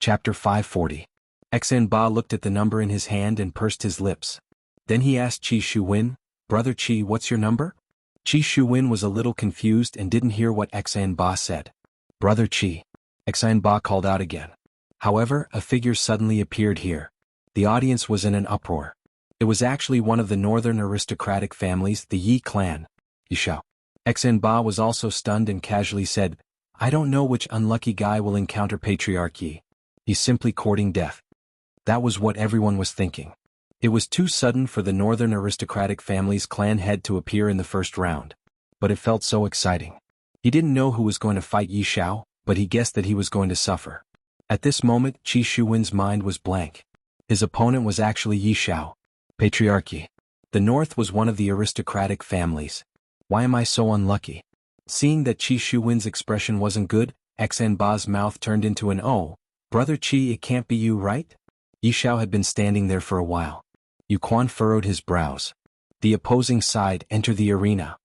Chapter 540. Ba looked at the number in his hand and pursed his lips. Then he asked Qi Shuwen, "Brother Qi, what's your number?" Qi Shuwen was a little confused and didn't hear what Ba said. "Brother Qi." Ba called out again. However, a figure suddenly appeared here. The audience was in an uproar. It was actually one of the northern aristocratic families, the Yi clan. Yishao. Ba was also stunned and casually said, "I don't know which unlucky guy will encounter Patriarch Yi. He's simply courting death." That was what everyone was thinking. It was too sudden for the northern aristocratic family's clan head to appear in the first round. But it felt so exciting. He didn't know who was going to fight Yi Shao, but he guessed that he was going to suffer. At this moment, Qi Shuwen's mind was blank. His opponent was actually Yi Shao. Patriarchy. The north was one of the aristocratic families. Why am I so unlucky? Seeing that Qi Shuwen's expression wasn't good, Ba's mouth turned into an "Oh, Brother Qi, it can't be you, right?" Yi Shao had been standing there for a while. Yuquan furrowed his brows. The opposing side entered the arena.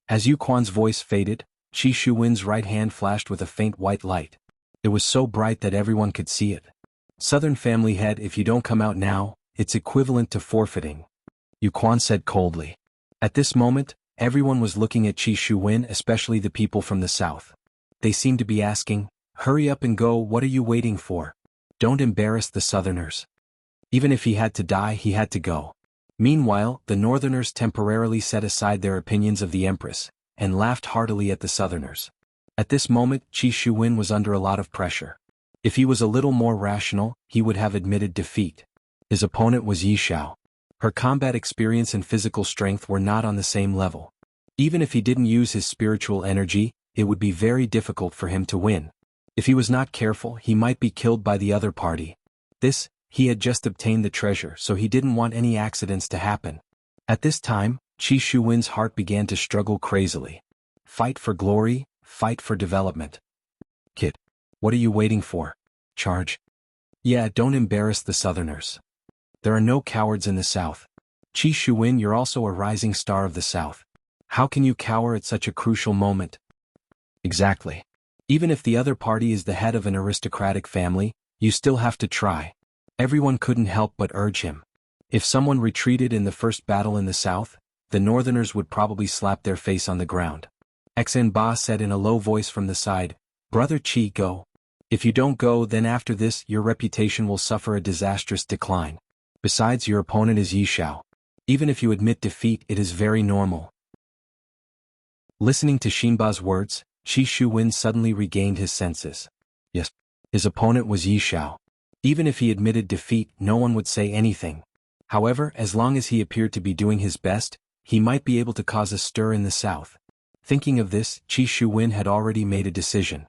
As Yuquan's voice faded, Qi Shuwen's right hand flashed with a faint white light. It was so bright that everyone could see it. "Southern family head, if you don't come out now, it's equivalent to forfeiting," Yuquan said coldly. At this moment, everyone was looking at Qi Shuwen, especially the people from the south. They seemed to be asking, "Hurry up and go, what are you waiting for? Don't embarrass the southerners." Even if he had to die, he had to go. Meanwhile, the northerners temporarily set aside their opinions of the empress, and laughed heartily at the southerners. At this moment, Qi Shuwen was under a lot of pressure. If he was a little more rational, he would have admitted defeat. His opponent was Yi Shao. Her combat experience and physical strength were not on the same level. Even if he didn't use his spiritual energy, it would be very difficult for him to win. If he was not careful, he might be killed by the other party. He had just obtained the treasure, so he didn't want any accidents to happen. At this time, Qi Shuwen's heart began to struggle crazily. Fight for glory, fight for development. "Kid. What are you waiting for? Charge." "Yeah, don't embarrass the southerners. There are no cowards in the south. Qi Shuwen, you're also a rising star of the south. How can you cower at such a crucial moment?" "Exactly. Even if the other party is the head of an aristocratic family, you still have to try." Everyone couldn't help but urge him. If someone retreated in the first battle in the south, the northerners would probably slap their face on the ground. Ba said in a low voice from the side, "Brother Qi, go. If you don't go, then after this your reputation will suffer a disastrous decline. Besides, your opponent is Yi Shao. Even if you admit defeat, it is very normal." Listening to Xinba's words, Qi Shuwen suddenly regained his senses. Yes, his opponent was Yi Shao. Even if he admitted defeat, no one would say anything. However, as long as he appeared to be doing his best, he might be able to cause a stir in the south. Thinking of this, Qi Shuwen had already made a decision.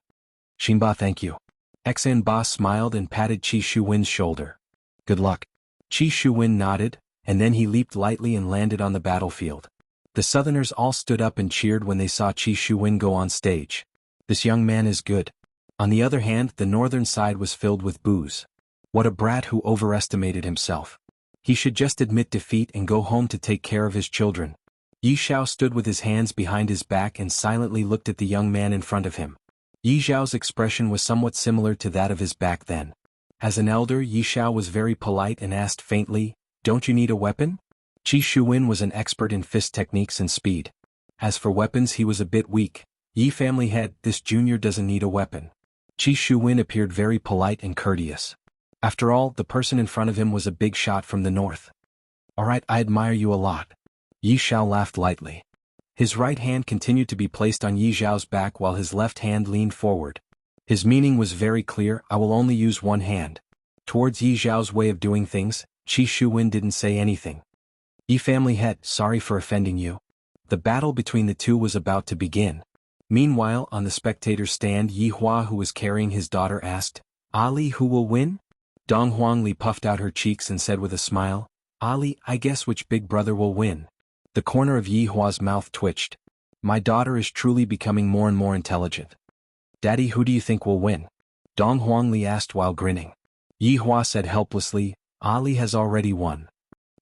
"Xinba, thank you." Ba smiled and patted Qi Shuwen's shoulder. "Good luck." Qi Shuwen nodded, and then he leaped lightly and landed on the battlefield. The southerners all stood up and cheered when they saw Qi Shuwen go on stage. This young man is good. On the other hand, the northern side was filled with boos. What a brat who overestimated himself. He should just admit defeat and go home to take care of his children. Yi Shao stood with his hands behind his back and silently looked at the young man in front of him. Yi Xiao's expression was somewhat similar to that of his back then. As an elder, Yi Shao was very polite and asked faintly, "Don't you need a weapon?" Qi Shuwen was an expert in fist techniques and speed. As for weapons, he was a bit weak. "Yi family head, this junior doesn't need a weapon." Qi Shuwen appeared very polite and courteous. After all, the person in front of him was a big shot from the north. "Alright, I admire you a lot." Yi Shao laughed lightly. His right hand continued to be placed on Yi Xiao's back while his left hand leaned forward. His meaning was very clear: I will only use one hand. Towards Yi Xiao's way of doing things, Qi Shuwen didn't say anything. "Yi family head, sorry for offending you." The battle between the two was about to begin. Meanwhile, on the spectator stand, Yi Hua, who was carrying his daughter, asked, "Ali, who will win?" Dong Huangli puffed out her cheeks and said with a smile, "Ali, I guess which big brother will win." The corner of Yi Hua's mouth twitched. "My daughter is truly becoming more and more intelligent." "Daddy, who do you think will win?" Dong Huangli asked while grinning. Yi Hua said helplessly, "Ali has already won."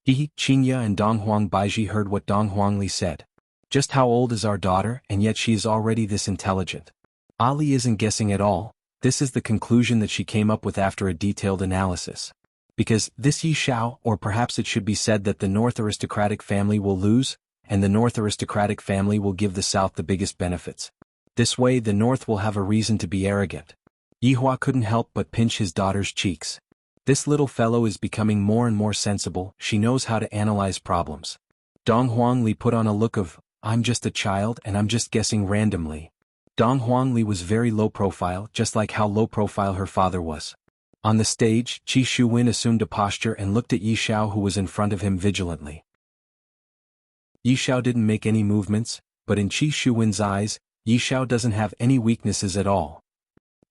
Xianxia and Dong Huang Baiji heard what Dong Huangli said. "Just how old is our daughter, and yet she is already this intelligent?" Ali isn't guessing at all. This is the conclusion that she came up with after a detailed analysis. Because this Yi Xiao, or perhaps it should be said that the North aristocratic family will lose, and the North aristocratic family will give the South the biggest benefits. This way the North will have a reason to be arrogant. Yi Hua couldn't help but pinch his daughter's cheeks. This little fellow is becoming more and more sensible, she knows how to analyze problems. Dong Huangli put on a look of, I'm just a child and I'm just guessing randomly. Dong Huangli was very low profile, just like how low profile her father was. On the stage, Qi Shuwen assumed a posture and looked at Yi Xiao who was in front of him vigilantly. Yi Xiao didn't make any movements, but in Qi Shuwen's eyes, Yi Xiao doesn't have any weaknesses at all.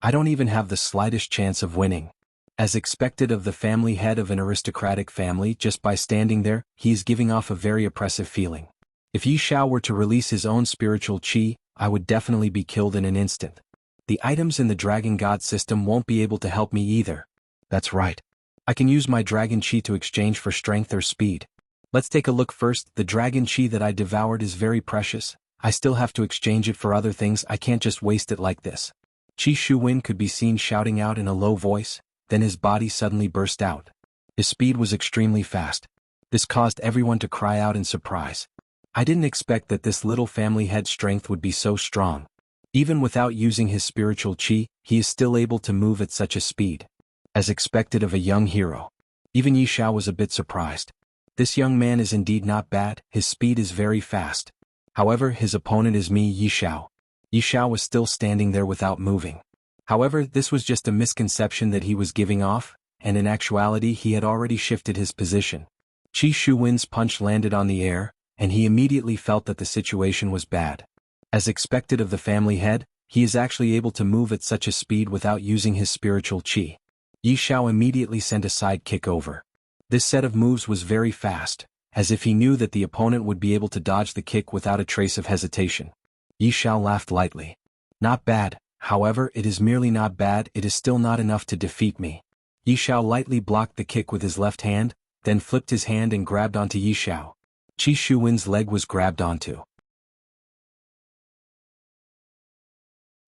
I don't even have the slightest chance of winning. As expected of the family head of an aristocratic family, just by standing there, he is giving off a very oppressive feeling. If Yi Xiao were to release his own spiritual qi, I would definitely be killed in an instant. The items in the Dragon God system won't be able to help me either. That's right. I can use my Dragon Qi to exchange for strength or speed. Let's take a look first. The Dragon Qi that I devoured is very precious. I still have to exchange it for other things, I can't just waste it like this. Qi Shuwen could be seen shouting out in a low voice, then his body suddenly burst out. His speed was extremely fast. This caused everyone to cry out in surprise. I didn't expect that this little family head's strength would be so strong. Even without using his spiritual qi, he is still able to move at such a speed. As expected of a young hero. Even Yi Xiao was a bit surprised. This young man is indeed not bad, his speed is very fast. However, his opponent is me, Yi Xiao. Yi Xiao was still standing there without moving. However, this was just a misconception that he was giving off, and in actuality he had already shifted his position. Qi Shuwen's punch landed on the air, and he immediately felt that the situation was bad. As expected of the family head, he is actually able to move at such a speed without using his spiritual qi. Yi Xiao immediately sent a side kick over. This set of moves was very fast, as if he knew that the opponent would be able to dodge the kick without a trace of hesitation. Yi Xiao laughed lightly. Not bad, however it is merely not bad, it is still not enough to defeat me. Yi Xiao lightly blocked the kick with his left hand, then flipped his hand and grabbed onto Yi Xiao. Qi Shuwen's leg was grabbed onto.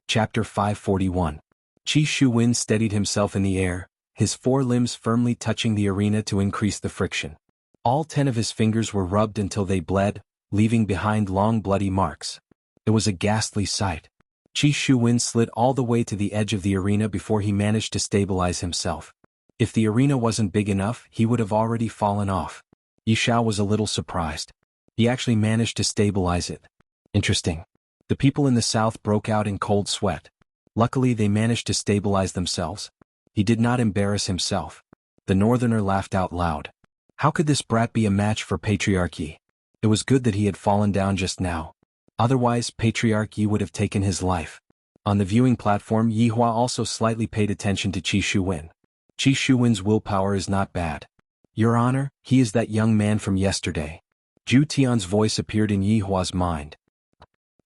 Chapter 541. Qi Shuwen steadied himself in the air, his four limbs firmly touching the arena to increase the friction. All 10 of his fingers were rubbed until they bled, leaving behind long bloody marks. It was a ghastly sight. Qi Shuwen slid all the way to the edge of the arena before he managed to stabilize himself. If the arena wasn't big enough, he would have already fallen off. Yi Xiao was a little surprised. He actually managed to stabilize it. Interesting. The people in the south broke out in cold sweat. Luckily they managed to stabilize themselves. He did not embarrass himself. The northerner laughed out loud. How could this brat be a match for Patriarch Yi? It was good that he had fallen down just now. Otherwise Patriarch Yi would have taken his life. On the viewing platform Yi Hua also slightly paid attention to Qi Shuwen. Qi Shuwen's willpower is not bad. Your Honor, he is that young man from yesterday. Zhu Tian's voice appeared in Yi Hua's mind.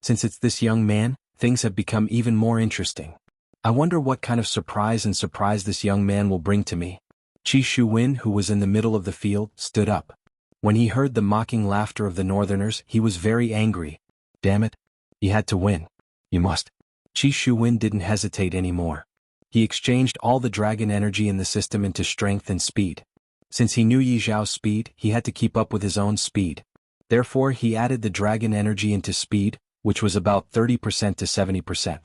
Since it's this young man, things have become even more interesting. I wonder what kind of surprise this young man will bring to me. Qi Shuwen, who was in the middle of the field, stood up. When he heard the mocking laughter of the northerners, he was very angry. Damn it. He had to win. You must. Qi Shuwen didn't hesitate anymore. He exchanged all the dragon energy in the system into strength and speed. Since he knew Yi Xiao's speed, he had to keep up with his own speed. Therefore he added the dragon energy into speed, which was about 30% to 70%.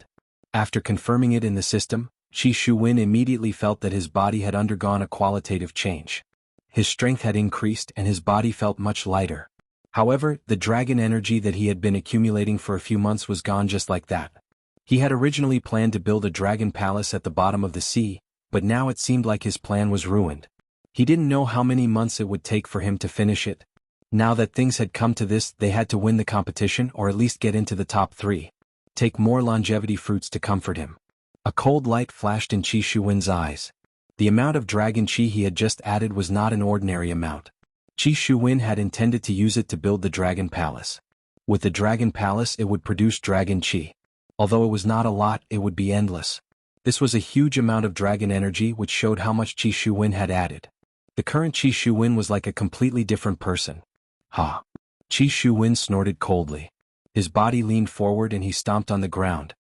After confirming it in the system, Qi Shuwen immediately felt that his body had undergone a qualitative change. His strength had increased and his body felt much lighter. However, the dragon energy that he had been accumulating for a few months was gone just like that. He had originally planned to build a dragon palace at the bottom of the sea, but now it seemed like his plan was ruined. He didn't know how many months it would take for him to finish it. Now that things had come to this, they had to win the competition or at least get into the top 3. Take more longevity fruits to comfort him. A cold light flashed in Qi Shuwen's eyes. The amount of dragon qi he had just added was not an ordinary amount. Qi Shuwen had intended to use it to build the dragon palace. With the dragon palace it would produce dragon qi. Although it was not a lot, it would be endless. This was a huge amount of dragon energy which showed how much Qi Shuwen had added. The current Qi Shuwen was like a completely different person. Ha! Qi Shuwen snorted coldly. His body leaned forward and he stomped on the ground.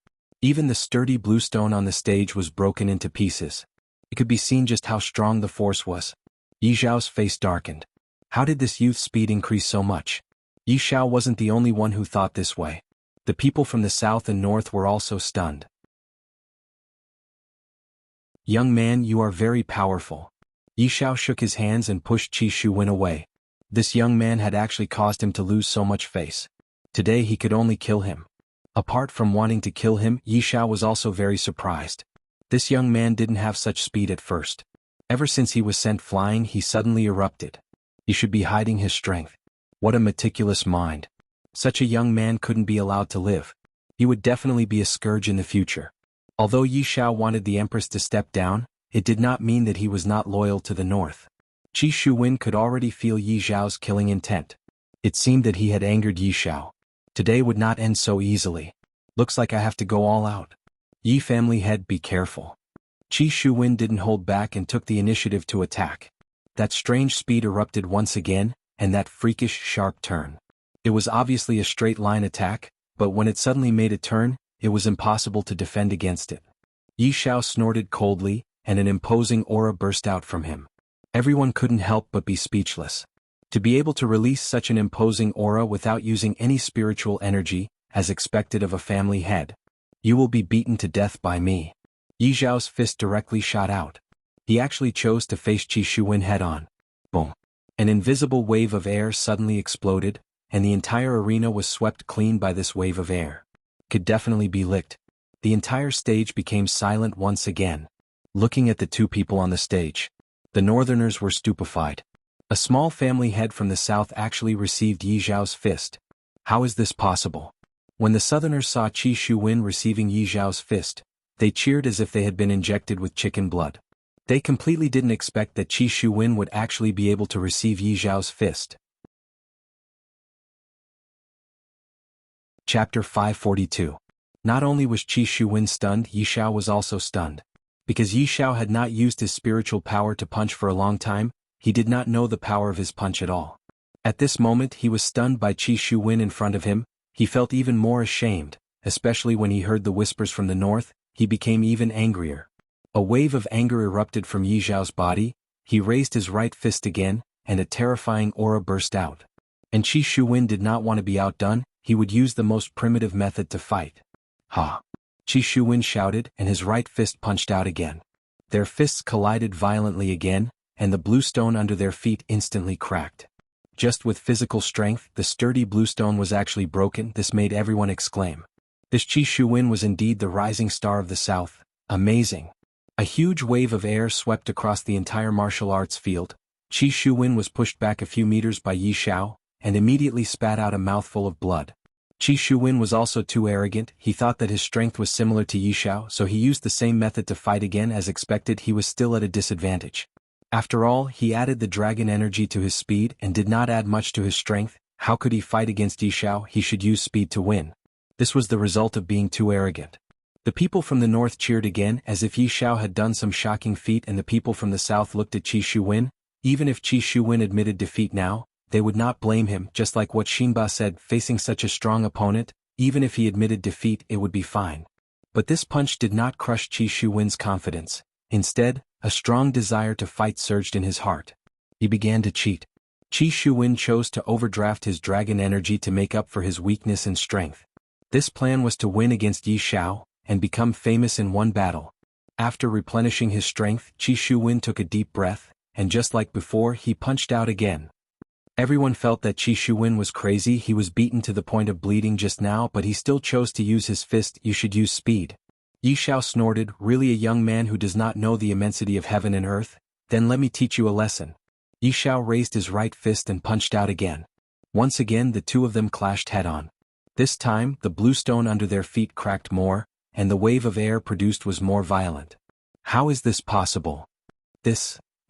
Even the sturdy bluestone on the stage was broken into pieces. It could be seen just how strong the force was. Yi Xiao's face darkened. How did this youth's speed increase so much? Yi Xiao wasn't the only one who thought this way. The people from the south and north were also stunned. Young man, you are very powerful. Yi Xiao shook his hands and pushed Qi Shuwen away. This young man had actually caused him to lose so much face. Today he could only kill him. Apart from wanting to kill him, Yi Xiao was also very surprised. This young man didn't have such speed at first. Ever since he was sent flying, he suddenly erupted. He should be hiding his strength. What a meticulous mind. Such a young man couldn't be allowed to live. He would definitely be a scourge in the future. Although Yi Xiao wanted the empress to step down, it did not mean that he was not loyal to the north. Qi Shuwen could already feel Yi Xiao's killing intent. It seemed that he had angered Yi Xiao. Today would not end so easily. Looks like I have to go all out. Yi family head, be careful. Qi Shuwen didn't hold back and took the initiative to attack. That strange speed erupted once again, and that freakish sharp turn. It was obviously a straight line attack, but when it suddenly made a turn, it was impossible to defend against it. Yi Xiao snorted coldly, and an imposing aura burst out from him. Everyone couldn't help but be speechless. To be able to release such an imposing aura without using any spiritual energy, as expected of a family head. You will be beaten to death by me. Yi Xiao's fist directly shot out. He actually chose to face Qi Shuwen head-on. Boom. An invisible wave of air suddenly exploded, and the entire arena was swept clean by this wave of air. Could definitely be licked. The entire stage became silent once again. Looking at the two people on the stage, the northerners were stupefied. A small family head from the south actually received Yi Xiao's fist. How is this possible? When the southerners saw Qi Shuwen receiving Yi Xiao's fist, they cheered as if they had been injected with chicken blood. They completely didn't expect that Qi Shuwen would actually be able to receive Yi Xiao's fist. Chapter 542. Not only was Qi Shuwen stunned, Yi Xiao was also stunned. Because Yi Xiao had not used his spiritual power to punch for a long time, he did not know the power of his punch at all. At this moment he was stunned by Qi Shuwen in front of him. He felt even more ashamed, especially when he heard the whispers from the north. He became even angrier. A wave of anger erupted from Yi Xiao's body. He raised his right fist again, and a terrifying aura burst out. And Qi Shuwen did not want to be outdone. He would use the most primitive method to fight. Ha! Qi Shuwen shouted, and his right fist punched out again. Their fists collided violently again, and the blue stone under their feet instantly cracked. Just with physical strength, the sturdy blue stone was actually broken. This made everyone exclaim. This Qi Shuwen was indeed the rising star of the south. Amazing. A huge wave of air swept across the entire martial arts field. Qi Shuwen was pushed back a few meters by Yi Xiao, and immediately spat out a mouthful of blood. Qi Shuwen was also too arrogant. He thought that his strength was similar to Yi Xiao, so he used the same method to fight again. As expected, he was still at a disadvantage. After all, he added the dragon energy to his speed and did not add much to his strength. How could he fight against Yi Xiao? He should use speed to win. This was the result of being too arrogant. The people from the north cheered again, as if Yi Xiao had done some shocking feat, and the people from the south looked at Qi Shuwen. Even if Qi Shuwen admitted defeat now, they would not blame him. Just like what Xinba said, facing such a strong opponent, even if he admitted defeat, it would be fine. But this punch did not crush Qi Shuwen's confidence. Instead, a strong desire to fight surged in his heart. He began to cheat. Qi Shuwen chose to overdraft his dragon energy to make up for his weakness and strength. This plan was to win against Yi Xiao, and become famous in one battle. After replenishing his strength, Qi Shuwen took a deep breath, and just like before, he punched out again. Everyone felt that Qi Shuwen was crazy. He was beaten to the point of bleeding just now, but he still chose to use his fist. You should use speed. Yi Xiao snorted, really a young man who does not know the immensity of heaven and earth? Then let me teach you a lesson. Yi Xiao raised his right fist and punched out again. Once again the two of them clashed head-on. This time, the blue stone under their feet cracked more, and the wave of air produced was more violent. How is this possible?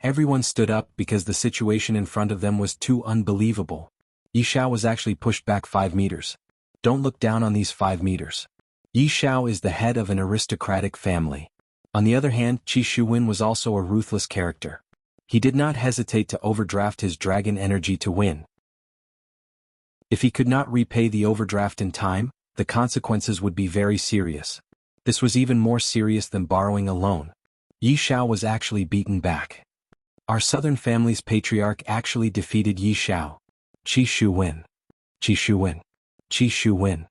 Everyone stood up because the situation in front of them was too unbelievable. Yi Xiao was actually pushed back 5 meters. Don't look down on these 5 meters. Yi Xiao is the head of an aristocratic family. On the other hand, Qi Shuwen was also a ruthless character. He did not hesitate to overdraft his dragon energy to win. If he could not repay the overdraft in time, the consequences would be very serious. This was even more serious than borrowing a loan. Yi Xiao was actually beaten back. Our southern family's patriarch actually defeated Yi Xiao. Qi Shuwen. Qi Shuwen. Qi Shuwen.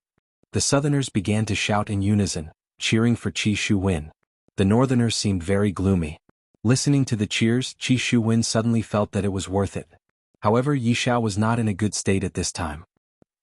The southerners began to shout in unison, cheering for Qi Shuwen. The northerners seemed very gloomy. Listening to the cheers, Qi Shuwen suddenly felt that it was worth it. However, Yi Xiao was not in a good state at this time.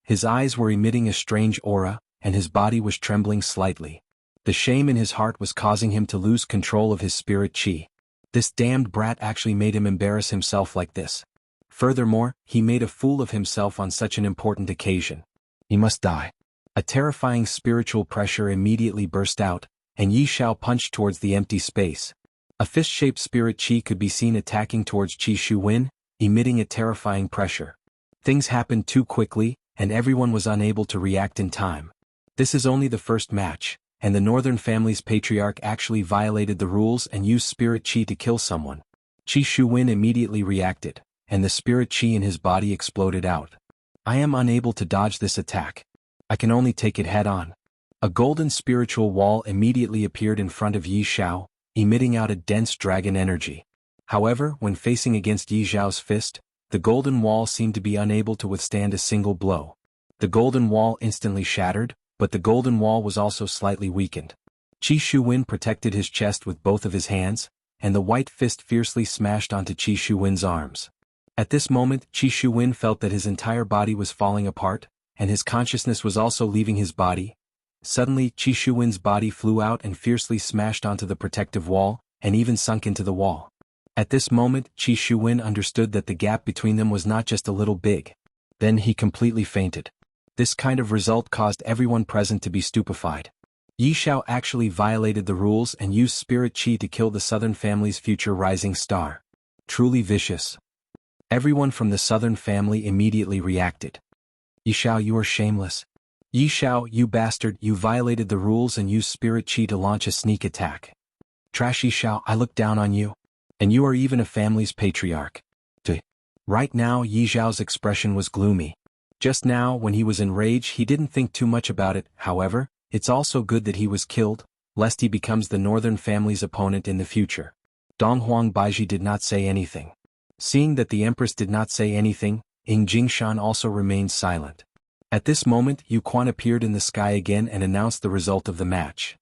His eyes were emitting a strange aura, and his body was trembling slightly. The shame in his heart was causing him to lose control of his spirit qi. This damned brat actually made him embarrass himself like this. Furthermore, he made a fool of himself on such an important occasion. He must die. A terrifying spiritual pressure immediately burst out, and Yi Xiao punched towards the empty space. A fist-shaped spirit qi could be seen attacking towards Qi Shuwen, emitting a terrifying pressure. Things happened too quickly, and everyone was unable to react in time. This is only the first match, and the northern family's patriarch actually violated the rules and used spirit qi to kill someone. Qi Shuwen immediately reacted, and the spirit qi in his body exploded out. I am unable to dodge this attack. I can only take it head-on. A golden spiritual wall immediately appeared in front of Yi Xiao, emitting out a dense dragon energy. However, when facing against Yi Xiao's fist, the golden wall seemed to be unable to withstand a single blow. The golden wall instantly shattered, but the golden wall was also slightly weakened. Qi Shuwen protected his chest with both of his hands, and the white fist fiercely smashed onto Qi Shuwen's arms. At this moment, Qi Shuwen felt that his entire body was falling apart, and his consciousness was also leaving his body. Suddenly, Qi Shuwen's body flew out and fiercely smashed onto the protective wall, and even sunk into the wall. At this moment, Qi Shuwen understood that the gap between them was not just a little big. Then he completely fainted. This kind of result caused everyone present to be stupefied. Yi Xiao actually violated the rules and used spirit qi to kill the southern family's future rising star. Truly vicious. Everyone from the southern family immediately reacted. Yi Xiao, you are shameless. Yi Xiao, you bastard, you violated the rules and used spirit qi to launch a sneak attack. Trash Yi Xiao, I look down on you. And you are even a family's patriarch. Right now, Yi Xiao's expression was gloomy. Just now, when he was enraged, he didn't think too much about it. However, it's also good that he was killed, lest he becomes the northern family's opponent in the future. Donghuang Baiji did not say anything. Seeing that the empress did not say anything, Jingshan also remained silent. At this moment, Yu Quan appeared in the sky again and announced the result of the match.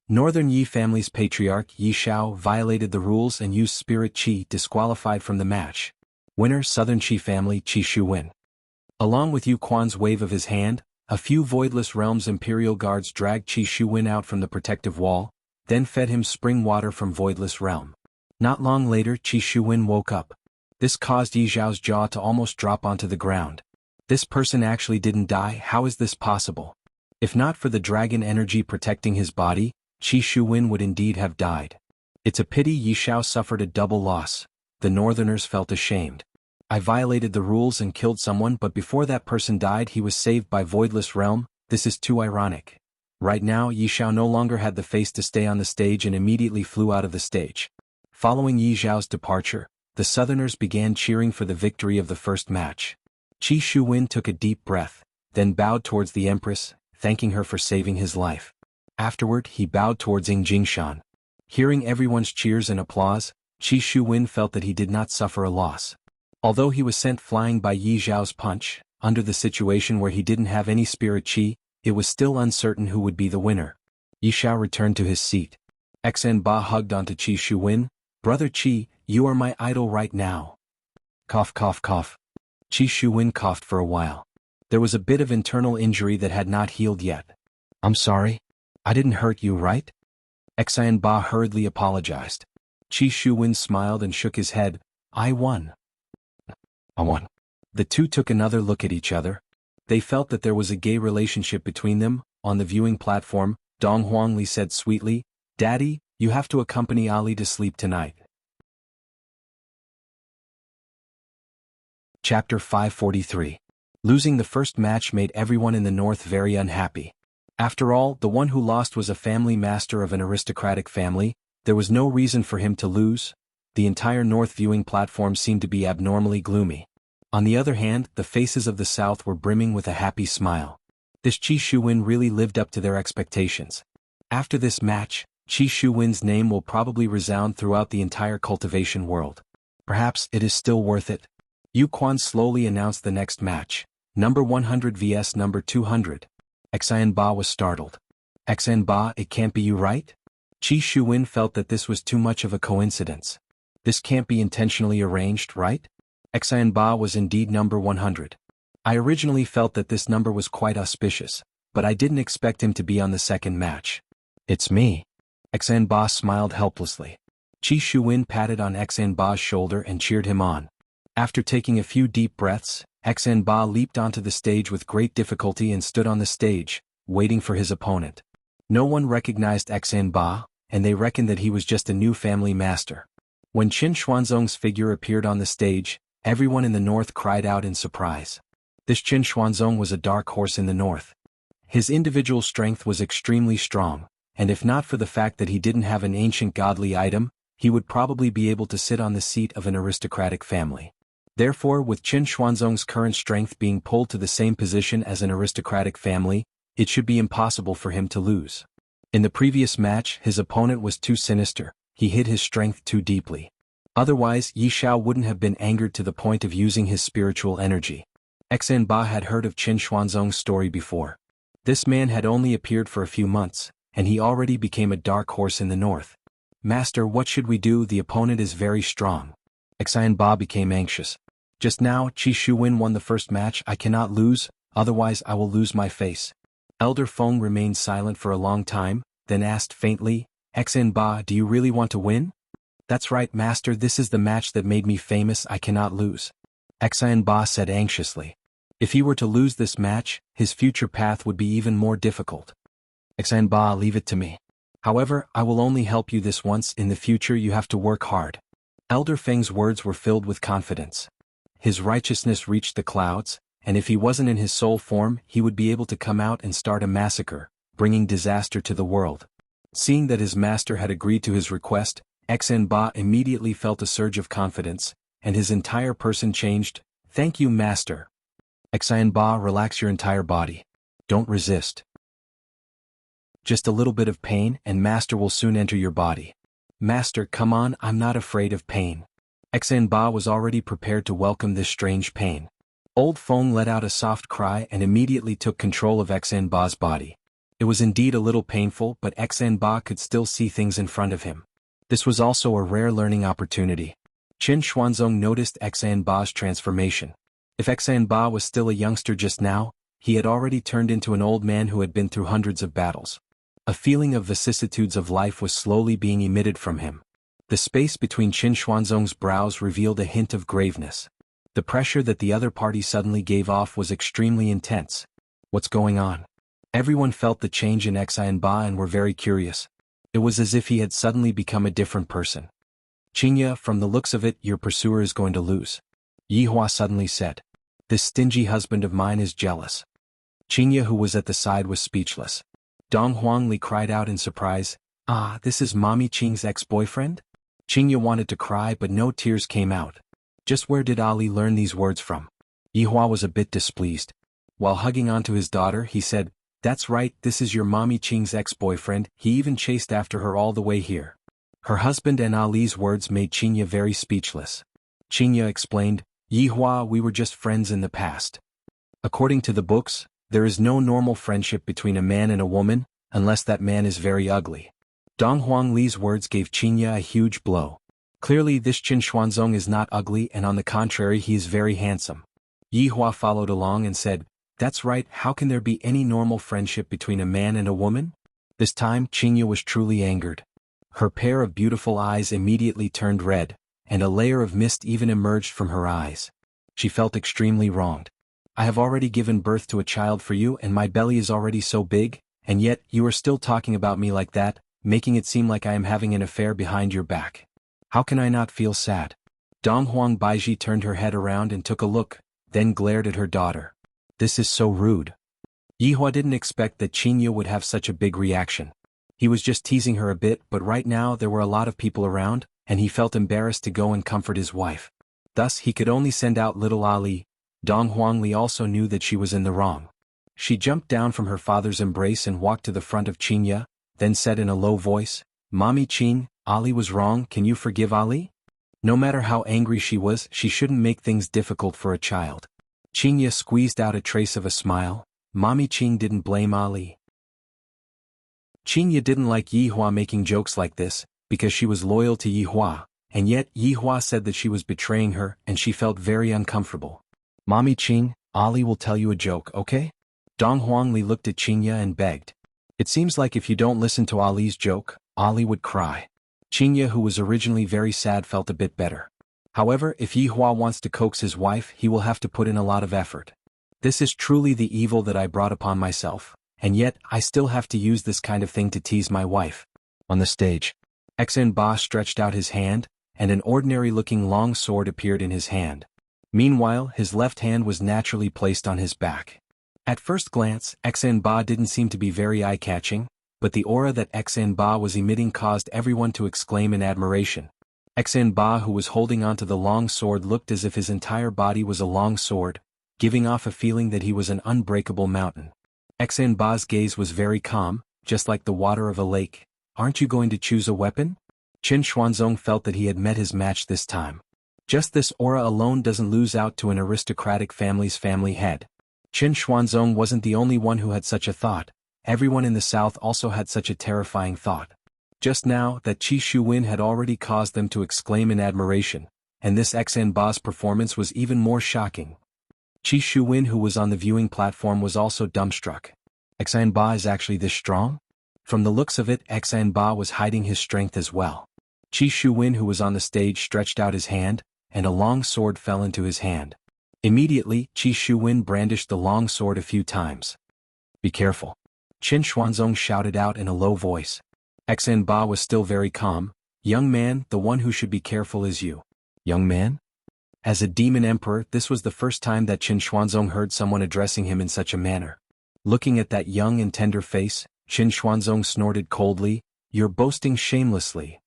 Northern Yi family's patriarch Yi Xiao violated the rules and used spirit qi, disqualified from the match. Winner, Southern Qi family Qi Shuwen. Along with Yu Quan's wave of his hand, a few Voidless Realms Imperial Guards dragged Qi Shuwen out from the protective wall, then fed him spring water from Voidless Realm. Not long later, Qi Shuwen woke up. This caused Yi Xiao's jaw to almost drop onto the ground. This person actually didn't die. How is this possible? If not for the dragon energy protecting his body, Qi Shuwen would indeed have died. It's a pity Yi Xiao suffered a double loss. The northerners felt ashamed. I violated the rules and killed someone, but before that person died he was saved by Voidless Realm. This is too ironic. Right now, Yi Xiao no longer had the face to stay on the stage and immediately flew out of the stage. Following Yi Xiao's departure, the southerners began cheering for the victory of the first match. Qi Shuwen took a deep breath, then bowed towards the empress, thanking her for saving his life. Afterward, he bowed towards Jingshan. Hearing everyone's cheers and applause, Qi Shuwen felt that he did not suffer a loss. Although he was sent flying by Yi Xiao's punch, under the situation where he didn't have any spirit qi, it was still uncertain who would be the winner. Yi Xiao returned to his seat. Xen Ba hugged onto Qi Shuwen. Brother Qi, you are my idol right now. Cough cough cough. Qi Shuwen coughed for a while. There was a bit of internal injury that had not healed yet. I'm sorry. I didn't hurt you, right? Xen Ba hurriedly apologized. Qi Shuwen smiled and shook his head. I won. I won. The two took another look at each other. They felt that there was a gay relationship between them. On the viewing platform, Dong Huangli said sweetly, Daddy, you have to accompany Ali to sleep tonight. Chapter 543. Losing the first match made everyone in the north very unhappy. After all, the one who lost was a family master of an aristocratic family. There was no reason for him to lose. The entire north viewing platform seemed to be abnormally gloomy. On the other hand, the faces of the south were brimming with a happy smile. This Qi Shuwen really lived up to their expectations. After this match, Qi Shuwen's name will probably resound throughout the entire cultivation world. Perhaps it is still worth it. Yu Quan slowly announced the next match. Number 100 vs number 200. Xian Ba was startled. Xian Ba, it can't be you, right? Qi Shuwen felt that this was too much of a coincidence. This can't be intentionally arranged, right? Xian Ba was indeed number 100. I originally felt that this number was quite auspicious, but I didn't expect him to be on the second match. It's me. Xian Ba smiled helplessly. Qi Shuwen patted on Xian Ba's shoulder and cheered him on. After taking a few deep breaths, Xian Ba leaped onto the stage with great difficulty and stood on the stage, waiting for his opponent. No one recognized Xian Ba, and they reckoned that he was just a new family master. When Qin Xuanzong's figure appeared on the stage, everyone in the north cried out in surprise. This Qin Xuanzong was a dark horse in the north. His individual strength was extremely strong, and if not for the fact that he didn't have an ancient godly item, he would probably be able to sit on the seat of an aristocratic family. Therefore, with Qin Xuanzong's current strength being pulled to the same position as an aristocratic family, it should be impossible for him to lose. In the previous match, his opponent was too sinister, he hid his strength too deeply. Otherwise, Yi Xiao wouldn't have been angered to the point of using his spiritual energy. Xian Ba had heard of Qin Xuanzong's story before. This man had only appeared for a few months, and he already became a dark horse in the north. Master, what should we do? The opponent is very strong. Xian Ba became anxious. Just now, Qi Shuwen won the first match. I cannot lose, otherwise I will lose my face. Elder Feng remained silent for a long time, then asked faintly, Xian Ba, do you really want to win? That's right, Master, this is the match that made me famous. I cannot lose. Xian Ba said anxiously. If he were to lose this match, his future path would be even more difficult. Xian Ba, leave it to me. However, I will only help you this once. In the future you have to work hard. Elder Feng's words were filled with confidence. His righteousness reached the clouds, and if he wasn't in his soul form, he would be able to come out and start a massacre, bringing disaster to the world. Seeing that his master had agreed to his request, Xian Ba immediately felt a surge of confidence, and his entire person changed. Thank you, Master. Xian Ba, relax your entire body. Don't resist. Just a little bit of pain and Master will soon enter your body. Master, come on, I'm not afraid of pain. Xian Ba was already prepared to welcome this strange pain. Old Feng let out a soft cry and immediately took control of Xian Ba's body. It was indeed a little painful, but Xian Ba could still see things in front of him. This was also a rare learning opportunity. Qin Xuanzong noticed Xian Ba's transformation. If Xian Ba was still a youngster just now, he had already turned into an old man who had been through hundreds of battles. A feeling of vicissitudes of life was slowly being emitted from him. The space between Qin Xuanzong's brows revealed a hint of graveness. The pressure that the other party suddenly gave off was extremely intense. What's going on? Everyone felt the change in Xian Ba and were very curious. It was as if he had suddenly become a different person. Xianxia, from the looks of it, your pursuer is going to lose. Yi Hua suddenly said. This stingy husband of mine is jealous. Xianxia, who was at the side, was speechless. Dong Huangli cried out in surprise, Ah, this is Mommy Qing's ex-boyfriend? Xianxia wanted to cry but no tears came out. Just where did Ali learn these words from? Yi Hua was a bit displeased. While hugging onto his daughter, he said, That's right, this is your Mommy Qing's ex-boyfriend. He even chased after her all the way here. Her husband and Ali's words made Xianxia very speechless. Xianxia explained, Yi Hua, we were just friends in the past. According to the books, there is no normal friendship between a man and a woman, unless that man is very ugly. Dong Huangli's words gave Xianxia a huge blow. Clearly this Qin Xuanzong is not ugly and on the contrary he is very handsome. Yi Hua followed along and said, That's right, how can there be any normal friendship between a man and a woman? This time Xianxia was truly angered. Her pair of beautiful eyes immediately turned red, and a layer of mist even emerged from her eyes. She felt extremely wronged. I have already given birth to a child for you and my belly is already so big, and yet you are still talking about me like that, making it seem like I am having an affair behind your back. How can I not feel sad? Dong Huang Baiji turned her head around and took a look, then glared at her daughter. This is so rude. Yi Hua didn't expect that Xianxia would have such a big reaction. He was just teasing her a bit, but right now there were a lot of people around, and he felt embarrassed to go and comfort his wife. Thus he could only send out little Ali. Dong Huangli also knew that she was in the wrong. She jumped down from her father's embrace and walked to the front of Xianxia, then said in a low voice, "Mommy Qing, Ali was wrong, can you forgive Ali?" No matter how angry she was, she shouldn't make things difficult for a child. Xianxia squeezed out a trace of a smile. Mommy Qing didn't blame Ali. Xianxia didn't like Yihua making jokes like this, because she was loyal to Yihua, and yet Yihua said that she was betraying her and she felt very uncomfortable. "Mommy Qing, Ali will tell you a joke, okay?" Dong Huangli looked at Xianxia and begged. It seems like if you don't listen to Ali's joke, Ali would cry. Xianxia, who was originally very sad, felt a bit better. However, if Yihua wants to coax his wife, he will have to put in a lot of effort. This is truly the evil that I brought upon myself, and yet I still have to use this kind of thing to tease my wife. On the stage, Xuanhuan stretched out his hand, and an ordinary-looking long sword appeared in his hand. Meanwhile, his left hand was naturally placed on his back. At first glance, Xuanhuan didn't seem to be very eye-catching, but the aura that Xuanhuan was emitting caused everyone to exclaim in admiration. Xuanhuan, who was holding onto the long sword, looked as if his entire body was a long sword, giving off a feeling that he was an unbreakable mountain. Xuanhuan's gaze was very calm, just like the water of a lake. "Aren't you going to choose a weapon?" Xuanhuan felt that he had met his match this time. Just this aura alone doesn't lose out to an aristocratic family's family head. Xuanhuan wasn't the only one who had such a thought. Everyone in the south also had such a terrifying thought. Just now, that Qi Shuwen had already caused them to exclaim in admiration, and this Xuanhuan's performance was even more shocking. Qi Shuwen, who was on the viewing platform, was also dumbstruck. Xuanhuan is actually this strong? From the looks of it, Xuanhuan was hiding his strength as well. Qi Shuwen, who was on the stage, stretched out his hand, and a long sword fell into his hand. Immediately, Qi Shuwen brandished the long sword a few times. "Be careful," Xuanhuan shouted out in a low voice. Xuanhuan was still very calm. "Young man, the one who should be careful is you." "Young man?" As a demon emperor, this was the first time that Xuanhuan heard someone addressing him in such a manner. Looking at that young and tender face, Xuanhuan snorted coldly, "You're boasting shamelessly."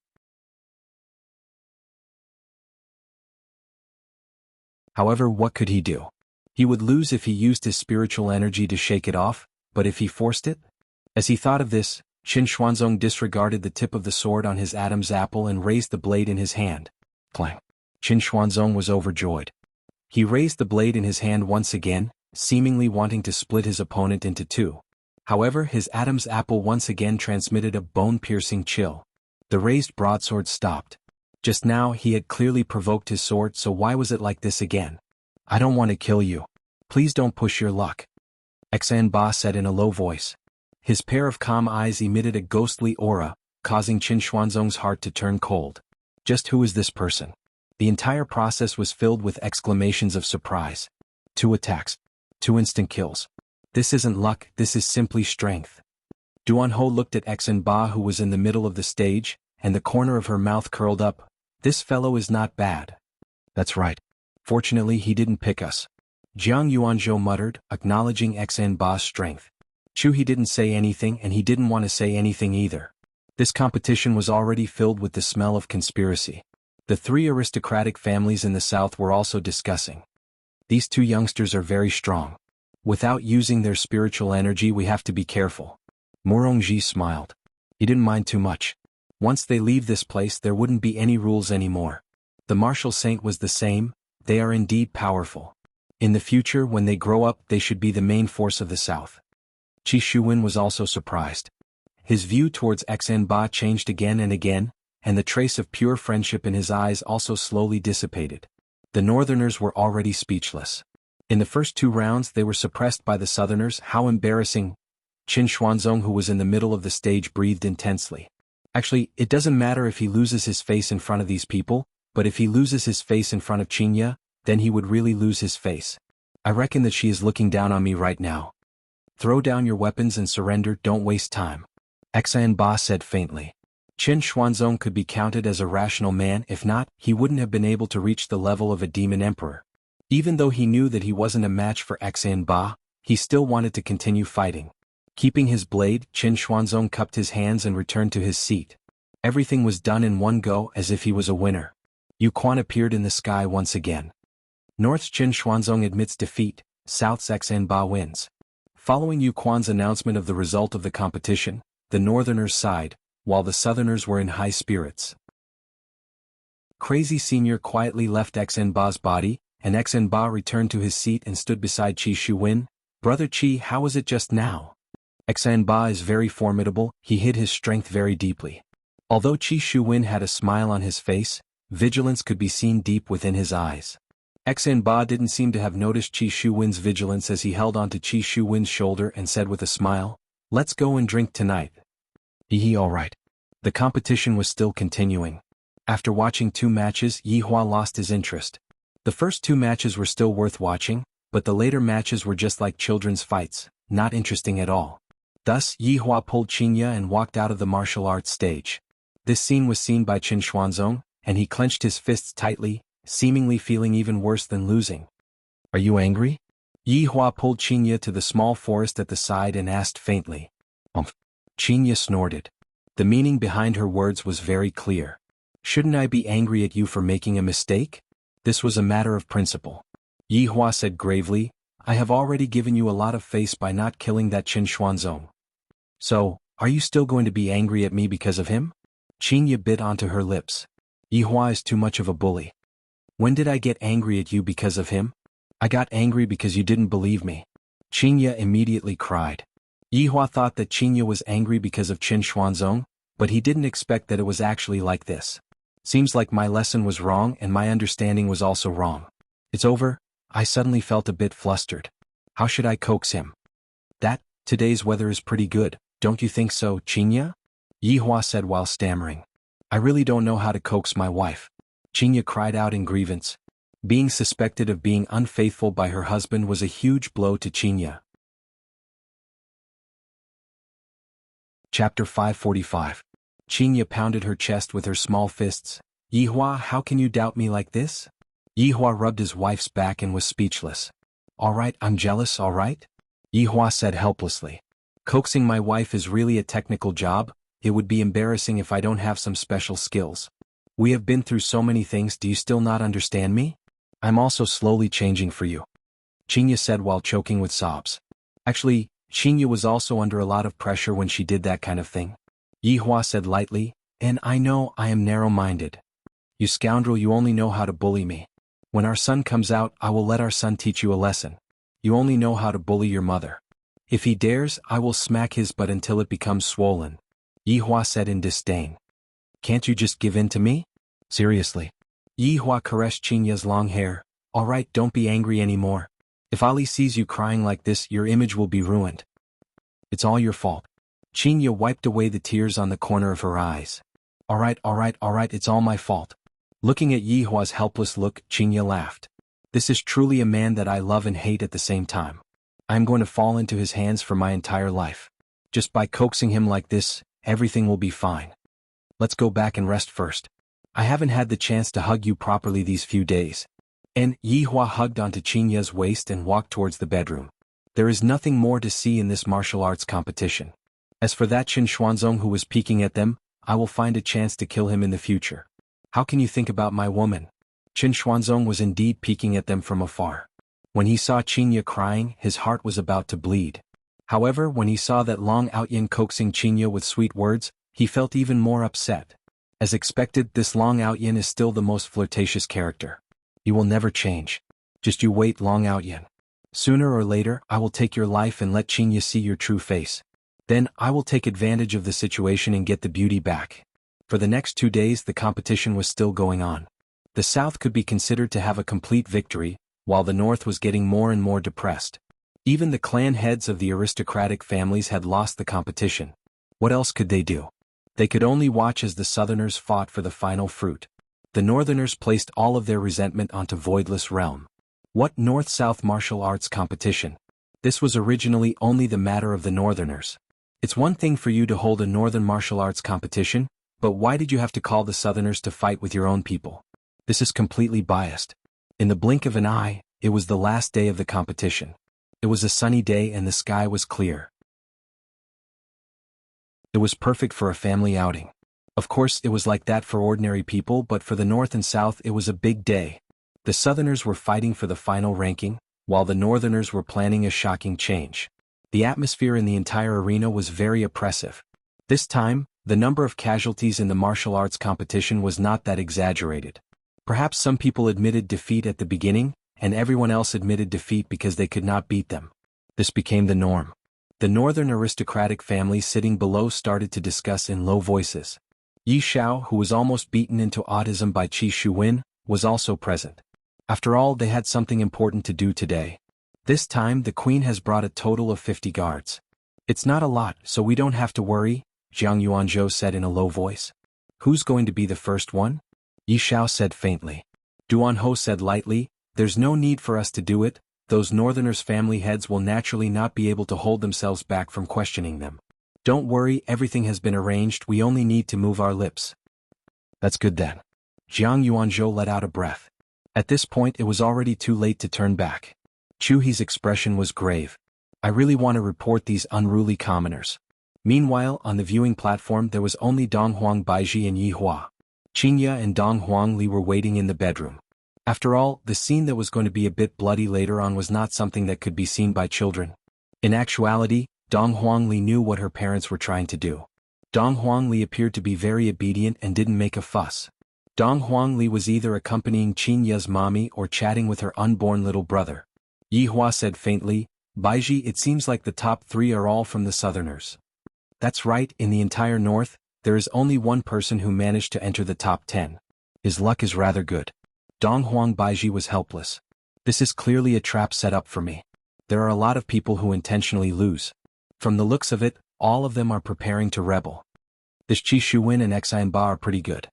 However, what could he do? He would lose if he used his spiritual energy to shake it off, but if he forced it? As he thought of this, Xuanhuan disregarded the tip of the sword on his Adam's apple and raised the blade in his hand. Clang! Xuanhuan was overjoyed. He raised the blade in his hand once again, seemingly wanting to split his opponent into two. However, his Adam's apple once again transmitted a bone-piercing chill. The raised broadsword stopped. Just now he had clearly provoked his sword, so why was it like this again? "I don't want to kill you. Please don't push your luck," Xuanhuan said in a low voice. His pair of calm eyes emitted a ghostly aura, causing Xuanhuan's heart to turn cold. Just who is this person? The entire process was filled with exclamations of surprise. 2 attacks. 2 instant kills. This isn't luck, this is simply strength. Xuanhuan looked at Xuanhuan, who was in the middle of the stage, and the corner of her mouth curled up. "This fellow is not bad." "That's right. Fortunately he didn't pick us," Jianghu muttered, acknowledging Xuanhuan's strength. He didn't say anything, and he didn't want to say anything either. This competition was already filled with the smell of conspiracy. The 3 aristocratic families in the south were also discussing. "These 2 youngsters are very strong. Without using their spiritual energy, we have to be careful." Morongji smiled. He didn't mind too much. Once they leave this place, there wouldn't be any rules anymore. The martial saint was the same. They are indeed powerful. In the future, when they grow up, they should be the main force of the south. Qi Shuwen was also surprised. His view towards Xuanhuan changed again and again, and the trace of pure friendship in his eyes also slowly dissipated. The northerners were already speechless. In the first 2 rounds they were suppressed by the southerners. How embarrassing! Xuanhuan, who was in the middle of the stage, breathed intensely. Actually, it doesn't matter if he loses his face in front of these people, but if he loses his face in front of Xianxia, then he would really lose his face. "I reckon that she is looking down on me right now. Throw down your weapons and surrender, don't waste time," Xuanhuan said faintly. Xuanhuan could be counted as a rational man. If not, he wouldn't have been able to reach the level of a demon emperor. Even though he knew that he wasn't a match for Xuanhuan, he still wanted to continue fighting. Keeping his blade, Xuanhuan cupped his hands and returned to his seat. Everything was done in one go, as if he was a winner. Yuquan appeared in the sky once again. North's Xuanhuan admits defeat, South's Xuanhuan wins. Following Yuquan's announcement of the result of the competition, the Northerners sighed, while the Southerners were in high spirits. Crazy Senior quietly left Xinba's body, and Xinba returned to his seat and stood beside Qi Shuwen. Brother Qi, how was it just now? Xinba is very formidable, he hid his strength very deeply. Although Qi Shuwen had a smile on his face, vigilance could be seen deep within his eyes. Xinba didn't seem to have noticed Qi Shuwen's vigilance as he held onto Qi Shuwen's shoulder and said with a smile, "Let's go and drink tonight." Hehe, alright. The competition was still continuing. After watching 2 matches, Yihua lost his interest. The first 2 matches were still worth watching, but the later matches were just like children's fights, not interesting at all. Thus, Yihua pulled Xianxia and walked out of the martial arts stage. This scene was seen by Qin Xuanzong, and he clenched his fists tightly, seemingly feeling even worse than losing. "Are you angry?" Yihua pulled Xianxia to the small forest at the side and asked faintly. Xianxia snorted. The meaning behind her words was very clear. "Shouldn't I be angry at you for making a mistake? This was a matter of principle." Yihua said gravely, "I have already given you a lot of face by not killing that Qin Xuanzong. So, are you still going to be angry at me because of him?" Xianxia bit onto her lips. "Yihua is too much of a bully. When did I get angry at you because of him? I got angry because you didn't believe me." Xianxia immediately cried. Yihua thought that Xianxia was angry because of Qin Xuanzong, but he didn't expect that it was actually like this. "Seems like my lesson was wrong and my understanding was also wrong. It's over." I suddenly felt a bit flustered. How should I coax him? Today's weather is pretty good, don't you think so, Xianxia?" Yihua said while stammering. "I really don't know how to coax my wife." Xianxia cried out in grievance. Being suspected of being unfaithful by her husband was a huge blow to Xianxia. Chapter 545. Xianxia pounded her chest with her small fists. "Yihua, how can you doubt me like this?" Yihua rubbed his wife's back and was speechless. "Alright, I'm jealous, alright?" Yihua said helplessly. "Coaxing my wife is really a technical job. It would be embarrassing if I don't have some special skills. We have been through so many things, do you still not understand me? I'm also slowly changing for you," Xianxia said while choking with sobs. Actually, Xianxia was also under a lot of pressure when she did that kind of thing. Yihua said lightly, "And I know I am narrow-minded. You scoundrel, you only know how to bully me. When our son comes out, I will let our son teach you a lesson. You only know how to bully your mother. If he dares, I will smack his butt until it becomes swollen," Yihua said in disdain. "Can't you just give in to me? Seriously?" Yihua caressed Xianxia's long hair. "Alright, don't be angry anymore. If Ali sees you crying like this, your image will be ruined. It's all your fault." Xianxia wiped away the tears on the corner of her eyes. Alright, it's all my fault." Looking at Yihua's helpless look, Xianxia laughed. "This is truly a man that I love and hate at the same time. I am going to fall into his hands for my entire life. Just by coaxing him like this, everything will be fine. Let's go back and rest first. I haven't had the chance to hug you properly these few days." And Yihua hugged onto Xianxia's waist and walked towards the bedroom. There is nothing more to see in this martial arts competition. As for that Qin Xuanzong who was peeking at them, I will find a chance to kill him in the future. How can you think about my woman? Qin Xuanzong was indeed peeking at them from afar. When he saw Xianxia crying, his heart was about to bleed. However, when he saw that Long Outyin coaxing Xianxia with sweet words, he felt even more upset. As expected, this Long Outyin is still the most flirtatious character. He will never change. Just you wait, Long Outyin. Sooner or later, I will take your life and let Xianxia see your true face. Then, I will take advantage of the situation and get the beauty back. For the next 2 days, the competition was still going on. The South could be considered to have a complete victory, while the North was getting more and more depressed. Even the clan heads of the aristocratic families had lost the competition. What else could they do? They could only watch as the Southerners fought for the final fruit. The Northerners placed all of their resentment onto Voidless Realm. What North-South martial arts competition? This was originally only the matter of the Northerners. It's one thing for you to hold a Northern martial arts competition, but why did you have to call the Southerners to fight with your own people? This is completely biased. In the blink of an eye, it was the last day of the competition. It was a sunny day and the sky was clear. It was perfect for a family outing. Of course, it was like that for ordinary people, but for the North and South it was a big day. The Southerners were fighting for the final ranking, while the Northerners were planning a shocking change. The atmosphere in the entire arena was very oppressive. This time, the number of casualties in the martial arts competition was not that exaggerated. Perhaps some people admitted defeat at the beginning, and everyone else admitted defeat because they could not beat them. This became the norm. The northern aristocratic family sitting below started to discuss in low voices. Yi Xiao, who was almost beaten into autism by Qi Shuwen, was also present. After all, they had something important to do today. This time the queen has brought a total of 50 guards. It's not a lot, so we don't have to worry, Jianghu said in a low voice. Who's going to be the first one? Yi Xiao said faintly. Duanho said lightly, there's no need for us to do it, those northerners' family heads will naturally not be able to hold themselves back from questioning them. Don't worry, everything has been arranged, we only need to move our lips. That's good then. Jianghu let out a breath. At this point it was already too late to turn back. Chuhi's expression was grave. I really want to report these unruly commoners. Meanwhile, on the viewing platform there was only Donghuang Baiji and Yi Hua. Qingya and Donghuang Li were waiting in the bedroom. After all, the scene that was going to be a bit bloody later on was not something that could be seen by children. In actuality, Donghuang Li knew what her parents were trying to do. Donghuang Li appeared to be very obedient and didn't make a fuss. Donghuang Li was either accompanying Qingya's mommy or chatting with her unborn little brother. Yi Hua said faintly, Baiji, it seems like the top 3 are all from the southerners. That's right, in the entire north, there is only one person who managed to enter the top 10. His luck is rather good. Donghuang Baiji was helpless. This is clearly a trap set up for me. There are a lot of people who intentionally lose. From the looks of it, all of them are preparing to rebel. This Qi Shuwen and Xianba are pretty good.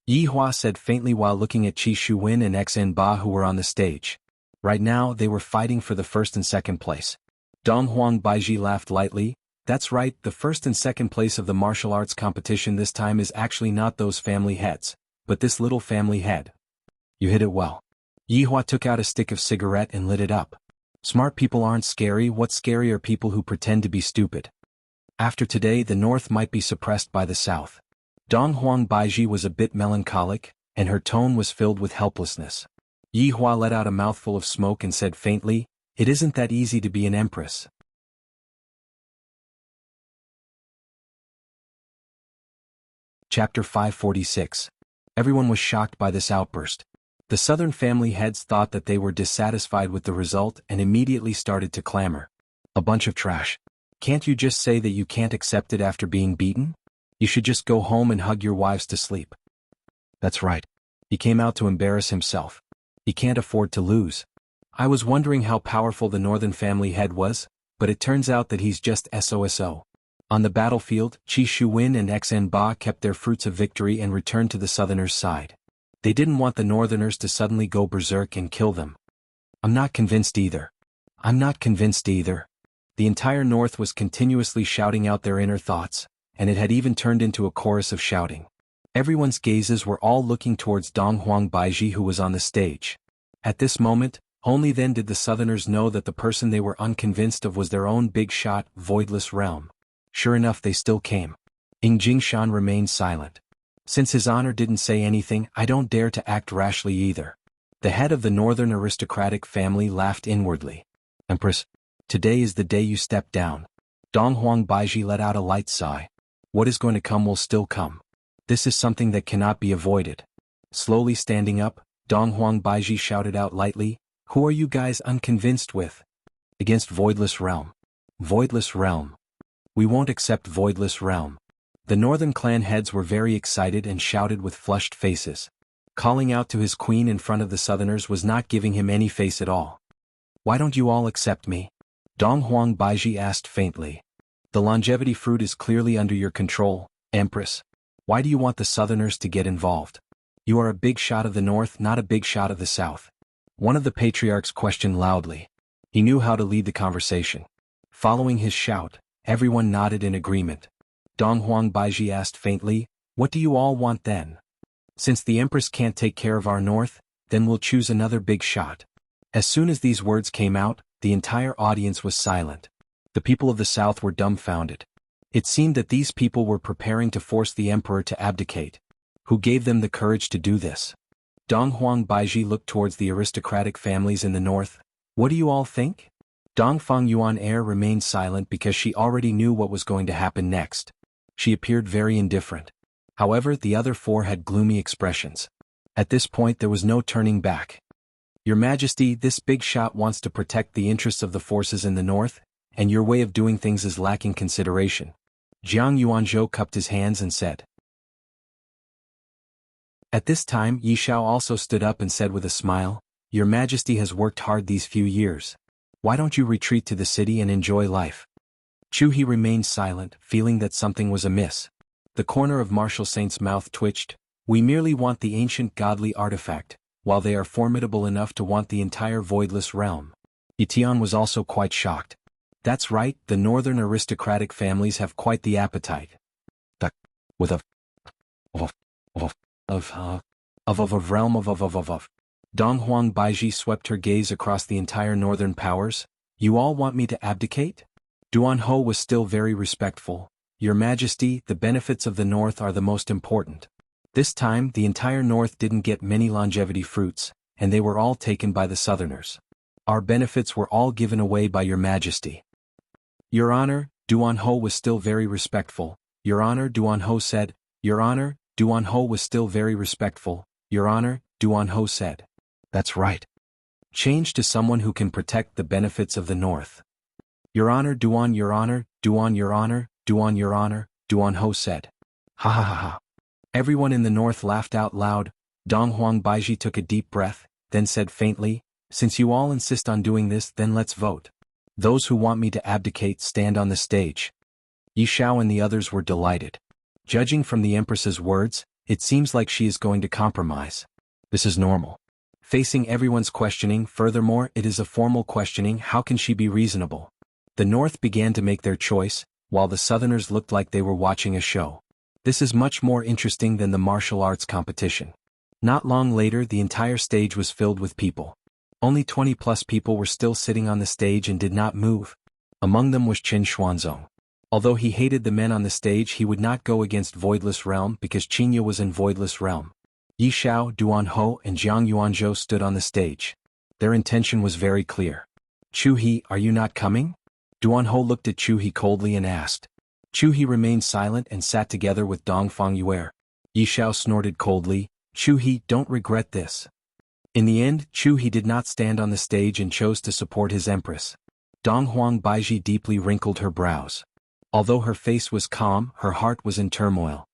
Yi Hua said faintly while looking at Qi Shuwen and Xianba who were on the stage. Right now they were fighting for the first and second place. Donghuang Baiji laughed lightly. That's right, the first and second place of the martial arts competition this time is actually not those family heads, but this little family head. You hit it well. Yi Hua took out a stick of cigarette and lit it up. Smart people aren't scary, what's scary are people who pretend to be stupid. After today the north might be suppressed by the south. Donghuang Baiji was a bit melancholic, and her tone was filled with helplessness. Yi Hua let out a mouthful of smoke and said faintly, it isn't that easy to be an empress. Chapter 546. Everyone was shocked by this outburst. The southern family heads thought that they were dissatisfied with the result and immediately started to clamor. A bunch of trash. Can't you just say that you can't accept it after being beaten? You should just go home and hug your wives to sleep. That's right. He came out to embarrass himself. He can't afford to lose. I was wondering how powerful the northern family head was, but it turns out that he's just SOSO. On the battlefield, Qi Shuwen and Xianba kept their fruits of victory and returned to the southerners' side. They didn't want the northerners to suddenly go berserk and kill them. I'm not convinced either. The entire north was continuously shouting out their inner thoughts, and it had even turned into a chorus of shouting. Everyone's gazes were all looking towards Donghuang Baiji who was on the stage. At this moment, only then did the southerners know that the person they were unconvinced of was their own big shot, voidless realm. Sure enough, they still came. Jingshan remained silent. Since his honor didn't say anything, I don't dare to act rashly either. The head of the northern aristocratic family laughed inwardly. Empress, today is the day you step down. Donghuang Baiji let out a light sigh. What is going to come will still come. This is something that cannot be avoided. Slowly standing up, Donghuang Baiji shouted out lightly, who are you guys unconvinced with? Against Voidless Realm. Voidless Realm. We won't accept Voidless Realm. The northern clan heads were very excited and shouted with flushed faces. Calling out to his queen in front of the southerners was not giving him any face at all. Why don't you all accept me? Donghuang Baiji asked faintly. The longevity fruit is clearly under your control, Empress. Why do you want the southerners to get involved? You are a big shot of the north, not a big shot of the south. One of the patriarchs questioned loudly. He knew how to lead the conversation. Following his shout, everyone nodded in agreement. Donghuang Baiji asked faintly, what do you all want then? Since the Empress can't take care of our north, then we'll choose another big shot. As soon as these words came out, the entire audience was silent. The people of the south were dumbfounded. It seemed that these people were preparing to force the emperor to abdicate. Who gave them the courage to do this? Donghuang Baiji looked towards the aristocratic families in the north. What do you all think? Dongfang Yuan Air remained silent because she already knew what was going to happen next. She appeared very indifferent. However, the other four had gloomy expressions. At this point there was no turning back. Your Majesty, this big shot wants to protect the interests of the forces in the north, and your way of doing things is lacking consideration. Jiang Yuanzhou cupped his hands and said. At this time Yi Shao also stood up and said with a smile, Your Majesty has worked hard these few years. Why don't you retreat to the city and enjoy life? Chu He remained silent, feeling that something was amiss. The corner of Martial Saint's mouth twitched. We merely want the ancient godly artifact, while they are formidable enough to want the entire voidless realm. Yitian was also quite shocked. That's right, the northern aristocratic families have quite the appetite. With a realm of. Dong Huang Baiji swept her gaze across the entire northern powers. You all want me to abdicate? Duan Ho was still very respectful. Your Majesty, the benefits of the north are the most important. This time the entire north didn't get many longevity fruits, and they were all taken by the southerners. Our benefits were all given away by your Majesty. Your Honor, Duan Ho was still very respectful. Your Honor, Duan Ho said. Your Honor, Duan Ho was still very respectful. Your Honor, Duan Ho said. That's right. Change to someone who can protect the benefits of the north. Your Honor, Duan, Your Honor, Duan, Your Honor, Duan, Your Honor, Duan Ho said. Ha ha ha ha. Everyone in the north laughed out loud. Dong Huang Baiji took a deep breath, then said faintly, Since you all insist on doing this, then let's vote. Those who want me to abdicate stand on the stage. Yi Shao and the others were delighted. Judging from the Empress's words, it seems like she is going to compromise. This is normal. Facing everyone's questioning, furthermore, it is a formal questioning, how can she be reasonable? The North began to make their choice, while the Southerners looked like they were watching a show. This is much more interesting than the martial arts competition. Not long later the entire stage was filled with people. Only 20+ people were still sitting on the stage and did not move. Among them was Qin Xuanzong. Although he hated the men on the stage, he would not go against Voidless Realm because Qingya was in Voidless Realm. Yi Shao, Duan Ho and Jiang Yuanzhou stood on the stage. Their intention was very clear. Chu He, are you not coming? Duan Ho looked at Chu He coldly and asked. Chu He remained silent and sat together with Dongfang Yuer. Yi Shao snorted coldly, Chu He, don't regret this. In the end, Chu He did not stand on the stage and chose to support his empress. Dong Huang Baiji deeply wrinkled her brows. Although her face was calm, her heart was in turmoil.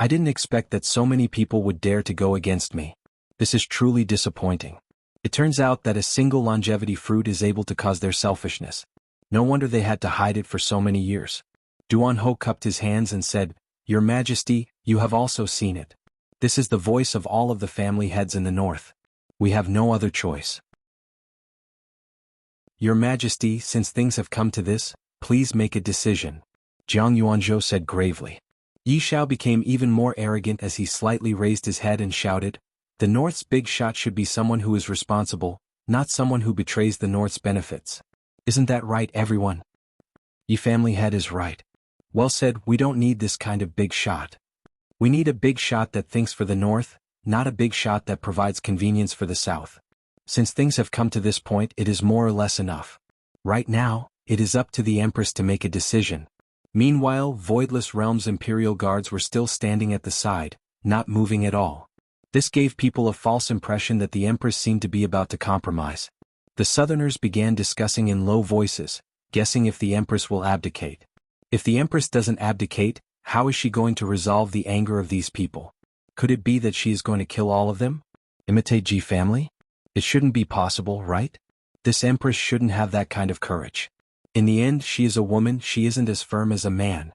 I didn't expect that so many people would dare to go against me. This is truly disappointing. It turns out that a single longevity fruit is able to cause their selfishness. No wonder they had to hide it for so many years. Duan Ho cupped his hands and said, Your Majesty, you have also seen it. This is the voice of all of the family heads in the north. We have no other choice. Your Majesty, since things have come to this, please make a decision. Jiang Yuanzhou said gravely. Yi Shao became even more arrogant as he slightly raised his head and shouted, The North's big shot should be someone who is responsible, not someone who betrays the North's benefits. Isn't that right, everyone? Yi family head is right. Well said, we don't need this kind of big shot. We need a big shot that thinks for the North, not a big shot that provides convenience for the South. Since things have come to this point, it is more or less enough. Right now, it is up to the Empress to make a decision. Meanwhile, Voidless Realm's Imperial Guards were still standing at the side, not moving at all. This gave people a false impression that the Empress seemed to be about to compromise. The Southerners began discussing in low voices, guessing if the Empress will abdicate. If the Empress doesn't abdicate, how is she going to resolve the anger of these people? Could it be that she is going to kill all of them? Imitate Ji family? It shouldn't be possible, right? This Empress shouldn't have that kind of courage. In the end, she is a woman, she isn't as firm as a man.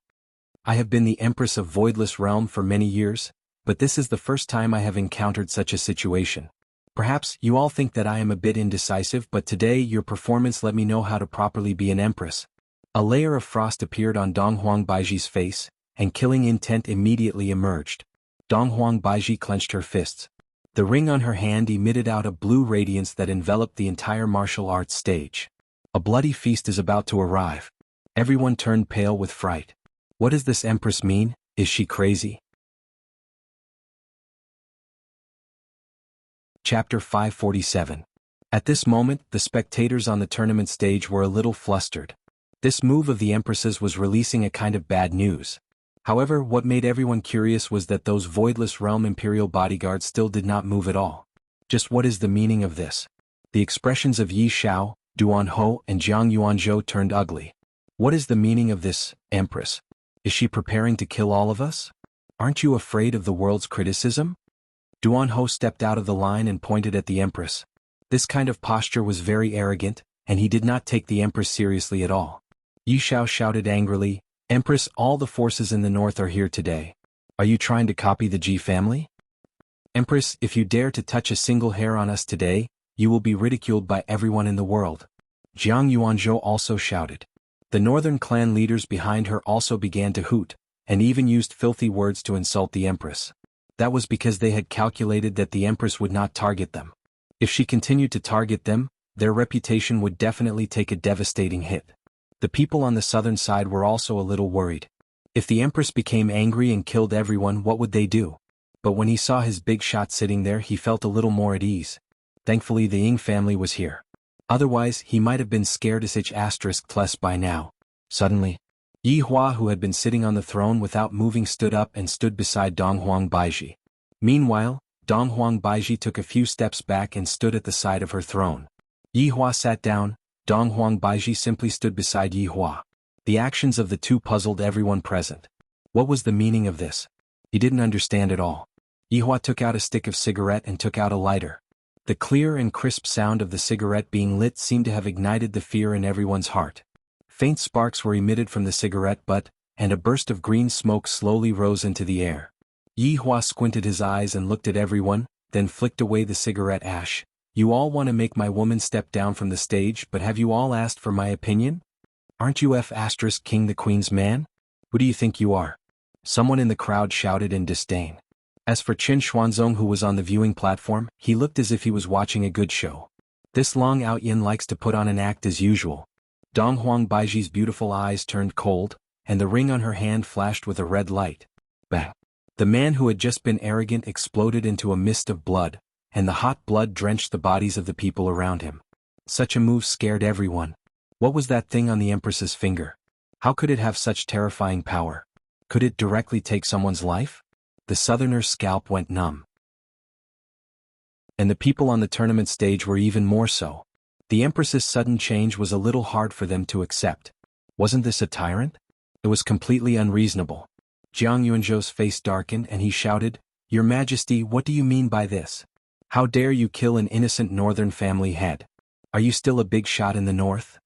I have been the Empress of Voidless Realm for many years, but this is the first time I have encountered such a situation. Perhaps you all think that I am a bit indecisive, but today your performance let me know how to properly be an Empress. A layer of frost appeared on Dong Huang Baiji's face, and killing intent immediately emerged. Dong Huang Baiji clenched her fists. The ring on her hand emitted out a blue radiance that enveloped the entire martial arts stage. A bloody feast is about to arrive. Everyone turned pale with fright. What does this Empress mean? Is she crazy? Chapter 547. At this moment, the spectators on the tournament stage were a little flustered. This move of the Empress's was releasing a kind of bad news. However, what made everyone curious was that those voidless realm imperial bodyguards still did not move at all. Just what is the meaning of this? The expressions of Yi Xiao, Duan Ho and Jiang Yuanzhou turned ugly. What is the meaning of this, Empress? Is she preparing to kill all of us? Aren't you afraid of the world's criticism? Duan Ho stepped out of the line and pointed at the Empress. This kind of posture was very arrogant, and he did not take the Empress seriously at all. Yi Xiao shouted angrily, Empress, all the forces in the north are here today. Are you trying to copy the Ji family? Empress, if you dare to touch a single hair on us today, you will be ridiculed by everyone in the world. Jiang Yuanzhou also shouted. The northern clan leaders behind her also began to hoot, and even used filthy words to insult the Empress. That was because they had calculated that the Empress would not target them. If she continued to target them, their reputation would definitely take a devastating hit. The people on the southern side were also a little worried. If the Empress became angry and killed everyone, what would they do? But when he saw his big shot sitting there, he felt a little more at ease. Thankfully the Ying family was here. Otherwise, he might have been scared as *+ by now. Suddenly, Yi Hua, who had been sitting on the throne without moving, stood up and stood beside Donghuang Baiji. Meanwhile, Donghuang Baiji took a few steps back and stood at the side of her throne. Yi Hua sat down. Donghuang Baiji simply stood beside Yi Hua. The actions of the two puzzled everyone present. What was the meaning of this? He didn't understand at all. Yi Hua took out a stick of cigarette and took out a lighter. The clear and crisp sound of the cigarette being lit seemed to have ignited the fear in everyone's heart. Faint sparks were emitted from the cigarette butt, and a burst of green smoke slowly rose into the air. Yi Hua squinted his eyes and looked at everyone, then flicked away the cigarette ash. You all want to make my woman step down from the stage, but have you all asked for my opinion? Aren't you King the Queen's man? Who do you think you are? Someone in the crowd shouted in disdain. As for Qin Xuanzong, who was on the viewing platform, he looked as if he was watching a good show. This Long Outyin likes to put on an act as usual. Donghuang Baiji's beautiful eyes turned cold, and the ring on her hand flashed with a red light. Bang! The man who had just been arrogant exploded into a mist of blood, and the hot blood drenched the bodies of the people around him. Such a move scared everyone. What was that thing on the Empress's finger? How could it have such terrifying power? Could it directly take someone's life? The southerner's scalp went numb. And the people on the tournament stage were even more so. The Empress's sudden change was a little hard for them to accept. Wasn't this a tyrant? It was completely unreasonable. Jiang Yuanzhou's face darkened and he shouted, Your Majesty, what do you mean by this? How dare you kill an innocent northern family head? Are you still a big shot in the north?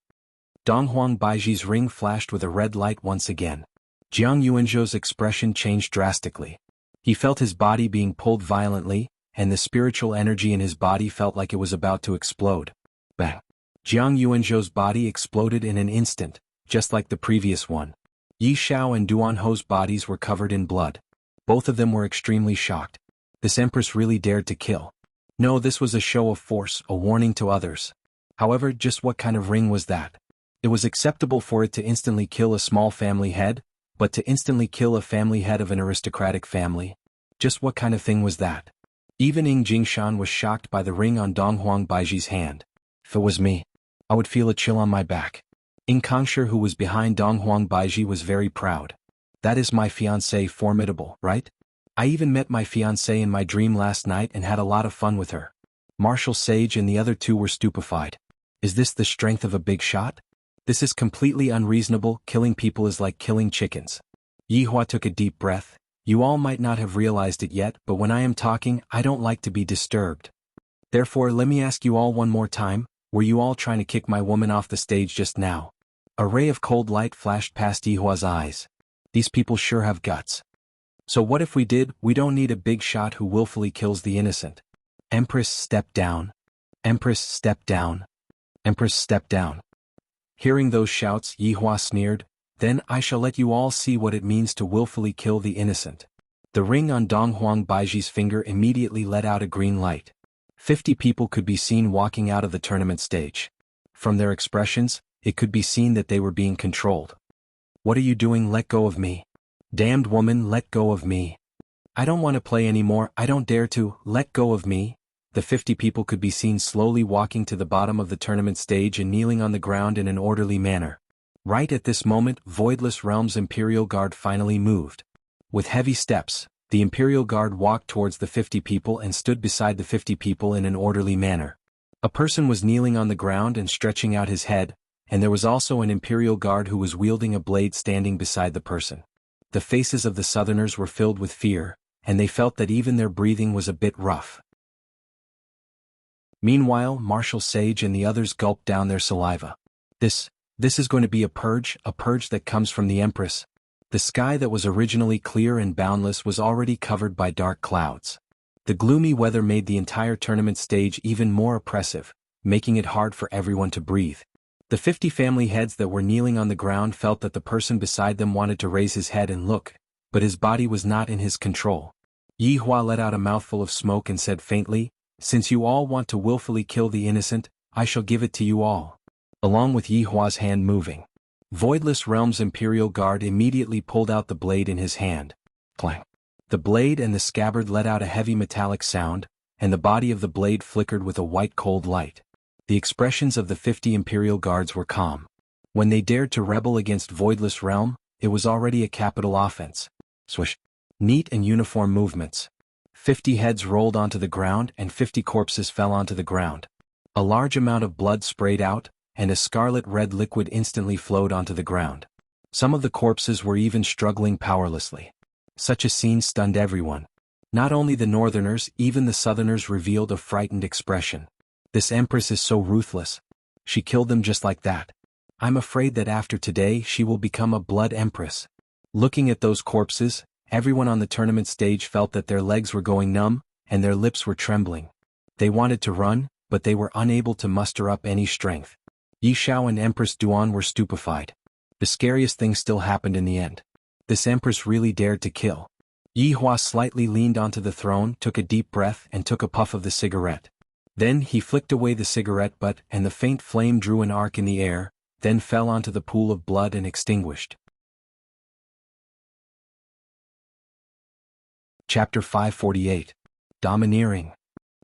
Donghuang Baiji's ring flashed with a red light once again. Jiang Yuanzhou's expression changed drastically. He felt his body being pulled violently, and the spiritual energy in his body felt like it was about to explode. Bang! Jiang Yuanzhou's body exploded in an instant, just like the previous one. Yi Xiao and Duan Ho's bodies were covered in blood. Both of them were extremely shocked. This Empress really dared to kill. No, this was a show of force, a warning to others. However, just what kind of ring was that? It was acceptable for it to instantly kill a small family head, but to instantly kill a family head of an aristocratic family? Just what kind of thing was that? Even Ying Jingshan was shocked by the ring on Donghuang Baiji's hand. If it was me, I would feel a chill on my back. Ying Kangshi, who was behind Donghuang Baiji, was very proud. That is my fiancée, formidable, right? I even met my fiancée in my dream last night and had a lot of fun with her. Martial Sage and the other two were stupefied. Is this the strength of a big shot? This is completely unreasonable. Killing people is like killing chickens. Yi Hua took a deep breath. You all might not have realized it yet, but when I am talking, I don't like to be disturbed. Therefore, let me ask you all one more time, were you all trying to kick my woman off the stage just now? A ray of cold light flashed past Yi Hua's eyes. These people sure have guts. So what if we did? We don't need a big shot who willfully kills the innocent. Empress, step down. Empress, step down. Empress, step down. Hearing those shouts, Yi Hua sneered, Then I shall let you all see what it means to willfully kill the innocent. The ring on Donghuang Baiji's finger immediately let out a green light. 50 people could be seen walking out of the tournament stage. From their expressions, it could be seen that they were being controlled. What are you doing? Let go of me. Damned woman, let go of me. I don't want to play anymore. I don't dare to. Let go of me. the 50 people could be seen slowly walking to the bottom of the tournament stage and kneeling on the ground in an orderly manner. Right at this moment, Voidless Realm's Imperial Guard finally moved. With heavy steps, the Imperial Guard walked towards the 50 people and stood beside the 50 people in an orderly manner. A person was kneeling on the ground and stretching out his head, and there was also an Imperial Guard who was wielding a blade standing beside the person. The faces of the Southerners were filled with fear, and they felt that even their breathing was a bit rough. Meanwhile, Martial Sage and the others gulped down their saliva. This is going to be a purge that comes from the Empress. The sky that was originally clear and boundless was already covered by dark clouds. The gloomy weather made the entire tournament stage even more oppressive, making it hard for everyone to breathe. The 50 family heads that were kneeling on the ground felt that the person beside them wanted to raise his head and look, but his body was not in his control. Yi Hua let out a mouthful of smoke and said faintly, "Since you all want to willfully kill the innocent, I shall give it to you all." Along with Yi Hua's hand moving, Voidless Realm's Imperial Guard immediately pulled out the blade in his hand. Clang. The blade and the scabbard let out a heavy metallic sound, and the body of the blade flickered with a white cold light. The expressions of the 50 Imperial Guards were calm. When they dared to rebel against Voidless Realm, it was already a capital offense. Swish. Neat and uniform movements. 50 heads rolled onto the ground and 50 corpses fell onto the ground. A large amount of blood sprayed out, and a scarlet-red liquid instantly flowed onto the ground. Some of the corpses were even struggling powerlessly. Such a scene stunned everyone. Not only the Northerners, even the Southerners revealed a frightened expression. This Empress is so ruthless. She killed them just like that. I'm afraid that after today she will become a blood Empress. Looking at those corpses, everyone on the tournament stage felt that their legs were going numb, and their lips were trembling. They wanted to run, but they were unable to muster up any strength. Yi Shao and Empress Duan were stupefied. The scariest thing still happened in the end. This Empress really dared to kill. Yi Hua slightly leaned onto the throne, took a deep breath and took a puff of the cigarette. Then he flicked away the cigarette butt and the faint flame drew an arc in the air, then fell onto the pool of blood and extinguished. Chapter 548. Domineering.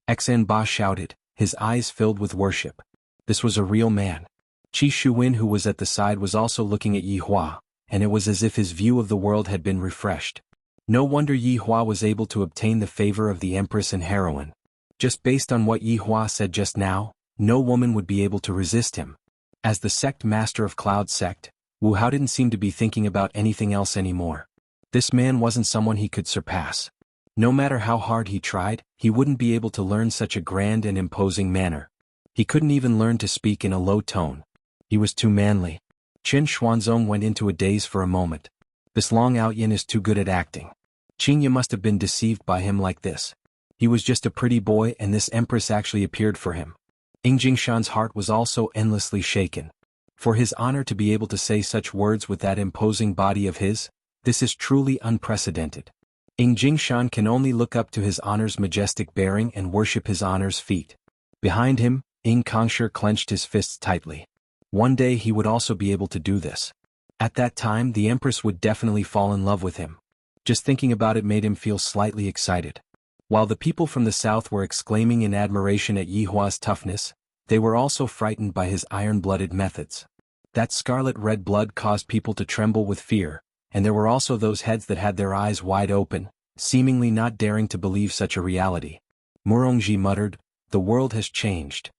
Xan Ba shouted, his eyes filled with worship. This was a real man. Qi Shuwen, who was at the side, was also looking at Yi Hua, and it was as if his view of the world had been refreshed. No wonder Yi Hua was able to obtain the favor of the Empress and heroine. Just based on what Yi Hua said just now, no woman would be able to resist him. As the sect master of Cloud Sect, Wu Hao didn't seem to be thinking about anything else anymore. This man wasn't someone he could surpass. No matter how hard he tried, he wouldn't be able to learn such a grand and imposing manner. He couldn't even learn to speak in a low tone. He was too manly. Chen Xuanzong went into a daze for a moment. This Long Outyin is too good at acting. Qingya must have been deceived by him like this. He was just a pretty boy and this Empress actually appeared for him. Ying Jingshan's heart was also endlessly shaken. For his honor to be able to say such words with that imposing body of his, this is truly unprecedented. Ying Jingshan can only look up to his honor's majestic bearing and worship his honor's feet. Behind him, Ying Kongshi clenched his fists tightly. One day he would also be able to do this. At that time the Empress would definitely fall in love with him. Just thinking about it made him feel slightly excited. While the people from the south were exclaiming in admiration at Yi Hua's toughness, they were also frightened by his iron-blooded methods. That scarlet red blood caused people to tremble with fear, and there were also those heads that had their eyes wide open, seemingly not daring to believe such a reality. Murongji muttered, "The world has changed."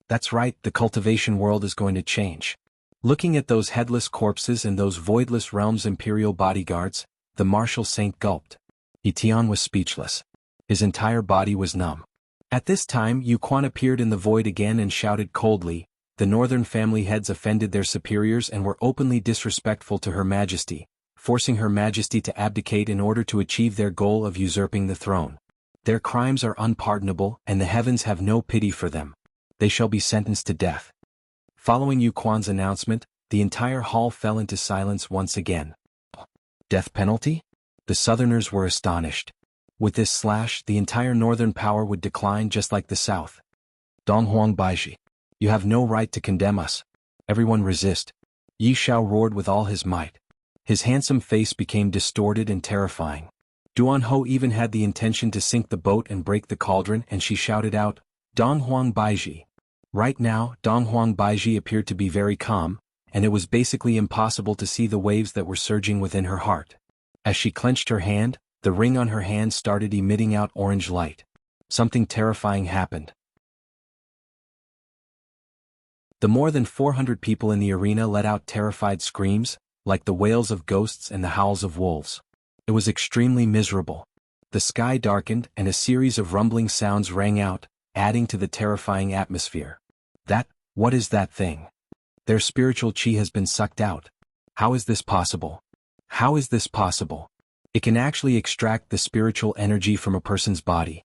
That's right, the cultivation world is going to change. Looking at those headless corpses and those Voidless Realm's imperial bodyguards, the martial saint gulped. Etian was speechless. His entire body was numb. At this time Yu Quan appeared in the void again and shouted coldly, "The northern family heads offended their superiors and were openly disrespectful to Her Majesty, forcing Her Majesty to abdicate in order to achieve their goal of usurping the throne. Their crimes are unpardonable and the heavens have no pity for them. They shall be sentenced to death." Following Yu Quan's announcement, the entire hall fell into silence once again. Death penalty? The Southerners were astonished. With this slash, the entire northern power would decline just like the south. Donghuang Baiji. You have no right to condemn us. Everyone resist. Yi Shao roared with all his might. His handsome face became distorted and terrifying. Xuanhu even had the intention to sink the boat and break the cauldron, and she shouted out, "Donghuang Baiji." Right now, Donghuang Baiji appeared to be very calm, and it was basically impossible to see the waves that were surging within her heart. As she clenched her hand, the ring on her hand started emitting out orange light. Something terrifying happened. The more than 400 people in the arena let out terrified screams, like the wails of ghosts and the howls of wolves. It was extremely miserable. The sky darkened and a series of rumbling sounds rang out, adding to the terrifying atmosphere. What is that thing? Their spiritual chi has been sucked out. How is this possible? How is this possible? It can actually extract the spiritual energy from a person's body.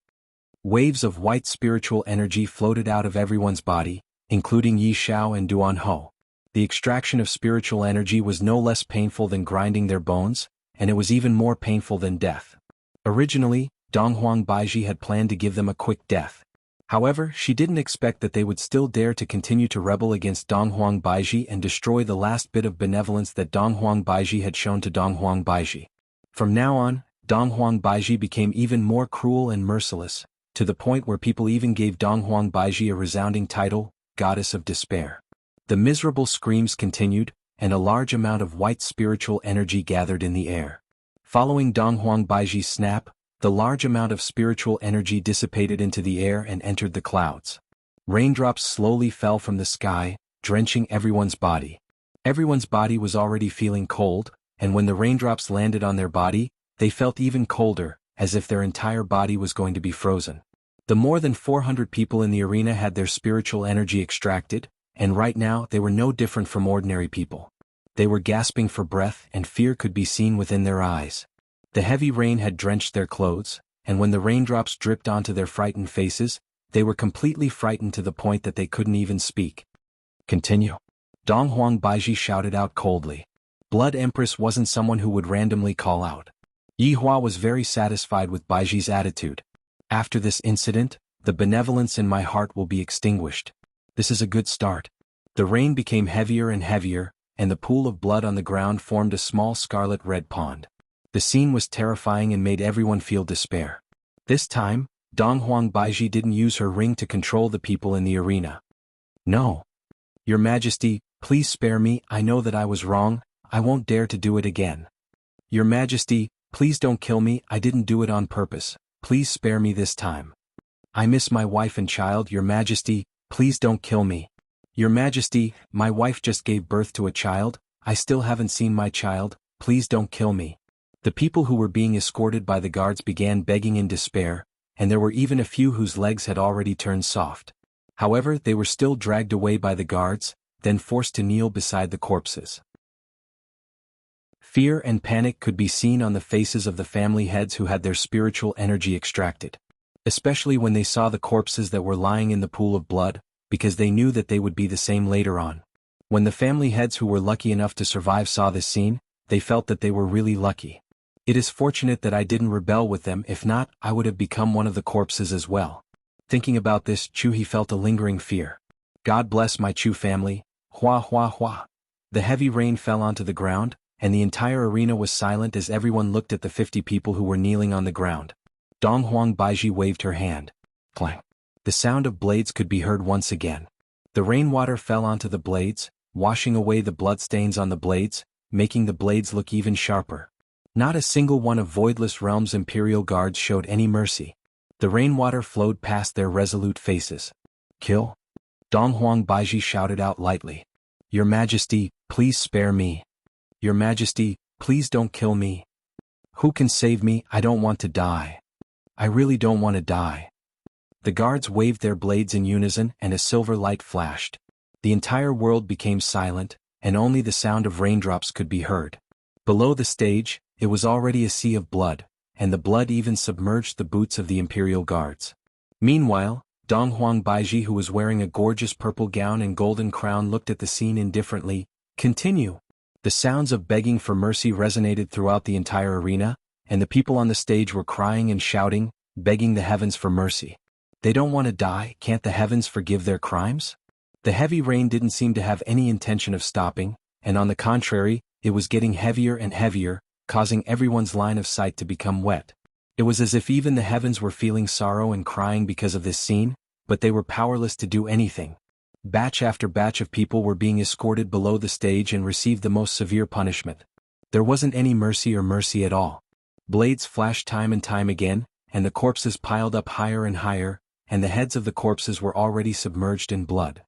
Waves of white spiritual energy floated out of everyone's body, including Yi Xiao and Duanho. The extraction of spiritual energy was no less painful than grinding their bones, and it was even more painful than death. Originally, Donghuang Baiji had planned to give them a quick death. However, she didn't expect that they would still dare to continue to rebel against Donghuang Baiji and destroy the last bit of benevolence that Donghuang Baiji had shown to Donghuang Baiji. From now on, Donghuang Baiji became even more cruel and merciless, to the point where people even gave Donghuang Baiji a resounding title, Goddess of Despair. The miserable screams continued, and a large amount of white spiritual energy gathered in the air. Following Donghuang Baiji's snap, the large amount of spiritual energy dissipated into the air and entered the clouds. Raindrops slowly fell from the sky, drenching everyone's body. Everyone's body was already feeling cold, and when the raindrops landed on their body, they felt even colder, as if their entire body was going to be frozen. The more than 400 people in the arena had their spiritual energy extracted, and right now they were no different from ordinary people. They were gasping for breath, and fear could be seen within their eyes. The heavy rain had drenched their clothes, and when the raindrops dripped onto their frightened faces, they were completely frightened to the point that they couldn't even speak. "Continue," Donghuang Baiji shouted out coldly. Blood Empress wasn't someone who would randomly call out. Yi Hua was very satisfied with Baiji's attitude. "After this incident, the benevolence in my heart will be extinguished. This is a good start." The rain became heavier and heavier, and the pool of blood on the ground formed a small scarlet-red pond. The scene was terrifying and made everyone feel despair. This time, Donghuang Baiji didn't use her ring to control the people in the arena. "No. Your Majesty, please spare me. I know that I was wrong. I won't dare to do it again. Your Majesty, please don't kill me. I didn't do it on purpose. Please spare me this time. I miss my wife and child. Your Majesty, please don't kill me. Your Majesty, my wife just gave birth to a child. I still haven't seen my child. Please don't kill me." The people who were being escorted by the guards began begging in despair, and there were even a few whose legs had already turned soft. However, they were still dragged away by the guards, then forced to kneel beside the corpses. Fear and panic could be seen on the faces of the family heads who had their spiritual energy extracted. Especially when they saw the corpses that were lying in the pool of blood, because they knew that they would be the same later on. When the family heads who were lucky enough to survive saw this scene, they felt that they were really lucky. "It is fortunate that I didn't rebel with them, if not, I would have become one of the corpses as well." Thinking about this, Chu felt a lingering fear. "God bless my Chu family, hua hua hua." The heavy rain fell onto the ground, and the entire arena was silent as everyone looked at the 50 people who were kneeling on the ground. Donghuang Baiji waved her hand. Clang. The sound of blades could be heard once again. The rainwater fell onto the blades, washing away the bloodstains on the blades, making the blades look even sharper. Not a single one of Voidless Realm's Imperial Guards showed any mercy. The rainwater flowed past their resolute faces. "Kill?" Donghuang Baiji shouted out lightly. "Your Majesty, please spare me. Your Majesty, please don't kill me. Who can save me? I don't want to die. I really don't want to die." The guards waved their blades in unison and a silver light flashed. The entire world became silent, and only the sound of raindrops could be heard. Below the stage, it was already a sea of blood, and the blood even submerged the boots of the Imperial Guards. Meanwhile, Donghuang Baiji, who was wearing a gorgeous purple gown and golden crown, looked at the scene indifferently. "Continue." The sounds of begging for mercy resonated throughout the entire arena, and the people on the stage were crying and shouting, begging the heavens for mercy. They don't want to die. Can't the heavens forgive their crimes? The heavy rain didn't seem to have any intention of stopping, and on the contrary, it was getting heavier and heavier, causing everyone's line of sight to become wet. It was as if even the heavens were feeling sorrow and crying because of this scene, but they were powerless to do anything. Batch after batch of people were being escorted below the stage and received the most severe punishment. There wasn't any mercy at all. Blades flashed time and time again, and the corpses piled up higher and higher, and the heads of the corpses were already submerged in blood.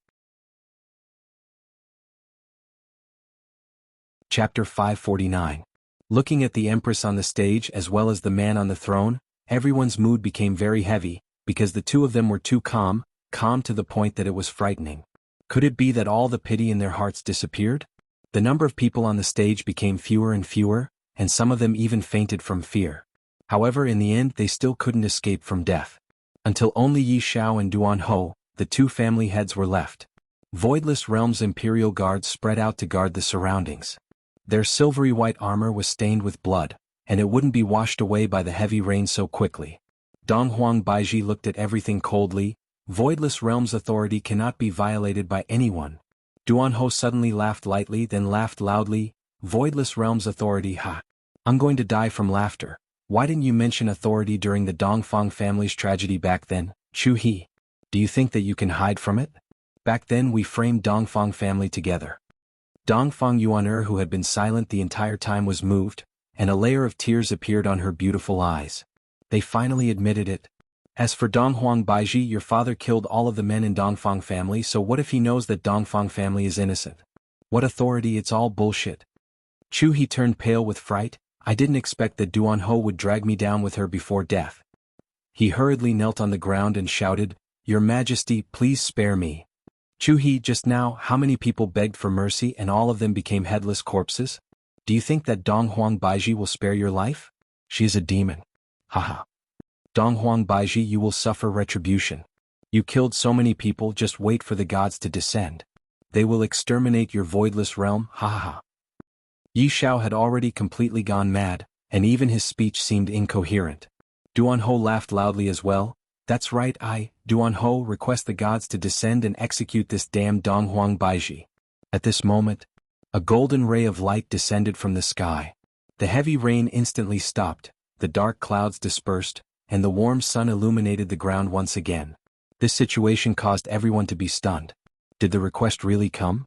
Chapter 549. Looking at the Empress on the stage as well as the man on the throne, everyone's mood became very heavy, because the two of them were too calm to the point that it was frightening. Could it be that all the pity in their hearts disappeared? The number of people on the stage became fewer and fewer, and some of them even fainted from fear. However, in the end they still couldn't escape from death. Until only Yi Xiao and Xuanhuan, the two family heads, were left. Voidless Realm's Imperial Guards spread out to guard the surroundings. Their silvery white armor was stained with blood, and it wouldn't be washed away by the heavy rain so quickly. Donghuang Baiji looked at everything coldly. Voidless Realm's authority cannot be violated by anyone. Xuanhuan suddenly laughed lightly, then laughed loudly. Voidless Realm's authority, ha! I'm going to die from laughter. Why didn't you mention authority during the Dongfang family's tragedy back then, Chu He? Do you think that you can hide from it? Back then we framed Dongfang family together. Dongfang Yuan, who had been silent the entire time, was moved, and a layer of tears appeared on her beautiful eyes. They finally admitted it. As for Donghuang Baiji, your father killed all of the men in Dongfang family, so what if he knows that Dongfang family is innocent? What authority? It's all bullshit. Chu He turned pale with fright. I didn't expect that Xuanhuan would drag me down with her before death. He hurriedly knelt on the ground and shouted, Your Majesty, please spare me. Chu He, just now, how many people begged for mercy and all of them became headless corpses? Do you think that Donghuang Baiji will spare your life? She is a demon. Haha. Donghuang Baiji, you will suffer retribution. You killed so many people, just wait for the gods to descend. They will exterminate your voidless realm, ha ha ha. Yi Xiao had already completely gone mad, and even his speech seemed incoherent. Xuanhuan laughed loudly as well. That's right, Xuanhuan, request the gods to descend and execute this damned Donghuang Baiji. At this moment, a golden ray of light descended from the sky. The heavy rain instantly stopped, the dark clouds dispersed, and the warm sun illuminated the ground once again. This situation caused everyone to be stunned. Did the request really come?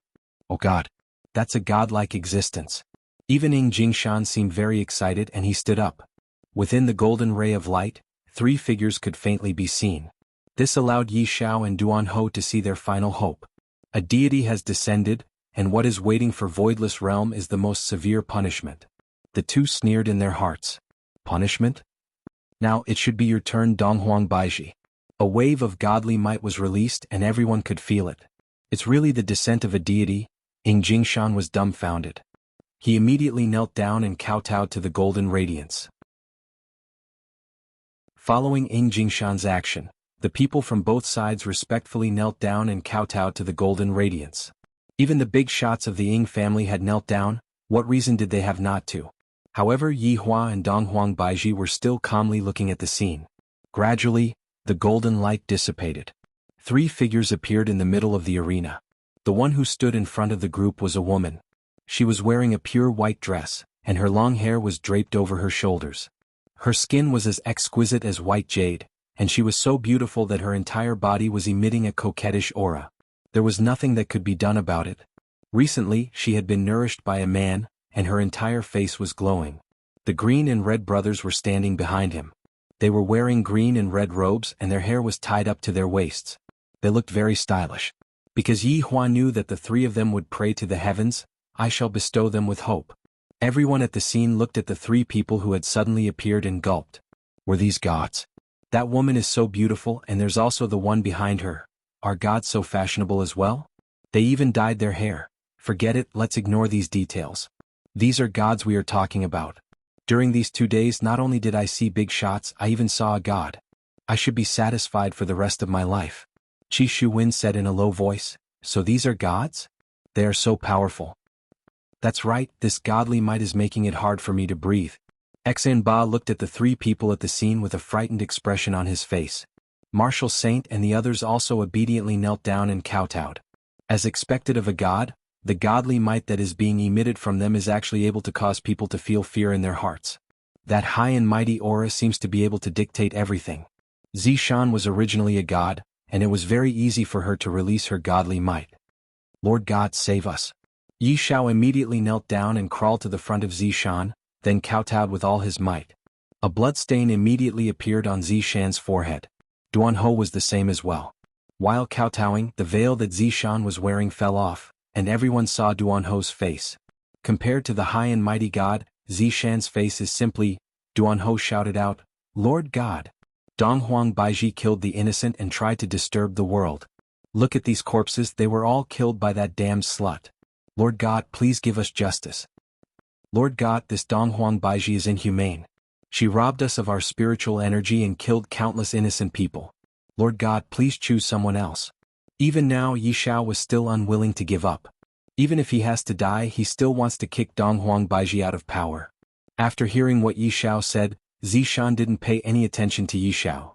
Oh God. That's a godlike existence. Even Ying Jingshan seemed very excited and he stood up. Within the golden ray of light, 3 figures could faintly be seen. This allowed Yi Xiao and Xuanhuan to see their final hope. A deity has descended, and what is waiting for Voidless Realm is the most severe punishment. The two sneered in their hearts. Punishment? Now it should be your turn, Donghuang Baiji. A wave of godly might was released and everyone could feel it. It's really the descent of a deity. Ying Jingshan was dumbfounded. He immediately knelt down and kowtowed to the golden radiance. Following Ying Jingshan's action, the people from both sides respectfully knelt down and kowtowed to the golden radiance. Even the big shots of the Ying family had knelt down. What reason did they have not to? However, Yi Hua and Donghuang Baiji were still calmly looking at the scene. Gradually, the golden light dissipated. 3 figures appeared in the middle of the arena. The one who stood in front of the group was a woman. She was wearing a pure white dress, and her long hair was draped over her shoulders. Her skin was as exquisite as white jade, and she was so beautiful that her entire body was emitting a coquettish aura. There was nothing that could be done about it. Recently, she had been nourished by a man, and her entire face was glowing. The green and red brothers were standing behind him. They were wearing green and red robes and their hair was tied up to their waists. They looked very stylish. Because Yi Hua knew that the 3 of them would pray to the heavens, I shall bestow them with hope. Everyone at the scene looked at the 3 people who had suddenly appeared and gulped. Were these gods? That woman is so beautiful, and there's also the one behind her. Are gods so fashionable as well? They even dyed their hair. Forget it, let's ignore these details. These are gods we are talking about. During these 2 days not only did I see big shots, I even saw a god. I should be satisfied for the rest of my life. Xuanhuan said in a low voice, so these are gods? They are so powerful. That's right, this godly might is making it hard for me to breathe. Ba looked at the 3 people at the scene with a frightened expression on his face. Martial Saint and the others also obediently knelt down and kowtowed. As expected of a god, the godly might that is being emitted from them is actually able to cause people to feel fear in their hearts. That high and mighty aura seems to be able to dictate everything. Zishan was originally a god, and it was very easy for her to release her godly might. Lord God, save us. Yi Xiao immediately knelt down and crawled to the front of Zishan, then kowtowed with all his might. A blood stain immediately appeared on Zishan's forehead. Xuanhuan was the same as well. While kowtowing, the veil that Zishan was wearing fell off, and everyone saw Xuanhuan's face. Compared to the high and mighty god, Zishan's face is simply, Xuanhuan shouted out, Lord God. Donghuang Baiji killed the innocent and tried to disturb the world. Look at these corpses, they were all killed by that damned slut. Lord God, please give us justice. Lord God, this Donghuang Baiji is inhumane. She robbed us of our spiritual energy and killed countless innocent people. Lord God, please choose someone else. Even now Yi Xiao was still unwilling to give up. Even if he has to die, he still wants to kick Donghuang Baiji out of power. After hearing what Yi Xiao said, Zishan didn't pay any attention to Yi Xiao.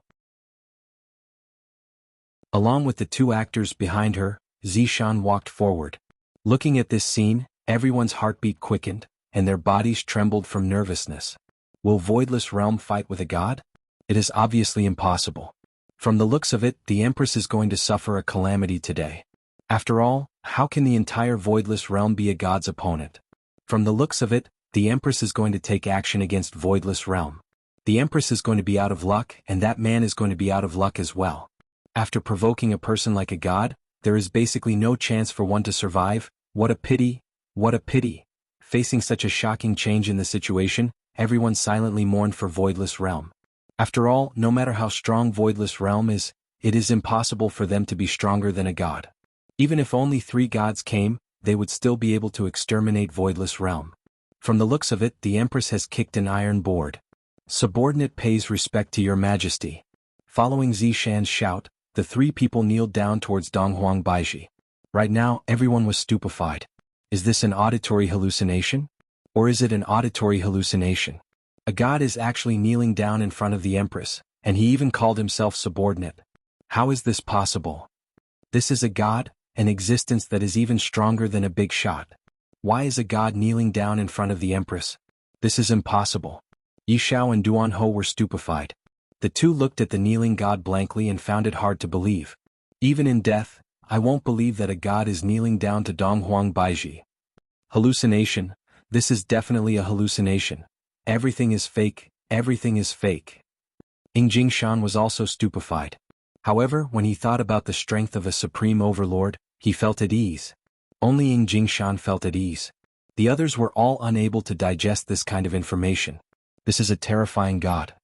Along with the two actors behind her, Zishan walked forward. Looking at this scene, everyone's heartbeat quickened, and their bodies trembled from nervousness. Will Voidless Realm fight with a god? It is obviously impossible. From the looks of it, the Empress is going to suffer a calamity today. After all, how can the entire Voidless Realm be a god's opponent? From the looks of it, the Empress is going to take action against Voidless Realm. The Empress is going to be out of luck, and that man is going to be out of luck as well. After provoking a person like a god, there is basically no chance for one to survive. What a pity, what a pity. Facing such a shocking change in the situation, everyone silently mourned for Voidless Realm. After all, no matter how strong Voidless Realm is, it is impossible for them to be stronger than a god. Even if only 3 gods came, they would still be able to exterminate Voidless Realm. From the looks of it, the Empress has kicked an iron board. Subordinate pays respect to your majesty. Following Zishan's shout, the 3 people kneeled down towards Donghuang Baiji. Right now, everyone was stupefied. Is this an auditory hallucination? Or is it an auditory hallucination? A god is actually kneeling down in front of the Empress, and he even called himself subordinate. How is this possible? This is a god, an existence that is even stronger than a big shot. Why is a god kneeling down in front of the Empress? This is impossible. Yi Xiao and Xuanhuan were stupefied. The two looked at the kneeling god blankly and found it hard to believe. Even in death, I won't believe that a god is kneeling down to Donghuang Baiji. Hallucination. This is definitely a hallucination. Everything is fake, everything is fake. Jingshan was also stupefied. However, when he thought about the strength of a supreme overlord, he felt at ease. Only Jingshan felt at ease. The others were all unable to digest this kind of information. This is a terrifying god.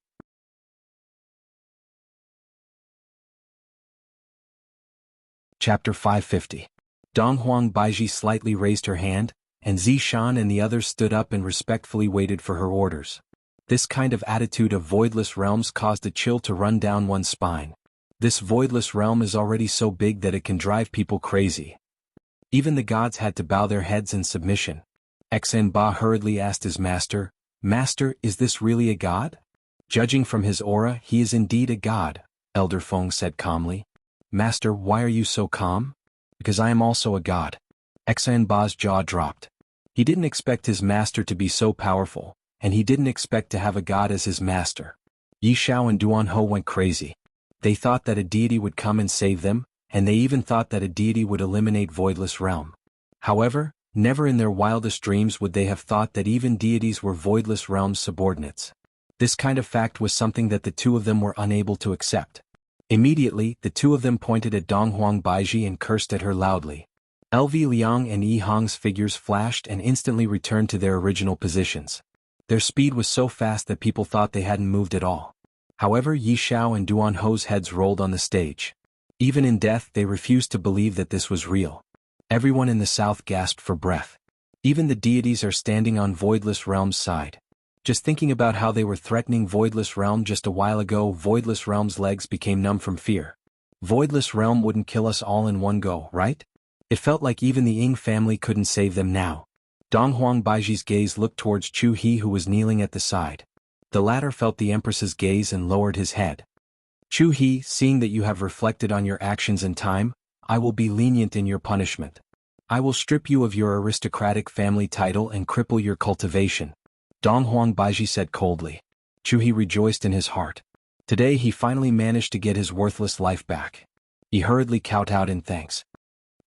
Chapter 550. Donghuang Baiji slightly raised her hand, and Zishan and the others stood up and respectfully waited for her orders. This kind of attitude of Voidless Realms caused a chill to run down one's spine. This Voidless Realm is already so big that it can drive people crazy. Even the gods had to bow their heads in submission. Ba hurriedly asked his master, Master, is this really a god? Judging from his aura, he is indeed a god, Elder Feng said calmly. Master, why are you so calm? Because I am also a god. Ba's jaw dropped. He didn't expect his master to be so powerful, and he didn't expect to have a god as his master. Yi Xiao and Xuanhuan went crazy. They thought that a deity would come and save them, and they even thought that a deity would eliminate Voidless Realm. However, never in their wildest dreams would they have thought that even deities were Voidless Realm's subordinates. This kind of fact was something that the two of them were unable to accept. Immediately, the two of them pointed at Donghuang Baiji and cursed at her loudly. LV Liang and Yi Hong's figures flashed and instantly returned to their original positions. Their speed was so fast that people thought they hadn't moved at all. However, Yi Xiao and Xuanhuan's heads rolled on the stage. Even in death, they refused to believe that this was real. Everyone in the south gasped for breath. Even the deities are standing on Voidless Realm's side. Just thinking about how they were threatening Voidless Realm just a while ago, Voidless Realm's legs became numb from fear. Voidless Realm wouldn't kill us all in one go, right? It felt like even the Ying family couldn't save them now. Donghuang Baiji's gaze looked towards Chu He, who was kneeling at the side. The latter felt the Empress's gaze and lowered his head. Chu He, seeing that you have reflected on your actions in time, I will be lenient in your punishment. I will strip you of your aristocratic family title and cripple your cultivation. Dong Huang Baiji said coldly. Chu He rejoiced in his heart. Today he finally managed to get his worthless life back. He hurriedly kowtowed in thanks.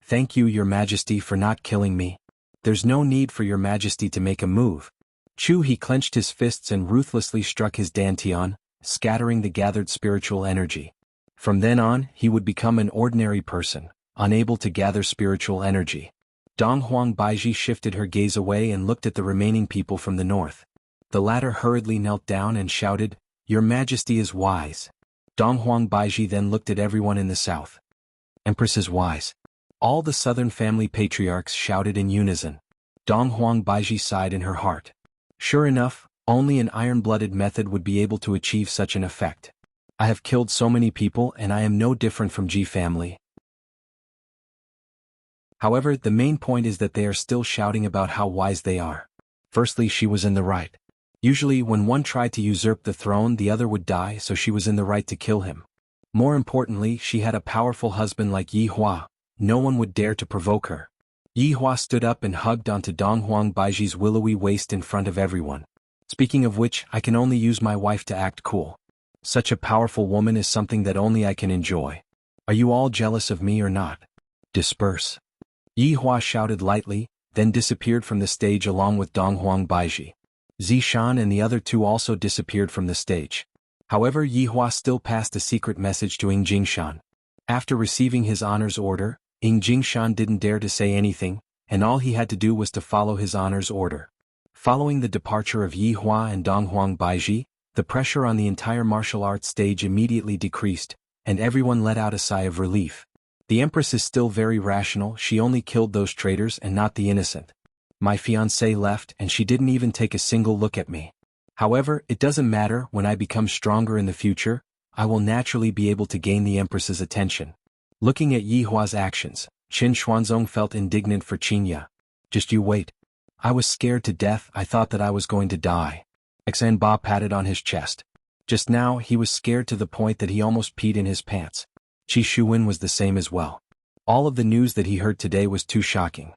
Thank you, Your Majesty, for not killing me. There's no need for Your Majesty to make a move. Chu He clenched his fists and ruthlessly struck his dantian, scattering the gathered spiritual energy. From then on, he would become an ordinary person, unable to gather spiritual energy. Dong Huang Baiji shifted her gaze away and looked at the remaining people from the north. The latter hurriedly knelt down and shouted, Your Majesty is wise. Dong Huang Baiji then looked at everyone in the south. Empress is wise. All the southern family patriarchs shouted in unison. Dong Huang Baiji sighed in her heart. Sure enough, only an iron-blooded method would be able to achieve such an effect. I have killed so many people and I am no different from Ji family. However, the main point is that they are still shouting about how wise they are. Firstly, she was in the right. Usually when one tried to usurp the throne, the other would die, so she was in the right to kill him. More importantly, she had a powerful husband like Yi Hua. No one would dare to provoke her. Yi Hua stood up and hugged onto Dong Huang Baiji's willowy waist in front of everyone. Speaking of which, I can only use my wife to act cool. Such a powerful woman is something that only I can enjoy. Are you all jealous of me or not? Disperse. Yi Hua shouted lightly, then disappeared from the stage along with Dong Huang Baiji. Zishan and the other two also disappeared from the stage. However, Yi Hua still passed a secret message to Ying Jingshan. After receiving his honor's order, Ying Jingshan didn't dare to say anything, and all he had to do was to follow his honor's order. Following the departure of Yi Hua and Dong Huang Baiji, the pressure on the entire martial arts stage immediately decreased, and everyone let out a sigh of relief. The Empress is still very rational, she only killed those traitors and not the innocent. My fiancé left and she didn't even take a single look at me. However, it doesn't matter, when I become stronger in the future, I will naturally be able to gain the Empress's attention. Looking at Yi Hua's actions, Qin Xuanzong felt indignant for Xianxia. Just you wait. I was scared to death, I thought that I was going to die. Xan Ba patted on his chest. Just now, he was scared to the point that he almost peed in his pants. Qi Shuwen was the same as well. All of the news that he heard today was too shocking.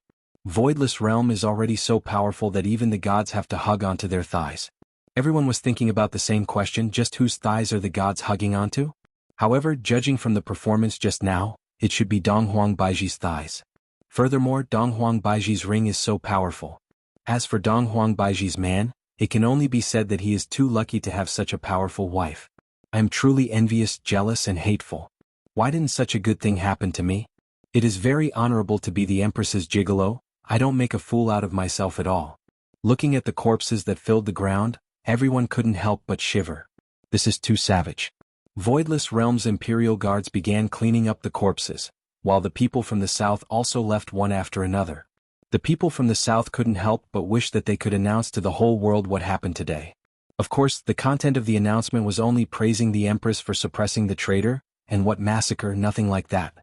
Voidless realm is already so powerful that even the gods have to hug onto their thighs. Everyone was thinking about the same question, just whose thighs are the gods hugging onto? However, judging from the performance just now, it should be Dong Huang Baiji's thighs. Furthermore, Dong Huang Baiji's ring is so powerful. As for Dong Huang Baiji's man, it can only be said that he is too lucky to have such a powerful wife. I am truly envious, jealous and hateful. Why didn't such a good thing happen to me? It is very honorable to be the Empress's gigolo, I don't make a fool out of myself at all. Looking at the corpses that filled the ground, everyone couldn't help but shiver. This is too savage. Voidless Realm's Imperial Guards began cleaning up the corpses, while the people from the south also left one after another. The people from the south couldn't help but wish that they could announce to the whole world what happened today. Of course, the content of the announcement was only praising the Empress for suppressing the traitor, and what massacre, nothing like that.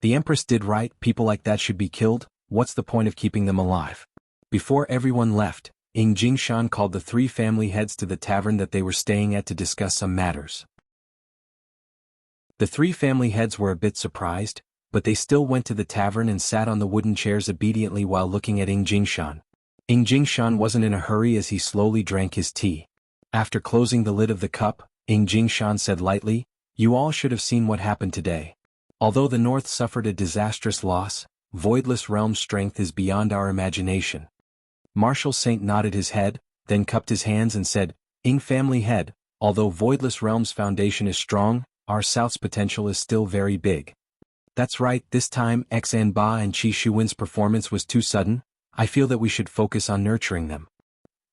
The Empress did right, people like that should be killed, what's the point of keeping them alive? Before everyone left, Ying Jingshan called the three family heads to the tavern that they were staying at to discuss some matters. The three family heads were a bit surprised, but they still went to the tavern and sat on the wooden chairs obediently while looking at Ying Jingshan. Ying Jingshan wasn't in a hurry as he slowly drank his tea. After closing the lid of the cup, Ying Jingshan said lightly, You all should have seen what happened today. Although the North suffered a disastrous loss, Voidless Realm's strength is beyond our imagination. Marshal Saint nodded his head, then cupped his hands and said, Ying family head, although Voidless Realm's foundation is strong, our South's potential is still very big. That's right, this time Xan Ba and Qi Shuwen's performance was too sudden, I feel that we should focus on nurturing them.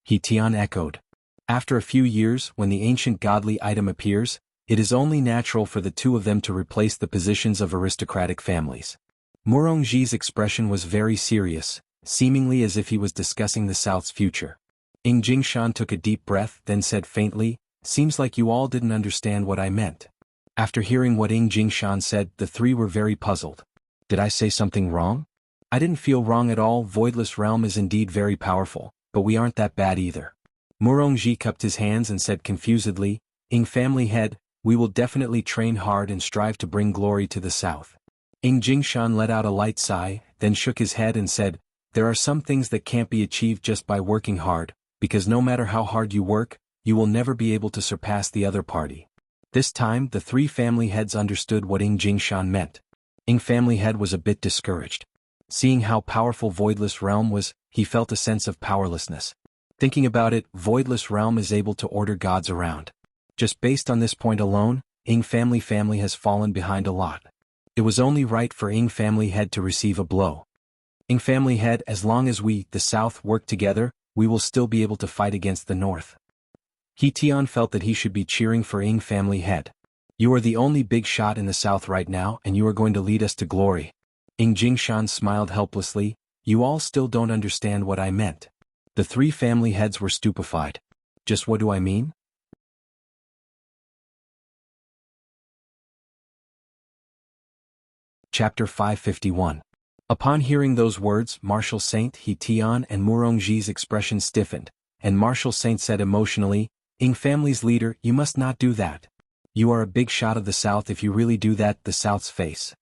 He Tian echoed. After a few years, when the ancient godly item appears, it is only natural for the two of them to replace the positions of aristocratic families. Murongji's expression was very serious, seemingly as if he was discussing the South's future. Ying Jingshan took a deep breath, then said faintly, Seems like you all didn't understand what I meant. After hearing what Ying Jingshan said, the three were very puzzled. Did I say something wrong? I didn't feel wrong at all, Voidless Realm is indeed very powerful, but we aren't that bad either. Murongji cupped his hands and said confusedly, Ying family head, we will definitely train hard and strive to bring glory to the South. Ying Jingshan let out a light sigh, then shook his head and said, There are some things that can't be achieved just by working hard, because no matter how hard you work, you will never be able to surpass the other party. This time, the three family heads understood what Jingshan meant. Family head was a bit discouraged. Seeing how powerful Voidless Realm was, he felt a sense of powerlessness. Thinking about it, Voidless Realm is able to order gods around. Just based on this point alone, family has fallen behind a lot. It was only right for family head to receive a blow. Family head, as long as we, the South, work together, we will still be able to fight against the North. He Tian felt that he should be cheering for family head. You are the only big shot in the South right now, and you are going to lead us to glory. Jingshan smiled helplessly. You all still don't understand what I meant. The three family heads were stupefied. Just what do I mean? Chapter 551. Upon hearing those words, Martial Saint He Tian and Murongji's expression stiffened, and Martial Saint said emotionally, family's leader, you must not do that. You are a big shot of the South. If you really do that, the South's face.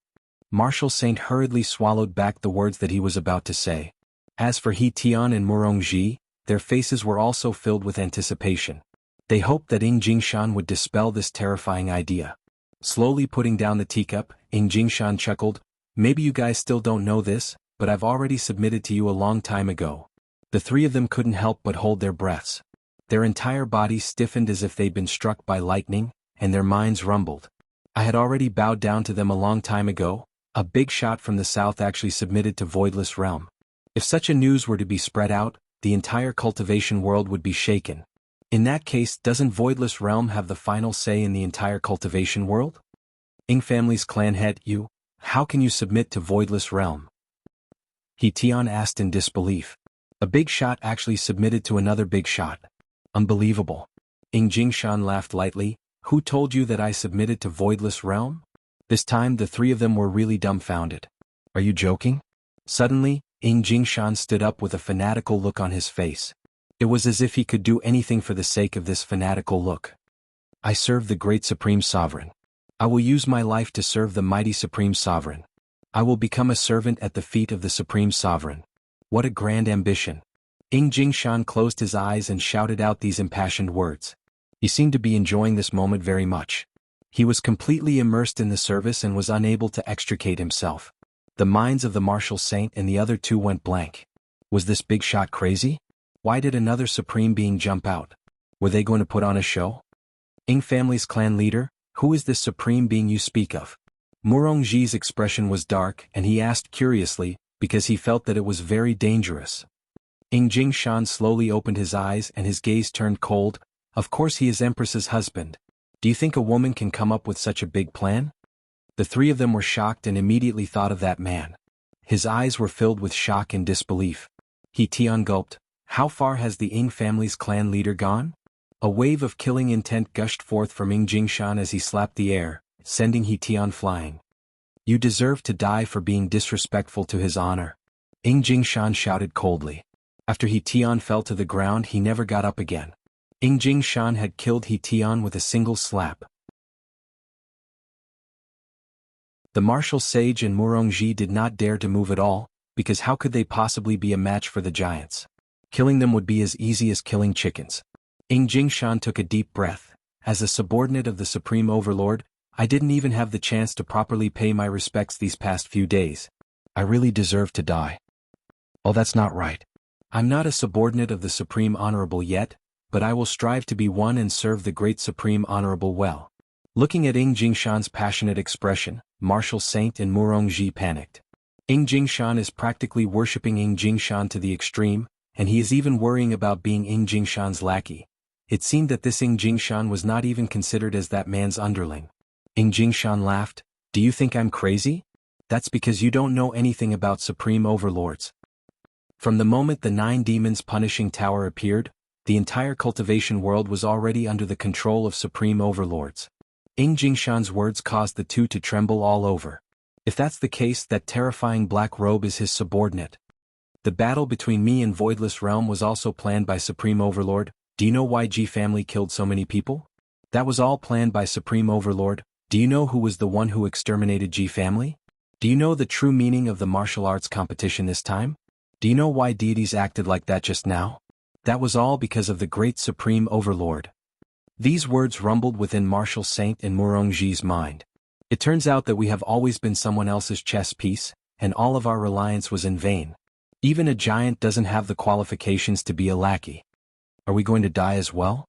Martial Saint hurriedly swallowed back the words that he was about to say. As for He Tian and Murongji, their faces were also filled with anticipation. They hoped that Jingshan would dispel this terrifying idea. Slowly putting down the teacup, Jingshan chuckled, maybe you guys still don't know this, but I've already submitted to you a long time ago. The three of them couldn't help but hold their breaths. Their entire bodies stiffened as if they'd been struck by lightning, and their minds rumbled. I had already bowed down to them a long time ago. A big shot from the South actually submitted to Voidless Realm. If such a news were to be spread out, the entire cultivation world would be shaken. In that case, doesn't Voidless Realm have the final say in the entire cultivation world? Family's clan head, you, how can you submit to Voidless Realm? He Tian asked in disbelief. A big shot actually submitted to another big shot. Unbelievable. Jingshan laughed lightly. Who told you that I submitted to Voidless Realm? This time the three of them were really dumbfounded. Are you joking? Suddenly, Jingshan stood up with a fanatical look on his face. It was as if he could do anything for the sake of this fanatical look. I serve the great Supreme Sovereign. I will use my life to serve the mighty Supreme Sovereign. I will become a servant at the feet of the Supreme Sovereign. What a grand ambition. Jingshan closed his eyes and shouted out these impassioned words. He seemed to be enjoying this moment very much. He was completely immersed in the service and was unable to extricate himself. The minds of the Martial Saint and the other two went blank. Was this big shot crazy? Why did another supreme being jump out? Were they going to put on a show? Family's clan leader, who is this supreme being you speak of? Murongji's expression was dark, and he asked curiously, because he felt that it was very dangerous. Jingshan slowly opened his eyes and his gaze turned cold. Of course he is Empress's husband. Do you think a woman can come up with such a big plan? The three of them were shocked and immediately thought of that man. His eyes were filled with shock and disbelief. He Tian gulped. How far has the family's clan leader gone? A wave of killing intent gushed forth from Jingshan as he slapped the air, sending He Tian flying. You deserve to die for being disrespectful to his honor. Jingshan shouted coldly. After He Tian fell to the ground, he never got up again. Jingshan had killed He Tian with a single slap. The martial sage and Murongji did not dare to move at all, because how could they possibly be a match for the giants? Killing them would be as easy as killing chickens. Jingshan took a deep breath. As a subordinate of the Supreme Overlord, I didn't even have the chance to properly pay my respects these past few days. I really deserve to die. Oh, that's not right. I'm not a subordinate of the Supreme Honorable yet, but I will strive to be one and serve the great Supreme Honorable well. Looking at Jingshan's passionate expression, Martial Saint and Murongji panicked. Jingshan is practically worshipping Jingshan to the extreme, and he is even worrying about being Jingshan's lackey. It seemed that this Jingshan was not even considered as that man's underling. Jingshan laughed. Do you think I'm crazy? That's because you don't know anything about Supreme Overlords. From the moment the 9 demons punishing tower appeared, the entire cultivation world was already under the control of Supreme Overlords. Jingshan's words caused the two to tremble all over. If that's the case, that terrifying black robe is his subordinate. The battle between me and Voidless Realm was also planned by Supreme Overlord. Do you know why G family killed so many people? That was all planned by Supreme Overlord. Do you know who was the one who exterminated G family? Do you know the true meaning of the martial arts competition this time? Do you know why deities acted like that just now? That was all because of the great supreme overlord. These words rumbled within Martial Saint and Murongji's mind. It turns out that we have always been someone else's chess piece, and all of our reliance was in vain. Even a giant doesn't have the qualifications to be a lackey. Are we going to die as well?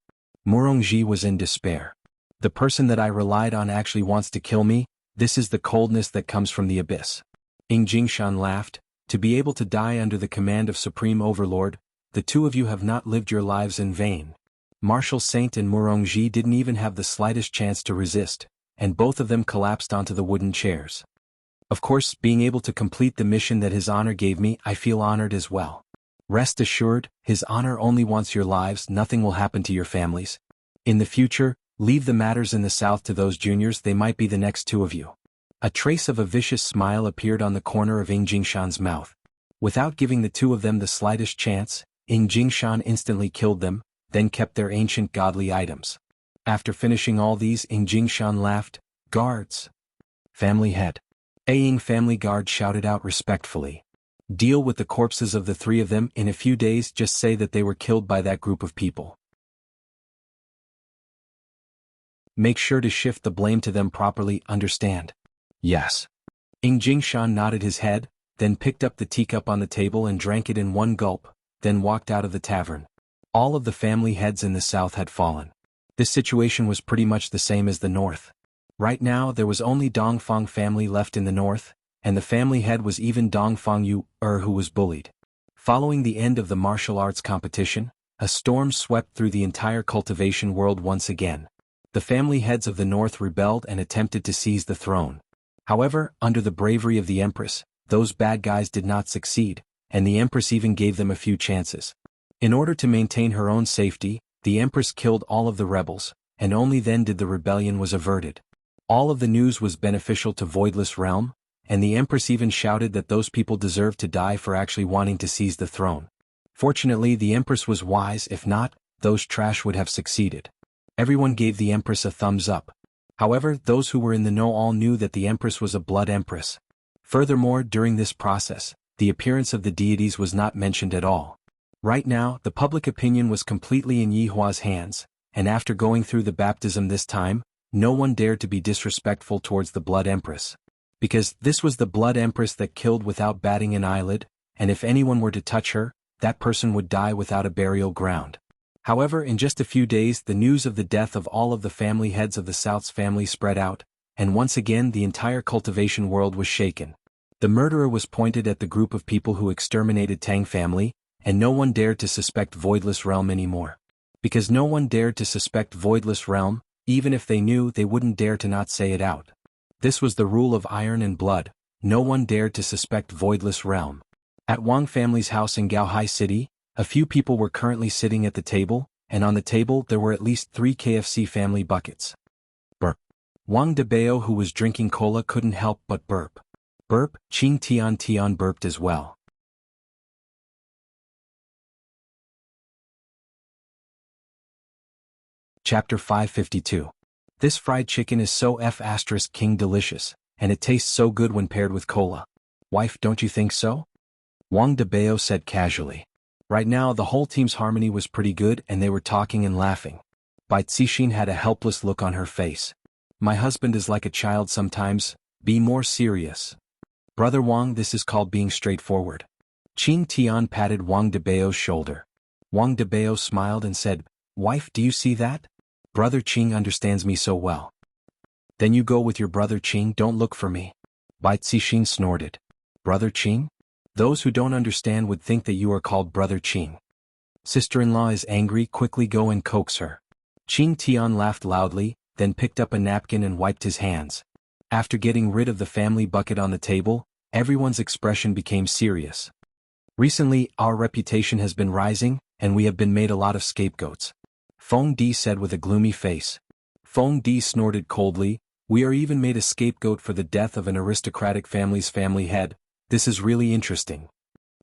Murongji was in despair. The person that I relied on actually wants to kill me. This is the coldness that comes from the abyss. Jingshan laughed. To be able to die under the command of Supreme Overlord, the two of you have not lived your lives in vain. Martial Saint and Murongji didn't even have the slightest chance to resist, and both of them collapsed onto the wooden chairs. Of course, being able to complete the mission that His Honor gave me, I feel honored as well. Rest assured, His Honor only wants your lives, nothing will happen to your families. In the future, leave the matters in the south to those juniors, they might be the next two of you. A trace of a vicious smile appeared on the corner of Jingshan's mouth. Without giving the two of them the slightest chance, Jingshan instantly killed them, then kept their ancient godly items. After finishing all these, Jingshan laughed. Guards! Family head. Ying family guard shouted out respectfully. Deal with the corpses of the three of them in a few days, just say that they were killed by that group of people. Make sure to shift the blame to them properly, understand? Yes. Jingshan nodded his head, then picked up the teacup on the table and drank it in one gulp, then walked out of the tavern. All of the family heads in the south had fallen. This situation was pretty much the same as the north. Right now there was only Dongfang family left in the north, and the family head was even Dongfang Yu, who was bullied. Following the end of the martial arts competition, a storm swept through the entire cultivation world once again. The family heads of the north rebelled and attempted to seize the throne. However, under the bravery of the Empress, those bad guys did not succeed, and the Empress even gave them a few chances. In order to maintain her own safety, the Empress killed all of the rebels, and only then did the rebellion was averted. All of the news was beneficial to Voidless Realm, and the Empress even shouted that those people deserved to die for actually wanting to seize the throne. Fortunately, the Empress was wise, if not, those trash would have succeeded. Everyone gave the Empress a thumbs up. However, those who were in the know all knew that the Empress was a blood Empress. Furthermore, during this process, the appearance of the deities was not mentioned at all. Right now, the public opinion was completely in Yihua's hands, and after going through the baptism this time, no one dared to be disrespectful towards the Blood Empress. Because this was the Blood Empress that killed without batting an eyelid, and if anyone were to touch her, that person would die without a burial ground. However, in just a few days the news of the death of all of the family heads of the South's family spread out, and once again the entire cultivation world was shaken. The murderer was pointed at the group of people who exterminated Tang family, and no one dared to suspect Voidless Realm anymore. Because no one dared to suspect Voidless Realm, even if they knew, they wouldn't dare to not say it out. This was the rule of Iron and Blood, no one dared to suspect Voidless Realm. At Wang family's house in Gaohai City, a few people were currently sitting at the table, and on the table there were at least 3 KFC family buckets. Burp. Wang Debao, who was drinking cola, couldn't help but burp. Burp. Qing Tian burped as well. Chapter 552. This fried chicken is so King delicious, and it tastes so good when paired with cola. Wife, don't you think so? Wang Debao said casually. Right now the whole team's harmony was pretty good and they were talking and laughing. Bai Zixin had a helpless look on her face. My husband is like a child sometimes, be more serious. Brother Wang, this is called being straightforward. Qing Tian patted Wang Debao's shoulder. Wang Debao smiled and said, Wife, do you see that? Brother Qing understands me so well. Then you go with your brother Qing, don't look for me. Bai Zixin snorted. Brother Qing? Those who don't understand would think that you are called Brother Qing. Sister-in-law is angry, quickly go and coax her. Qing Tian laughed loudly, then picked up a napkin and wiped his hands. After getting rid of the family bucket on the table, everyone's expression became serious. Recently, our reputation has been rising, and we have been made a lot of scapegoats. Feng Di said with a gloomy face. Feng Di snorted coldly, we are even made a scapegoat for the death of an aristocratic family's family head. This is really interesting.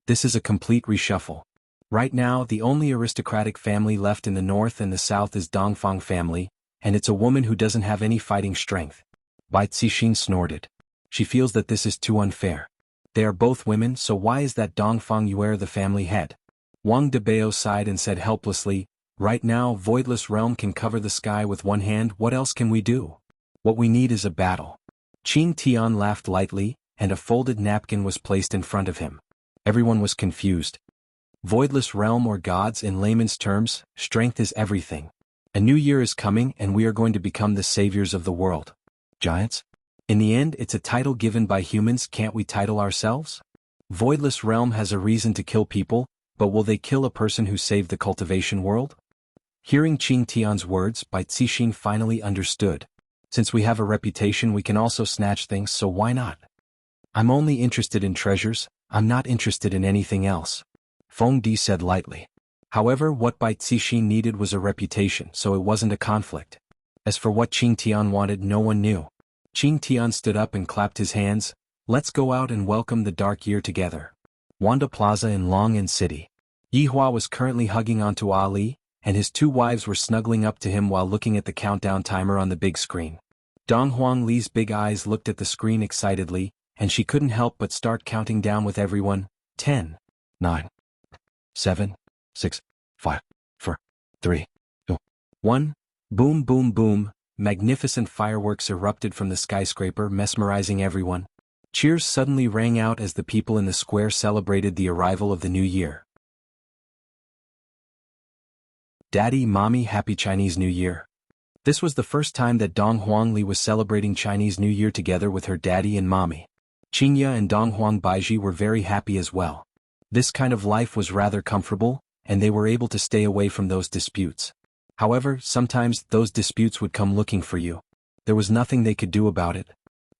This is a complete reshuffle. Right now the only aristocratic family left in the north and the south is Dongfang family, and it's a woman who doesn't have any fighting strength. Bai Zixin snorted. She feels that this is too unfair. They are both women, so why is that Dongfang Yuer the family head? Wang Debao sighed and said helplessly, right now Voidless Realm can cover the sky with one hand, what else can we do? What we need is a battle. Qing Tian laughed lightly, and a folded napkin was placed in front of him. Everyone was confused. Voidless Realm or gods in layman's terms, strength is everything. A new year is coming and we are going to become the saviors of the world. Giants? In the end it's a title given by humans, can't we title ourselves? Voidless Realm has a reason to kill people, but will they kill a person who saved the cultivation world? Hearing Qing Tian's words, Bai Cixin finally understood. Since we have a reputation we can also snatch things, so why not? I'm only interested in treasures, I'm not interested in anything else. Feng Di said lightly. However, what Bai Cixin needed was a reputation, so it wasn't a conflict. As for what Qing Tian wanted, no one knew. Qing Tian stood up and clapped his hands. Let's go out and welcome the dark year together. Wanda Plaza in Long'an City. Yihua was currently hugging onto Ali, and his two wives were snuggling up to him while looking at the countdown timer on the big screen. Dong Huangli's big eyes looked at the screen excitedly, and she couldn't help but start counting down with everyone. 10, 9, 7, 6, 5, 4, 3, 2, 1. Boom boom boom, magnificent fireworks erupted from the skyscraper, mesmerizing everyone. Cheers suddenly rang out as the people in the square celebrated the arrival of the new year. Daddy, Mommy, Happy Chinese New Year. This was the first time that Dong Huangli was celebrating Chinese New Year together with her daddy and mommy. Xianxia and Dong Huang Baiji were very happy as well. This kind of life was rather comfortable, and they were able to stay away from those disputes. However, sometimes those disputes would come looking for you. There was nothing they could do about it.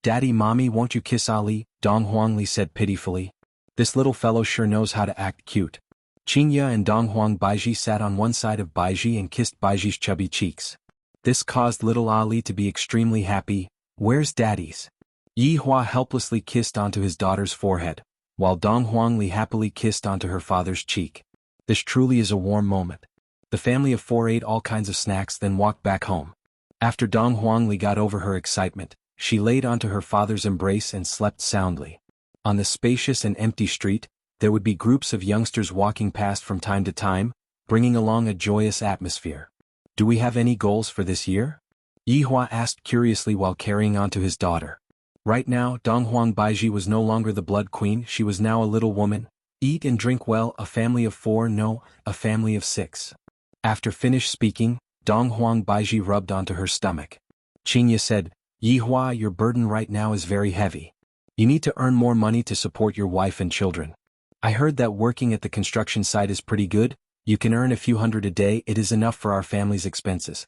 Daddy, Mommy, won't you kiss Ali? Dong Huangli said pitifully. This little fellow sure knows how to act cute. Xianxia and Dong Huang Baiji sat on one side of Baiji and kissed Baiji's chubby cheeks. This caused little Ali to be extremely happy. Where's Daddy's? Yihua helplessly kissed onto his daughter's forehead, while Dong Huangli happily kissed onto her father's cheek. This truly is a warm moment. The family of four ate all kinds of snacks then walked back home. After Dong Huangli got over her excitement, she laid onto her father's embrace and slept soundly. On the spacious and empty street, there would be groups of youngsters walking past from time to time, bringing along a joyous atmosphere. Do we have any goals for this year? Yihua asked curiously while carrying on to his daughter. Right now, Dong Huang Baiji was no longer the blood queen, she was now a little woman. Eat and drink well, a family of four, no, a family of six. After finished speaking, Dong Huang Baiji rubbed onto her stomach. Xianxia said, Yihua, your burden right now is very heavy. You need to earn more money to support your wife and children. I heard that working at the construction site is pretty good. You can earn a few hundred a day, it is enough for our family's expenses.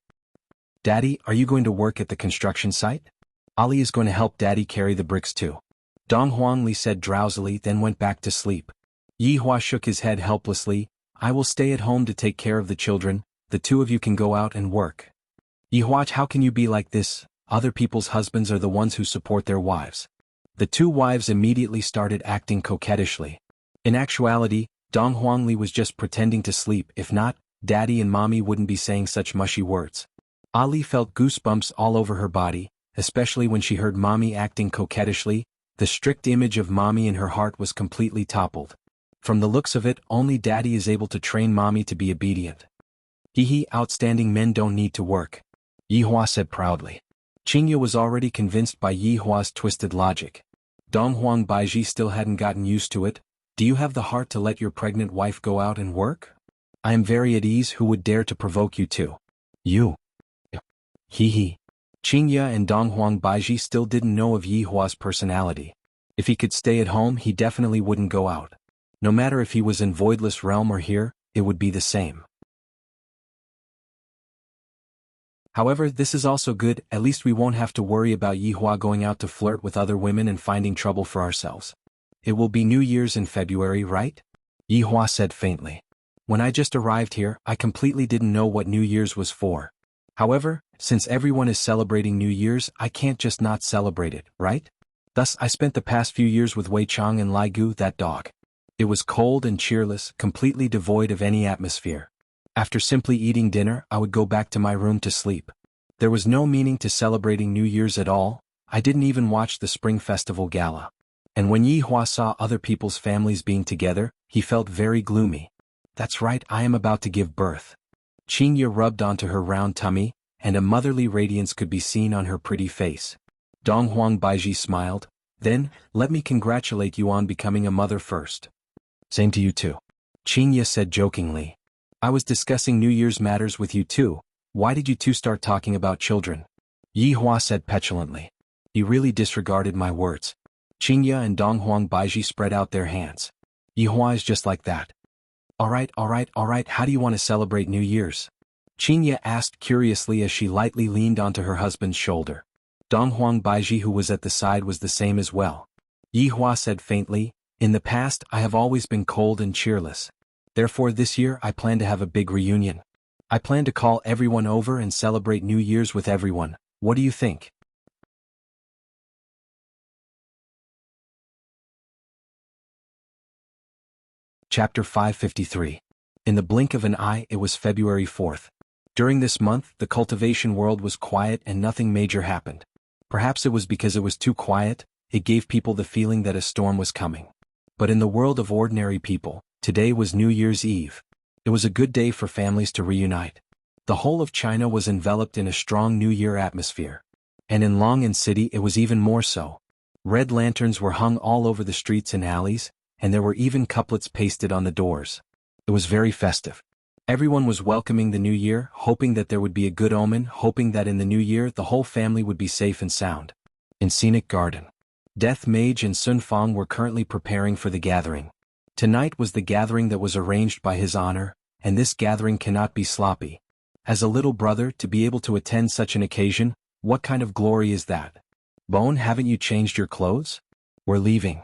Daddy, are you going to work at the construction site? Ali is going to help Daddy carry the bricks too. Dong Huangli said drowsily, then went back to sleep. Yihua shook his head helplessly. I will stay at home to take care of the children, the two of you can go out and work. Yihua, how can you be like this? Other people's husbands are the ones who support their wives. The two wives immediately started acting coquettishly. In actuality, Dong Huangli was just pretending to sleep, if not, Daddy and Mommy wouldn't be saying such mushy words. Ali felt goosebumps all over her body, especially when she heard Mommy acting coquettishly. The strict image of Mommy in her heart was completely toppled. From the looks of it, only Daddy is able to train Mommy to be obedient. Hee, outstanding men don't need to work. Yihua said proudly. Xianxia was already convinced by Yihua's twisted logic. Dong Huang Baiji still hadn't gotten used to it. Do you have the heart to let your pregnant wife go out and work? I am very at ease, who would dare to provoke you to? You. Hee. Xianxia and Dong Huang Baiji still didn't know of Yihua's personality. If he could stay at home, he definitely wouldn't go out. No matter if he was in Voidless Realm or here, it would be the same. However, this is also good, at least we won't have to worry about Yihua going out to flirt with other women and finding trouble for ourselves. It will be New Year's in February, right? Yihua said faintly. When I just arrived here, I completely didn't know what New Year's was for. However, since everyone is celebrating New Year's, I can't just not celebrate it, right? Thus, I spent the past few years with Wei Chang and Lai Gu, that dog. It was cold and cheerless, completely devoid of any atmosphere. After simply eating dinner, I would go back to my room to sleep. There was no meaning to celebrating New Year's at all. I didn't even watch the Spring Festival Gala. And when Yihua saw other people's families being together, he felt very gloomy. That's right, I am about to give birth. Xianxia rubbed onto her round tummy, and a motherly radiance could be seen on her pretty face. Donghuang Baiji smiled. Then, let me congratulate you on becoming a mother first. Same to you too. Xianxia said jokingly. I was discussing New Year's matters with you too. Why did you two start talking about children? Yihua said petulantly. You really disregarded my words. Xianxia and Donghuang Baiji spread out their hands. Yihua is just like that. Alright, how do you want to celebrate New Year's? Xianxia asked curiously as she lightly leaned onto her husband's shoulder. Donghuang Baiji, who was at the side, was the same as well. Yihua said faintly, in the past I have always been cold and cheerless. Therefore this year I plan to have a big reunion. I plan to call everyone over and celebrate New Year's with everyone. What do you think? Chapter 553. In the blink of an eye, it was February 4th. During this month, the cultivation world was quiet and nothing major happened. Perhaps it was because it was too quiet, it gave people the feeling that a storm was coming. But in the world of ordinary people, today was New Year's Eve. It was a good day for families to reunite. The whole of China was enveloped in a strong New Year atmosphere. And in Long'an City it was even more so. Red lanterns were hung all over the streets and alleys, and there were even couplets pasted on the doors. It was very festive. Everyone was welcoming the new year, hoping that there would be a good omen, hoping that in the new year the whole family would be safe and sound. In Scenic Garden, Death Mage and Sun Fang were currently preparing for the gathering. Tonight was the gathering that was arranged by His Honor, and this gathering cannot be sloppy. As a little brother, to be able to attend such an occasion, what kind of glory is that? Bone, haven't you changed your clothes? We're leaving.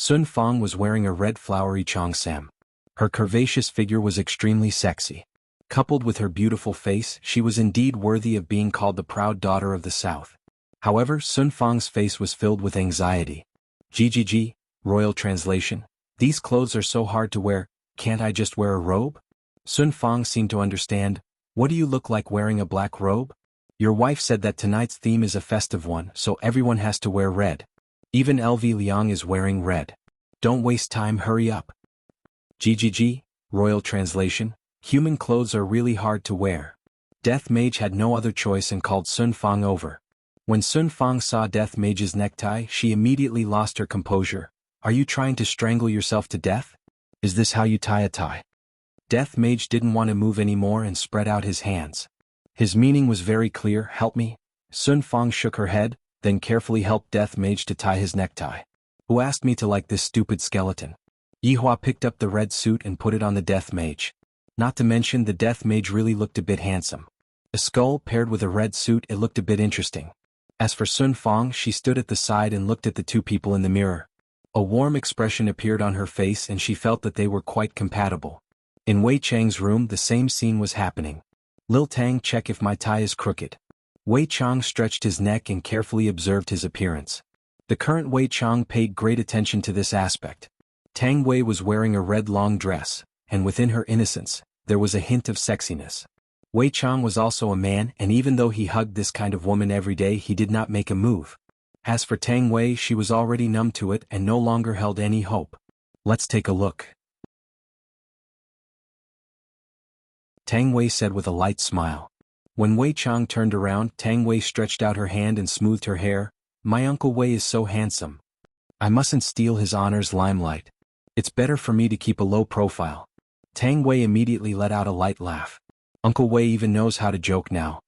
Sun Fang was wearing a red flowery cheongsam. Her curvaceous figure was extremely sexy. Coupled with her beautiful face, she was indeed worthy of being called the proud daughter of the South. However, Sun Fang's face was filled with anxiety. GGG, royal translation. These clothes are so hard to wear, can't I just wear a robe? Sun Fang seemed to understand. What do you look like wearing a black robe? Your wife said that tonight's theme is a festive one, so everyone has to wear red. Even LV Liang is wearing red. Don't waste time, hurry up. GGG, royal translation. Human clothes are really hard to wear. Death Mage had no other choice and called Sun Fang over. When Sun Fang saw Death Mage's necktie, she immediately lost her composure. Are you trying to strangle yourself to death? Is this how you tie a tie? Death Mage didn't want to move anymore and spread out his hands. His meaning was very clear, help me. Sun Fang shook her head, then carefully helped Death Mage to tie his necktie. Who asked me to like this stupid skeleton? Yihua picked up the red suit and put it on the Death Mage. Not to mention the Death Mage really looked a bit handsome. A skull paired with a red suit, it looked a bit interesting. As for Sun Fang, she stood at the side and looked at the two people in the mirror. A warm expression appeared on her face and she felt that they were quite compatible. In Wei Chang's room the same scene was happening. Lil Tang, check if my tie is crooked. Wei Chang stretched his neck and carefully observed his appearance. The current Wei Chang paid great attention to this aspect. Tang Wei was wearing a red long dress, and within her innocence, there was a hint of sexiness. Wei Chang was also a man, and even though he hugged this kind of woman every day, he did not make a move. As for Tang Wei, she was already numb to it and no longer held any hope. Let's take a look. Tang Wei said with a light smile. When Wei Chang turned around, Tang Wei stretched out her hand and smoothed her hair. My Uncle Wei is so handsome. I mustn't steal his honor's limelight. It's better for me to keep a low profile. Tang Wei immediately let out a light laugh. Uncle Wei even knows how to joke now.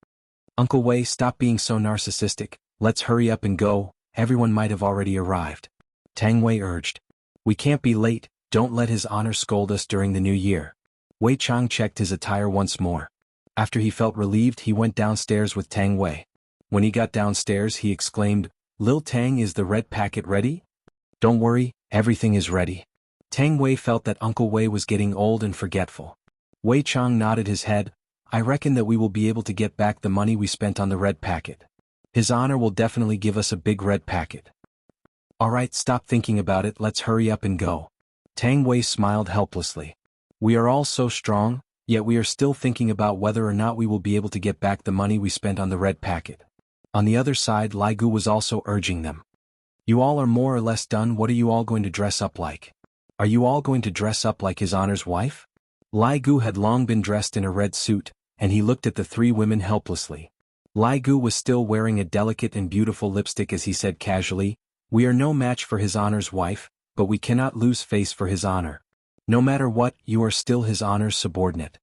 Uncle Wei, stop being so narcissistic. Let's hurry up and go, everyone might have already arrived. Tang Wei urged. We can't be late, don't let his honor scold us during the new year. Wei Chang checked his attire once more. After he felt relieved, he went downstairs with Tang Wei. When he got downstairs, he exclaimed, Lil Tang, is the red packet ready? Don't worry, everything is ready. Tang Wei felt that Uncle Wei was getting old and forgetful. Wei Chang nodded his head. I reckon that we will be able to get back the money we spent on the red packet. His honor will definitely give us a big red packet. Alright, stop thinking about it, let's hurry up and go. Tang Wei smiled helplessly. We are all so strong, yet we are still thinking about whether or not we will be able to get back the money we spent on the red packet. On the other side, Lai Gu was also urging them. You all are more or less done, what are you all going to dress up like? Are you all going to dress up like his honor's wife? Lai Gu had long been dressed in a red suit, and he looked at the three women helplessly. Lai Gu was still wearing a delicate and beautiful lipstick as he said casually, "We are no match for his honor's wife, but we cannot lose face for his honor. No matter what, you are still his honor's subordinate.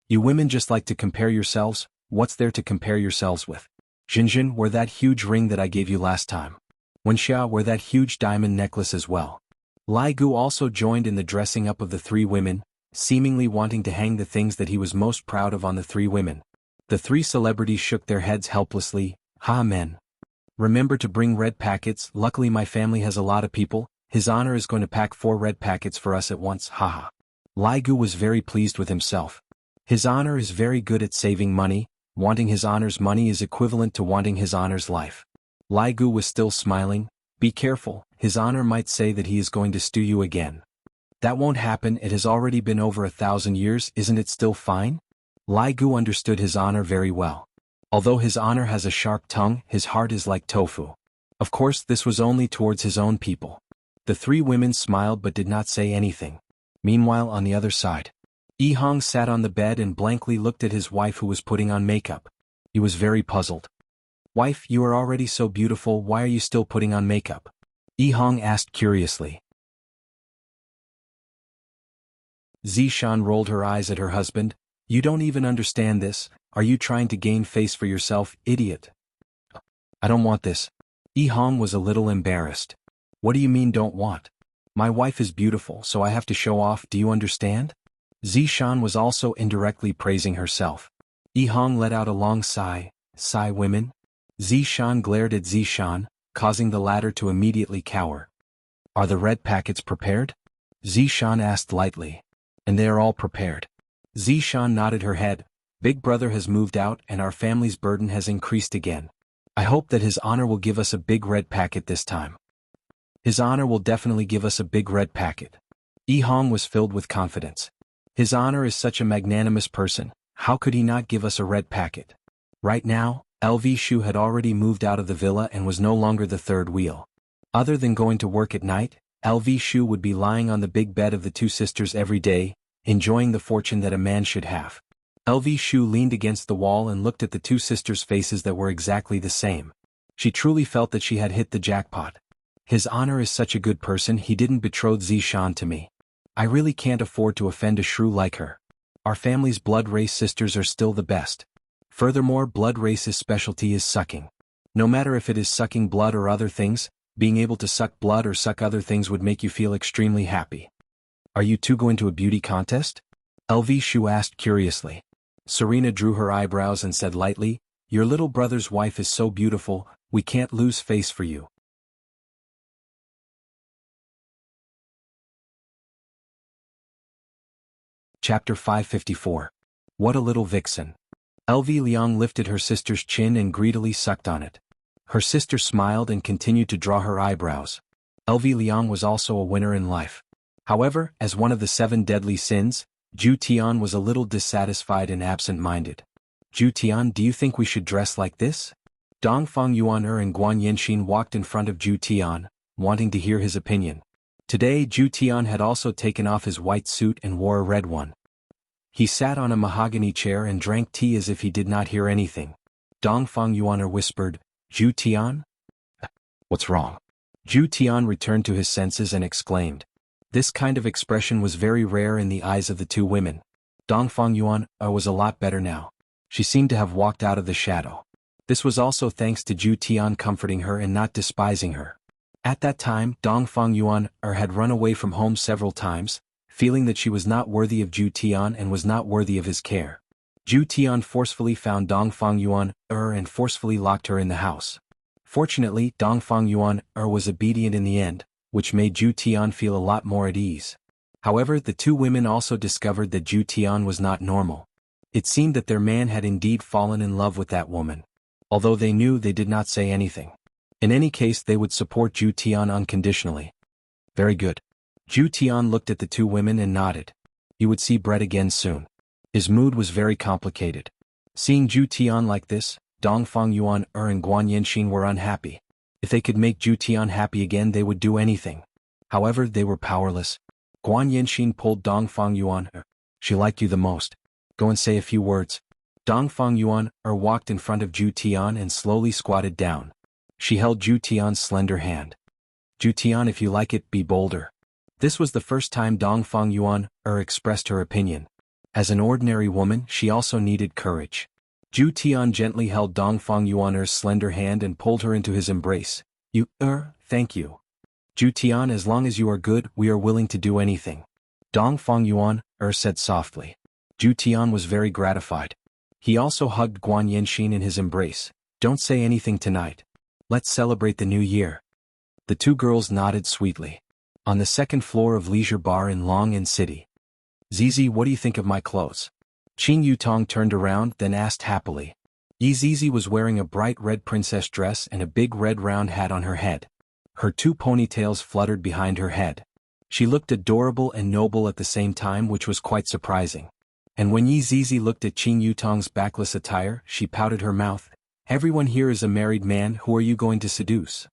You women just like to compare yourselves, what's there to compare yourselves with? Jinjin, wear that huge ring that I gave you last time. Wenxia, wear that huge diamond necklace as well." Lai Gu also joined in the dressing up of the three women, seemingly wanting to hang the things that he was most proud of on the three women. The three celebrities shook their heads helplessly. "Ha men. Remember to bring red packets, luckily my family has a lot of people, his honor is going to pack 4 red packets for us at once, haha." Lai Gu was very pleased with himself. His honor is very good at saving money, wanting his honor's money is equivalent to wanting his honor's life. Lai Gu was still smiling. "Be careful, his honor might say that he is going to stew you again." "That won't happen, it has already been over 1,000 years, isn't it still fine?" Lai Gu understood his honor very well. Although his honor has a sharp tongue, his heart is like tofu. Of course this was only towards his own people. The three women smiled but did not say anything. Meanwhile on the other side, Yi Hong sat on the bed and blankly looked at his wife who was putting on makeup. He was very puzzled. "Wife, you are already so beautiful, why are you still putting on makeup?" Yi Hong asked curiously. Zishan rolled her eyes at her husband. "You don't even understand this, are you trying to gain face for yourself, idiot?" "I don't want this." Yi Hong was a little embarrassed. "What do you mean don't want? My wife is beautiful so I have to show off, do you understand?" Zishan was also indirectly praising herself. Yi Hong let out a long sigh. "Sigh women?" Zishan glared at Zishan, causing the latter to immediately cower. "Are the red packets prepared?" Zishan asked lightly. "And they are all prepared." Zishan nodded her head. "Big brother has moved out and our family's burden has increased again. I hope that his honor will give us a big red packet this time." "His honor will definitely give us a big red packet." Yi Hong was filled with confidence. His honor is such a magnanimous person, how could he not give us a red packet? Right now, LV Shu had already moved out of the villa and was no longer the third wheel. Other than going to work at night, LV Shu would be lying on the big bed of the two sisters every day, enjoying the fortune that a man should have. LV Shu leaned against the wall and looked at the two sisters' faces that were exactly the same. She truly felt that she had hit the jackpot. His honor is such a good person, he didn't betroth Zishan to me. I really can't afford to offend a shrew like her. Our family's blood race sisters are still the best. Furthermore, blood race's specialty is sucking. No matter if it is sucking blood or other things, being able to suck blood or suck other things would make you feel extremely happy. Are you two going to a beauty contest? LV Shu asked curiously. Serena drew her eyebrows and said lightly, "Your little brother's wife is so beautiful, we can't lose face for you." Chapter 554. What a little vixen. LV Liang lifted her sister's chin and greedily sucked on it. Her sister smiled and continued to draw her eyebrows. LV Liang was also a winner in life. However, as one of the 7 deadly sins, Zhu Tian was a little dissatisfied and absent-minded. "Zhu Tian, do you think we should dress like this?" Dongfang Yuan and Guan Yanxin walked in front of Zhu Tian, wanting to hear his opinion. Today Zhu Tian had also taken off his white suit and wore a red one. He sat on a mahogany chair and drank tea as if he did not hear anything. Dongfang Yuan whispered, "Zhu Tian? What's wrong?" Zhu Tian returned to his senses and exclaimed. This kind of expression was very rare in the eyes of the two women. Dongfang Yuan was a lot better now. She seemed to have walked out of the shadow. This was also thanks to Zhu Tian comforting her and not despising her. At that time, Dongfang Yuan had run away from home several times, feeling that she was not worthy of Zhu Tian and was not worthy of his care. Zhu Tian forcefully found Dongfang Yuan and forcefully locked her in the house. Fortunately, Dongfang Yuan was obedient in the end, which made Zhu Tian feel a lot more at ease. However, the two women also discovered that Zhu Tian was not normal. It seemed that their man had indeed fallen in love with that woman. Although they knew, they did not say anything. In any case, they would support Zhu Tian unconditionally. Very good. Zhu Tian looked at the two women and nodded. He would see Brett again soon. His mood was very complicated. Seeing Zhu Tian like this, Dongfang Yuan and Guan Yanxin were unhappy. If they could make Zhu Tian happy again, they would do anything. However, they were powerless. Guan Yanxin pulled Dongfang Yuan. She liked you the most. Go and say a few words. Dongfang Yuan walked in front of Zhu Tian and slowly squatted down. She held Zhu Tian's slender hand. Zhu Tian, if you like it, be bolder. This was the first time Dongfang Yuan expressed her opinion. As an ordinary woman, she also needed courage. Zhu Tian gently held Dongfang Yuan's slender hand and pulled her into his embrace. Thank you. Zhu Tian, as long as you are good, we are willing to do anything. Dongfang Yuan said softly. Zhu Tian was very gratified. He also hugged Guan Yanxin in his embrace. Don't say anything tonight. Let's celebrate the new year. The two girls nodded sweetly. On the second floor of Leisure Bar in Long'an City. Zizi, what do you think of my clothes? Qing Yutong turned around, then asked happily. Zizi was wearing a bright red princess dress and a big red round hat on her head. Her two ponytails fluttered behind her head. She looked adorable and noble at the same time, which was quite surprising. And when Zizi looked at Qing Yutong's backless attire, she pouted her mouth. Everyone here is a married man, who are you going to seduce?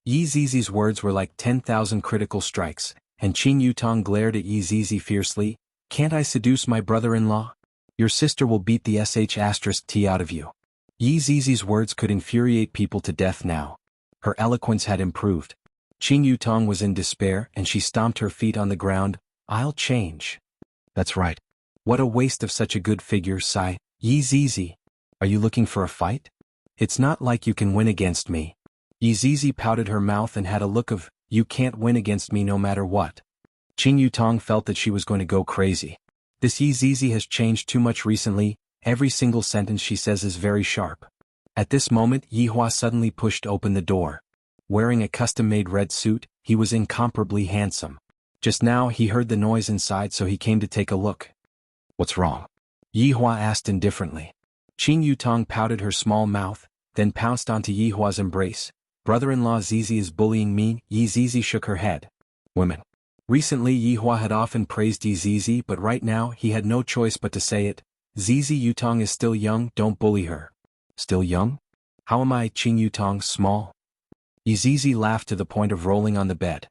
Zizi's words were like 10,000 critical strikes, and Qing Yutong glared at Zizi fiercely. Can't I seduce my brother-in-law? Your sister will beat the sh*t out of you. Zizi's words could infuriate people to death now. Her eloquence had improved. Qing Yutong was in despair and she stomped her feet on the ground. I'll change. That's right. What a waste of such a good figure, sigh. Zizi. Are you looking for a fight? It's not like you can win against me. Zizi pouted her mouth and had a look of, you can't win against me no matter what. Qing Yutong felt that she was going to go crazy. This Zizi has changed too much recently, every single sentence she says is very sharp. At this moment Yihua suddenly pushed open the door. Wearing a custom-made red suit, he was incomparably handsome. Just now he heard the noise inside, so he came to take a look. What's wrong? Yihua asked indifferently. Qing Yutong pouted her small mouth, then pounced onto Yihua's embrace. Brother-in-law Zizi is bullying me. Zizi shook her head. Women. Recently Yihua had often praised Zizi, but right now he had no choice but to say it. Zizi Yutong is still young, don't bully her. Still young? How am I, Qing Yutong, small? Zizi laughed to the point of rolling on the bed.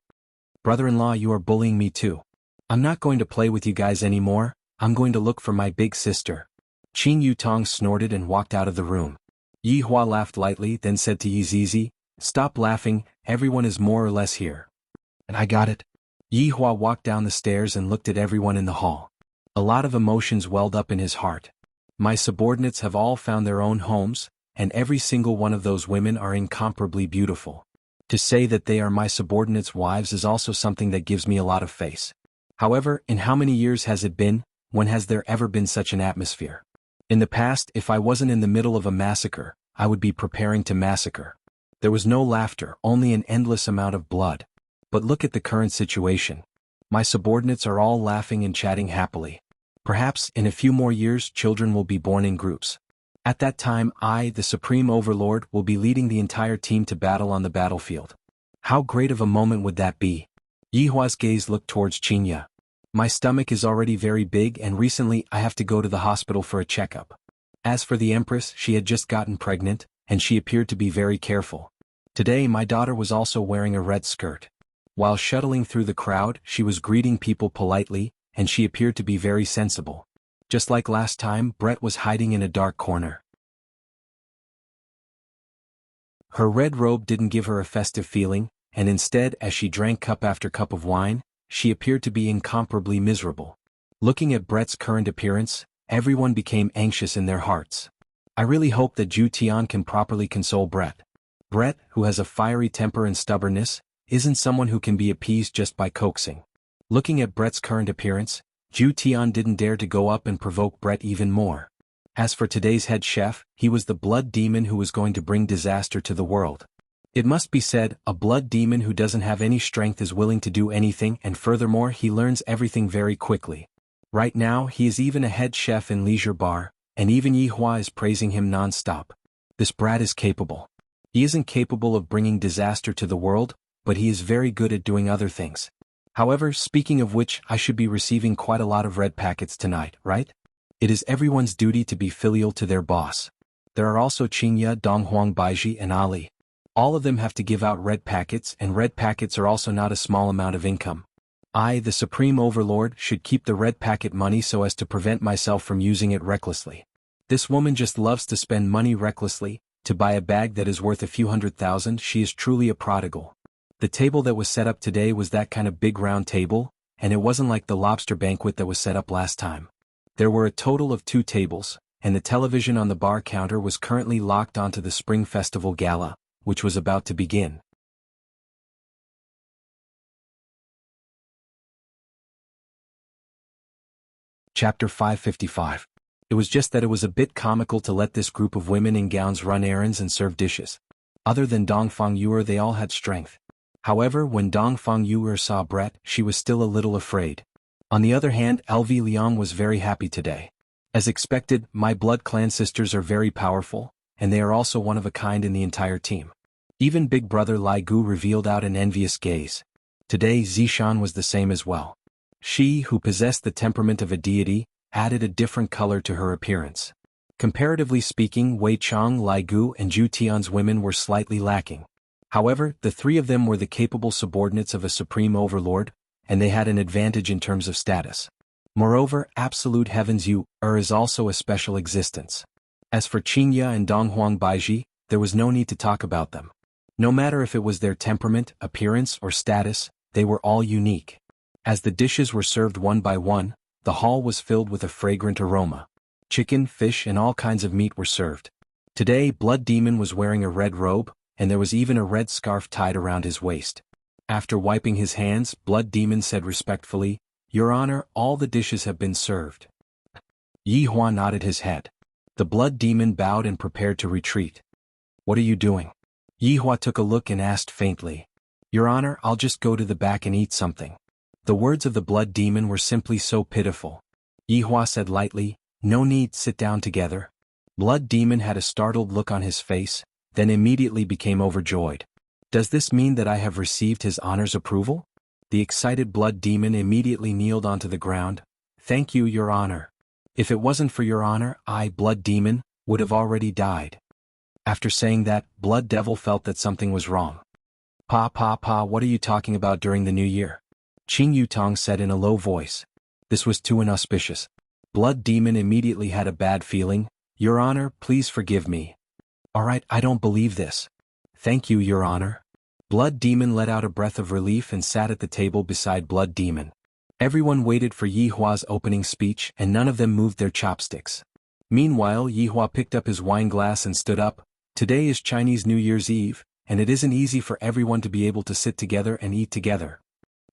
Brother-in-law, you are bullying me too. I'm not going to play with you guys anymore, I'm going to look for my big sister. Qing Yutong snorted and walked out of the room. Yihua laughed lightly, then said to Zizi, stop laughing, everyone is more or less here. And I got it. Yihua walked down the stairs and looked at everyone in the hall. A lot of emotions welled up in his heart. My subordinates have all found their own homes, and every single one of those women are incomparably beautiful. To say that they are my subordinates' wives is also something that gives me a lot of face. However, in how many years has it been? When has there ever been such an atmosphere? In the past, if I wasn't in the middle of a massacre, I would be preparing to massacre. There was no laughter, only an endless amount of blood. But look at the current situation. My subordinates are all laughing and chatting happily. Perhaps, in a few more years, children will be born in groups. At that time I, the Supreme Overlord, will be leading the entire team to battle on the battlefield. How great of a moment would that be? Yihua's gaze looked towards Xianxia. My stomach is already very big and recently I have to go to the hospital for a checkup. As for the Empress, she had just gotten pregnant, and she appeared to be very careful. Today my daughter was also wearing a red skirt. While shuttling through the crowd, she was greeting people politely, and she appeared to be very sensible. Just like last time, Brett was hiding in a dark corner. Her red robe didn't give her a festive feeling, and instead, as she drank cup after cup of wine, she appeared to be incomparably miserable. Looking at Brett's current appearance, everyone became anxious in their hearts. I really hope that Zhu Tian can properly console Brett. Brett, who has a fiery temper and stubbornness, isn't someone who can be appeased just by coaxing. Looking at Brett's current appearance, Zhu Tian didn't dare to go up and provoke Brett even more. As for today's head chef, he was the blood demon who was going to bring disaster to the world. It must be said, a blood demon who doesn't have any strength is willing to do anything, and furthermore he learns everything very quickly. Right now he is even a head chef in Leisure Bar, and even Yihua is praising him non-stop. This brat is capable. He isn't capable of bringing disaster to the world, but he is very good at doing other things. However, speaking of which, I should be receiving quite a lot of red packets tonight, right? It is everyone's duty to be filial to their boss. There are also Xianxia, Donghuang Baiji and Ali. All of them have to give out red packets, and red packets are also not a small amount of income. I, the Supreme Overlord, should keep the red packet money so as to prevent myself from using it recklessly. This woman just loves to spend money recklessly, to buy a bag that is worth a few $100,000. She is truly a prodigal. The table that was set up today was that kind of big round table, and it wasn't like the lobster banquet that was set up last time. There were a total of 2 tables, and the television on the bar counter was currently locked onto the Spring Festival Gala, which was about to begin. Chapter 555. It was just that it was a bit comical to let this group of women in gowns run errands and serve dishes. Other than Dongfang Yuer, they all had strength. However, when Dongfang Yuer saw Brett, she was still a little afraid. On the other hand, LV Liang was very happy today. As expected, my blood clan sisters are very powerful, and they are also one of a kind in the entire team. Even big brother Lai Gu revealed out an envious gaze. Today Zishan was the same as well. She, who possessed the temperament of a deity, added a different color to her appearance. Comparatively speaking, Wei Chang, Lai Gu, and Zhu Tian's women were slightly lacking. However, the 3 of them were the capable subordinates of a supreme overlord, and they had an advantage in terms of status. Moreover, absolute heavens is also a special existence. As for Xianxia and Donghuang Baiji, there was no need to talk about them. No matter if it was their temperament, appearance, or status, they were all unique. As the dishes were served one by one, the hall was filled with a fragrant aroma. Chicken, fish, and all kinds of meat were served. Today, Blood Demon was wearing a red robe, and there was even a red scarf tied around his waist. After wiping his hands, Blood Demon said respectfully, "Your Honor, all the dishes have been served." Yi Hua nodded his head. The Blood Demon bowed and prepared to retreat. "What are you doing?" Yi Hua took a look and asked faintly. "Your Honor, I'll just go to the back and eat something." The words of the Blood Demon were simply so pitiful. Yi Hua said lightly, "No need, sit down together." Blood Demon had a startled look on his face, then immediately became overjoyed. "Does this mean that I have received his honor's approval?" The excited Blood Demon immediately kneeled onto the ground. "Thank you, Your Honor. If it wasn't for Your Honor, I, Blood Demon, would have already died." After saying that, Blood Devil felt that something was wrong. Pa, what are you talking about during the new year?" Qing Yutong said in a low voice. This was too inauspicious. Blood Demon immediately had a bad feeling. "Your Honor, please forgive me." "Alright, I don't believe this." "Thank you, Your Honor." Blood Demon let out a breath of relief and sat at the table beside Blood Demon. Everyone waited for Yi Hua's opening speech and none of them moved their chopsticks. Meanwhile, Yi Hua picked up his wine glass and stood up. Today is Chinese New Year's Eve, and it isn't easy for everyone to be able to sit together and eat together.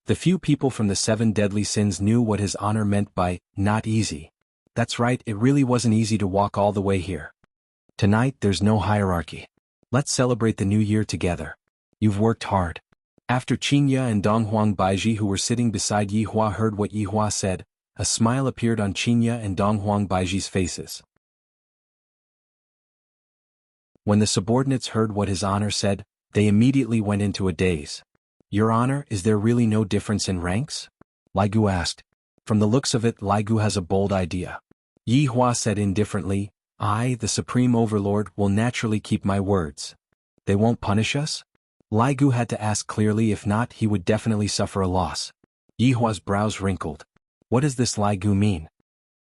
The few people from the 7 deadly sins knew what his honor meant by, not easy. That's right, it really wasn't easy to walk all the way here. Tonight there's no hierarchy. Let's celebrate the new year together. You've worked hard. After Xianxia and Donghuang Baiji, who were sitting beside Yi Hua, heard what Yi Hua said, a smile appeared on Xianxia and Donghuang Baiji's faces. When the subordinates heard what his honor said, they immediately went into a daze. "Your Honor, is there really no difference in ranks?" Lai Gu asked. "From the looks of it, Lai Gu has a bold idea." Yi Hua said indifferently, "I, the Supreme Overlord, will naturally keep my words." "They won't punish us?" Lai Gu had to ask clearly, if not, he would definitely suffer a loss. Yi Hua's brows wrinkled. What does this Lai Gu mean?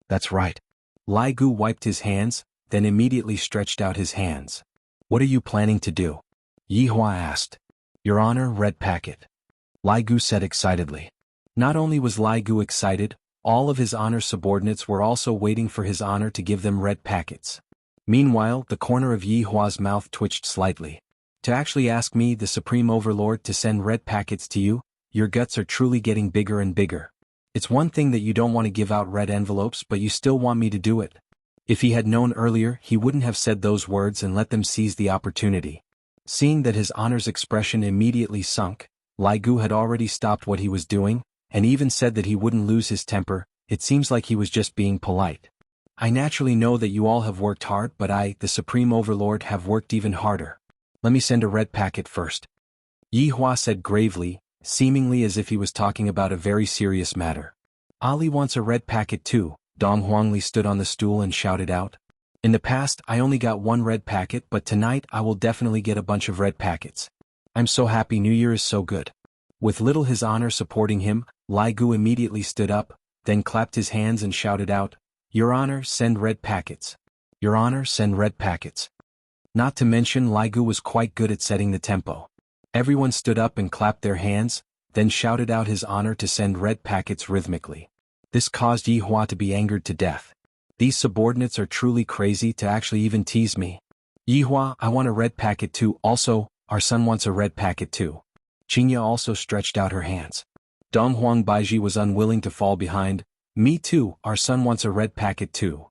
That's right. Lai Gu wiped his hands, then immediately stretched out his hands. "What are you planning to do?" Yi Hua asked. "Your Honor, red packet." Lai Gu said excitedly. Not only was Lai Gu excited, all of his honor's subordinates were also waiting for his honor to give them red packets. Meanwhile, the corner of Yi Hua's mouth twitched slightly. "To actually ask me, the Supreme Overlord, to send red packets to you, your guts are truly getting bigger and bigger. It's one thing that you don't want to give out red envelopes, but you still want me to do it." If he had known earlier, he wouldn't have said those words and let them seize the opportunity. Seeing that his honor's expression immediately sunk, Lai Gu had already stopped what he was doing, and even said that he wouldn't lose his temper. It seems like he was just being polite. "I naturally know that you all have worked hard, but I, the Supreme Overlord, have worked even harder. Let me send a red packet first." Yi Hua said gravely, seemingly as if he was talking about a very serious matter. "Ali wants a red packet too." Dong Huangli stood on the stool and shouted out. "In the past, I only got 1 red packet, but tonight I will definitely get a bunch of red packets. I'm so happy, New Year is so good." With little his honor supporting him, Li Gu immediately stood up, then clapped his hands and shouted out, "Your Honor, send red packets. Your Honor, send red packets." Not to mention Li Gu was quite good at setting the tempo. Everyone stood up and clapped their hands, then shouted out his honor to send red packets rhythmically. This caused Yi Hua to be angered to death. These subordinates are truly crazy to actually even tease me. Yi Hua, I want a red packet too. Also, our son wants a red packet too. Xianxia also stretched out her hands. Donghuang Baiji was unwilling to fall behind. Me too, our son wants a red packet too.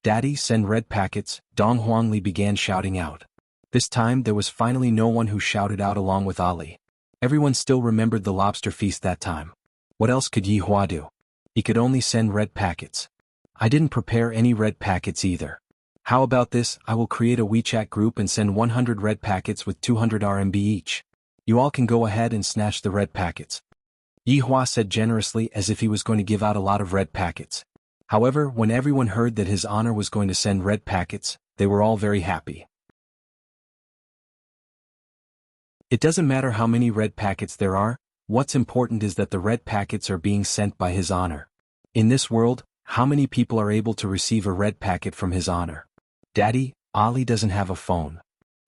Daddy, send red packets, Donghuang Li began shouting out. This time there was finally no one who shouted out along with Ali. Everyone still remembered the lobster feast that time. What else could Yi Hua do? He could only send red packets. I didn't prepare any red packets either. How about this? I will create a WeChat group and send 100 red packets with 200 RMB each. You all can go ahead and snatch the red packets. Yi Hua said generously as if he was going to give out a lot of red packets. However, when everyone heard that his honor was going to send red packets, they were all very happy. It doesn't matter how many red packets there are, what's important is that the red packets are being sent by his honor. In this world, how many people are able to receive a red packet from his honor? Daddy, Ali doesn't have a phone.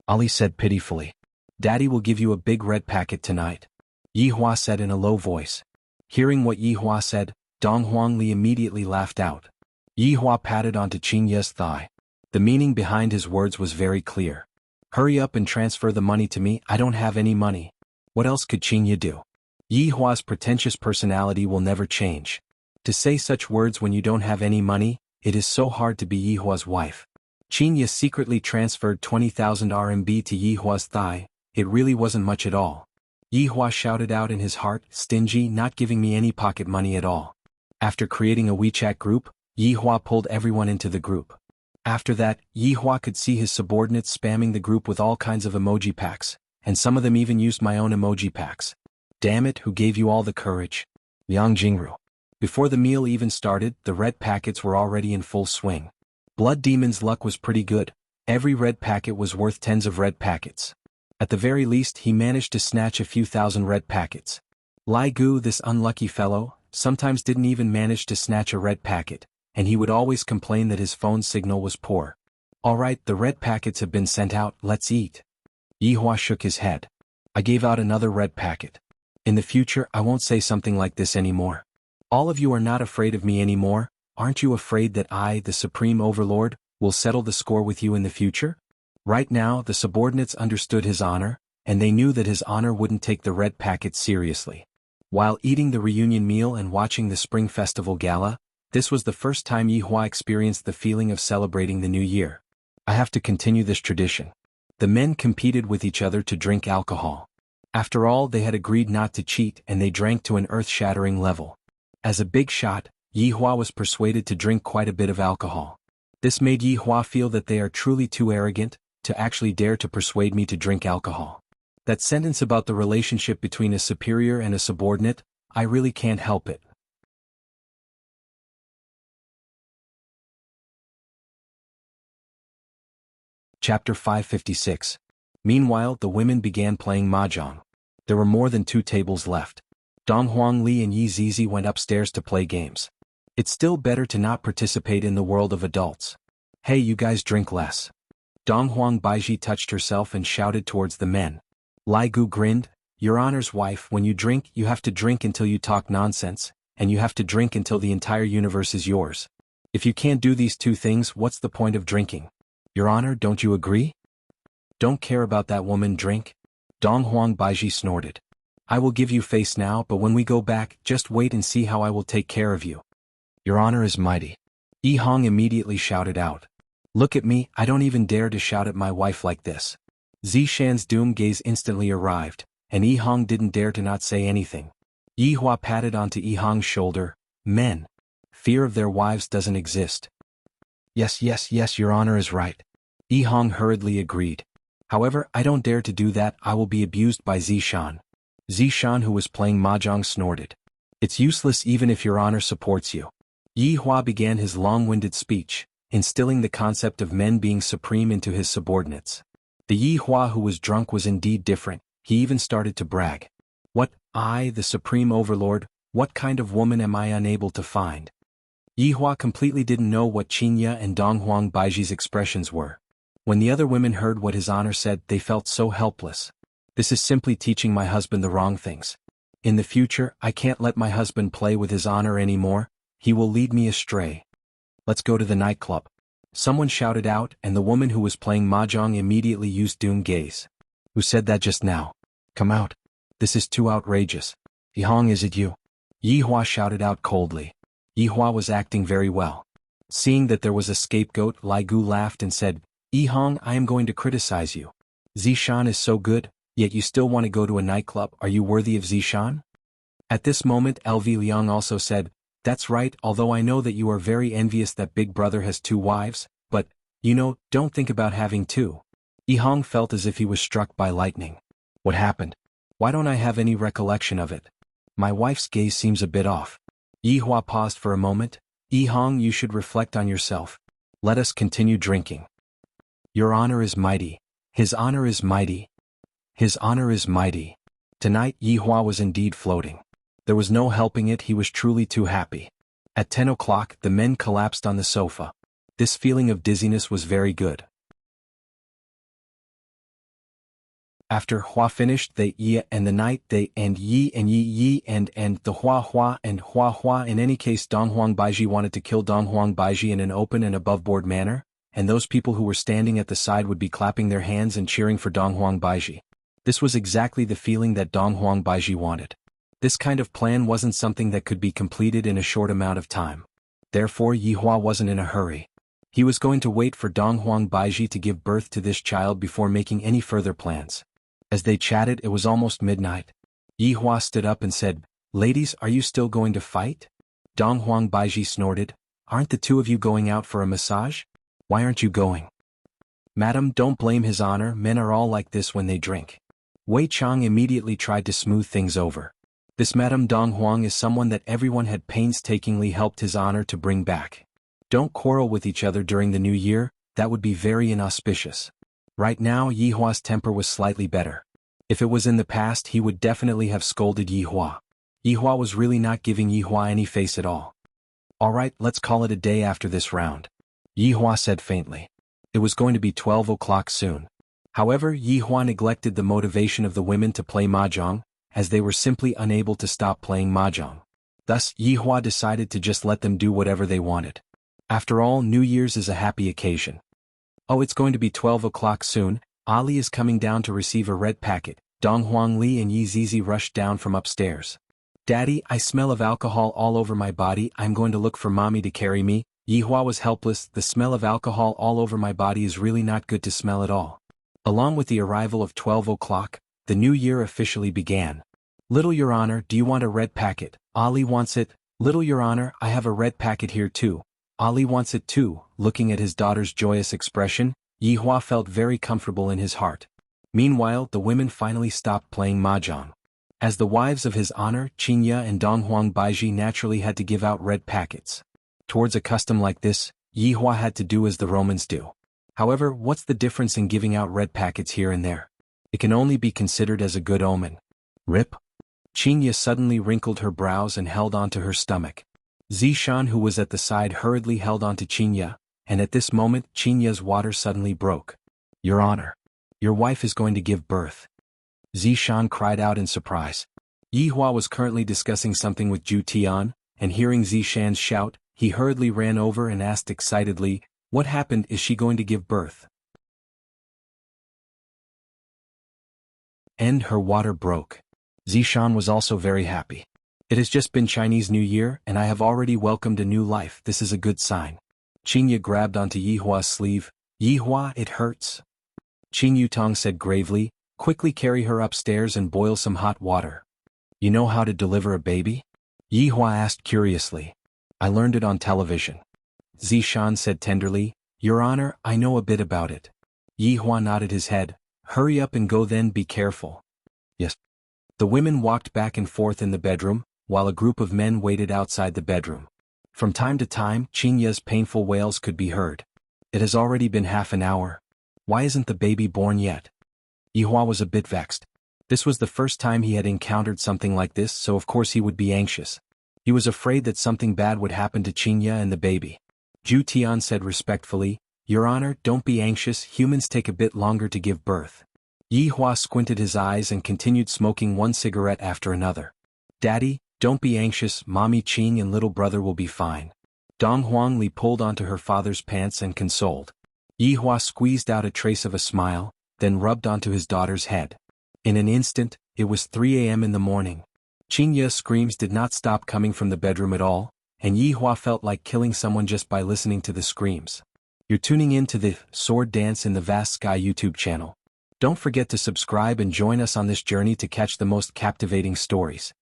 Ali said pitifully. Daddy will give you a big red packet tonight. Yi Hua said in a low voice. Hearing what Yi Hua said, Donghuang Li immediately laughed out. Yi Hua patted onto Xianxia's thigh. The meaning behind his words was very clear. Hurry up and transfer the money to me, I don't have any money. What else could Xianxia do? Yi Hua's pretentious personality will never change. To say such words when you don't have any money, it is so hard to be Yi Hua's wife. Xianxia secretly transferred 20,000 RMB to Yi Hua's thigh. It really wasn't much at all. Yi Hua shouted out in his heart, stingy, not giving me any pocket money at all. After creating a WeChat group, Yi Hua pulled everyone into the group. After that, Yi Hua could see his subordinates spamming the group with all kinds of emoji packs, and some of them even used my own emoji packs. Damn it, who gave you all the courage? Liang Jingru. Before the meal even started, the red packets were already in full swing. Blood Demon's luck was pretty good. Every red packet was worth tens of red packets. At the very least, he managed to snatch a few thousand red packets. Li Gu, this unlucky fellow, sometimes didn't even manage to snatch a red packet, and he would always complain that his phone signal was poor. Alright, the red packets have been sent out, let's eat. Yi Hua shook his head. I gave out another red packet. In the future, I won't say something like this anymore. All of you are not afraid of me anymore, aren't you afraid that I, the Supreme Overlord, will settle the score with you in the future? Right now, the subordinates understood his honor, and they knew that his honor wouldn't take the red packet seriously. While eating the reunion meal and watching the Spring Festival Gala, this was the first time Yi Hua experienced the feeling of celebrating the new year. I have to continue this tradition. The men competed with each other to drink alcohol. After all, they had agreed not to cheat and they drank to an earth-shattering level. As a big shot, Yi Hua was persuaded to drink quite a bit of alcohol. This made Yi Hua feel that they are truly too arrogant to actually dare to persuade me to drink alcohol. That sentence about the relationship between a superior and a subordinate, I really can't help it. Chapter 556. Meanwhile, the women began playing mahjong. There were more than 2 tables left. Donghuang Li and Yi Zizi went upstairs to play games. It's still better to not participate in the world of adults. Hey, you guys drink less. Donghuang Baiji touched herself and shouted towards the men. Li Gu grinned, Your Honor's wife, when you drink, you have to drink until you talk nonsense, and you have to drink until the entire universe is yours. If you can't do these 2 things, what's the point of drinking? Your Honor, don't you agree? Don't care about that woman, drink? Donghuang Baiji snorted. I will give you face now, but when we go back, just wait and see how I will take care of you. Your Honor is mighty. Yi Hong immediately shouted out. Look at me, I don't even dare to shout at my wife like this. Zishan's doom gaze instantly arrived, and Yi Hong didn't dare to not say anything. Yi Hua patted onto Yi Hong's shoulder. Men. Fear of their wives doesn't exist. Yes, Your Honor is right. Yi Hong hurriedly agreed. However, I don't dare to do that, I will be abused by Zishan. Zishan, who was playing mahjong, snorted. It's useless even if Your Honor supports you. Yi Hua began his long-winded speech, instilling the concept of men being supreme into his subordinates. The Yi Hua who was drunk was indeed different, he even started to brag. What, I, the Supreme Overlord, What kind of woman am I unable to find? Yihua completely didn't know what Xianxia and Donghuang Baiji's expressions were. When the other women heard what his honor said, they felt so helpless. This is simply teaching my husband the wrong things. In the future, I can't let my husband play with his honor anymore. He will lead me astray. Let's go to the nightclub. Someone shouted out, and the woman who was playing mahjong immediately used doomed gaze. Who said that just now? Come out. This is too outrageous. Yihong, is it you? Yihua shouted out coldly. Yihua was acting very well. Seeing that there was a scapegoat, Lai Gu laughed and said, Yihong, I am going to criticize you. Zishan is so good, yet you still want to go to a nightclub. Are you worthy of Zishan? At this moment LV Liang also said, That's right, although I know that you are very envious that Big Brother has 2 wives, but, don't think about having 2. Yihong felt as if he was struck by lightning. What happened? Why don't I have any recollection of it? My wife's gaze seems a bit off. Yihua paused for a moment. Yihong, you should reflect on yourself. Let us continue drinking. Your honor is mighty. His honor is mighty. His honor is mighty. Tonight Yihua was indeed floating. There was no helping it, he was truly too happy. At 10 o'clock, the men collapsed on the sofa. This feeling of dizziness was very good. After Hua finished the Yi and the night they and Yi and Yi and the Hua and Hua. In any case, Donghuang Baiji wanted to kill Donghuang Baiji in an open and above-board manner, and those people who were standing at the side would be clapping their hands and cheering for Donghuang Baiji. This was exactly the feeling that Donghuang Baiji wanted. This kind of plan wasn't something that could be completed in a short amount of time. Therefore Yihua wasn't in a hurry. He was going to wait for Donghuang Baiji to give birth to this child before making any further plans. As they chatted, it was almost midnight. Yihua stood up and said, Ladies, are you still going to fight? Donghuang Baiji snorted, Aren't the 2 of you going out for a massage? Why aren't you going? Madam, don't blame his honor, men are all like this when they drink. Wei Chang immediately tried to smooth things over. This Madame Donghuang is someone that everyone had painstakingly helped his honor to bring back. Don't quarrel with each other during the new year, that would be very inauspicious. Right now Yihua's temper was slightly better. If it was in the past he would definitely have scolded Yihua. Yihua was really not giving Yihua any face at all. Alright, let's call it a day after this round. Yihua said faintly. It was going to be 12 o'clock soon. However, Yihua neglected the motivation of the women to play mahjong, as they were simply unable to stop playing mahjong. Thus, Yihua decided to just let them do whatever they wanted. After all, New Year's is a happy occasion. Oh, it's going to be 12 o'clock soon. Ali is coming down to receive a red packet. Donghuang Li and Yi Zizi rushed down from upstairs. Daddy, I smell of alcohol all over my body. I'm going to look for mommy to carry me. Yihua was helpless. The smell of alcohol all over my body is really not good to smell at all. Along with the arrival of 12 o'clock, the new year officially began. Little Your Honor, do you want a red packet? Ali wants it. Little Your Honor, I have a red packet here too. Ali wants it too. Looking at his daughter's joyous expression, Yihua felt very comfortable in his heart. Meanwhile, the women finally stopped playing mahjong. As the wives of his honor, Xianxia and Donghuang Baiji naturally had to give out red packets. Towards a custom like this, Yihua had to do as the Romans do. However, what's the difference in giving out red packets here and there? It can only be considered as a good omen. Rip. Xianxia suddenly wrinkled her brows and held onto her stomach. Zishan, who was at the side, hurriedly held onto Xianxia, and at this moment Xianxia's water suddenly broke. Your Honor, your wife is going to give birth. Zishan cried out in surprise. Yihua was currently discussing something with Zhu Tian, and hearing Zishan's shout, he hurriedly ran over and asked excitedly, What happened? Is she going to give birth? And her water broke. Zishan was also very happy. It has just been Chinese New Year, and I have already welcomed a new life. This is a good sign. Xianxia grabbed onto Yihua's sleeve. Yihua, it hurts. Qing Yutong said gravely, Quickly carry her upstairs and boil some hot water. You know how to deliver a baby? Yihua asked curiously. I learned it on television. Zishan said tenderly, Your Honor, I know a bit about it. Yihua nodded his head. Hurry up and go then, be careful. Yes. The women walked back and forth in the bedroom, while a group of men waited outside the bedroom. From time to time, Xianxia's painful wails could be heard. It has already been half an hour. Why isn't the baby born yet? Yihua was a bit vexed. This was the first time he had encountered something like this, so of course he would be anxious. He was afraid that something bad would happen to Xianxia and the baby. Zhu Tian said respectfully, "Your Honor, don't be anxious, humans take a bit longer to give birth." Yi Hua squinted his eyes and continued smoking one cigarette after another. "Daddy, don't be anxious, Mommy Qing and little brother will be fine." Dong Huangli pulled onto her father's pants and consoled. Yi Hua squeezed out a trace of a smile, then rubbed onto his daughter's head. In an instant, it was 3 a.m. in the morning. Xianxia's screams did not stop coming from the bedroom at all, and Yi Hua felt like killing someone just by listening to the screams. You're tuning in to the Sword Dance in the Vast Sky YouTube channel. Don't forget to subscribe and join us on this journey to catch the most captivating stories.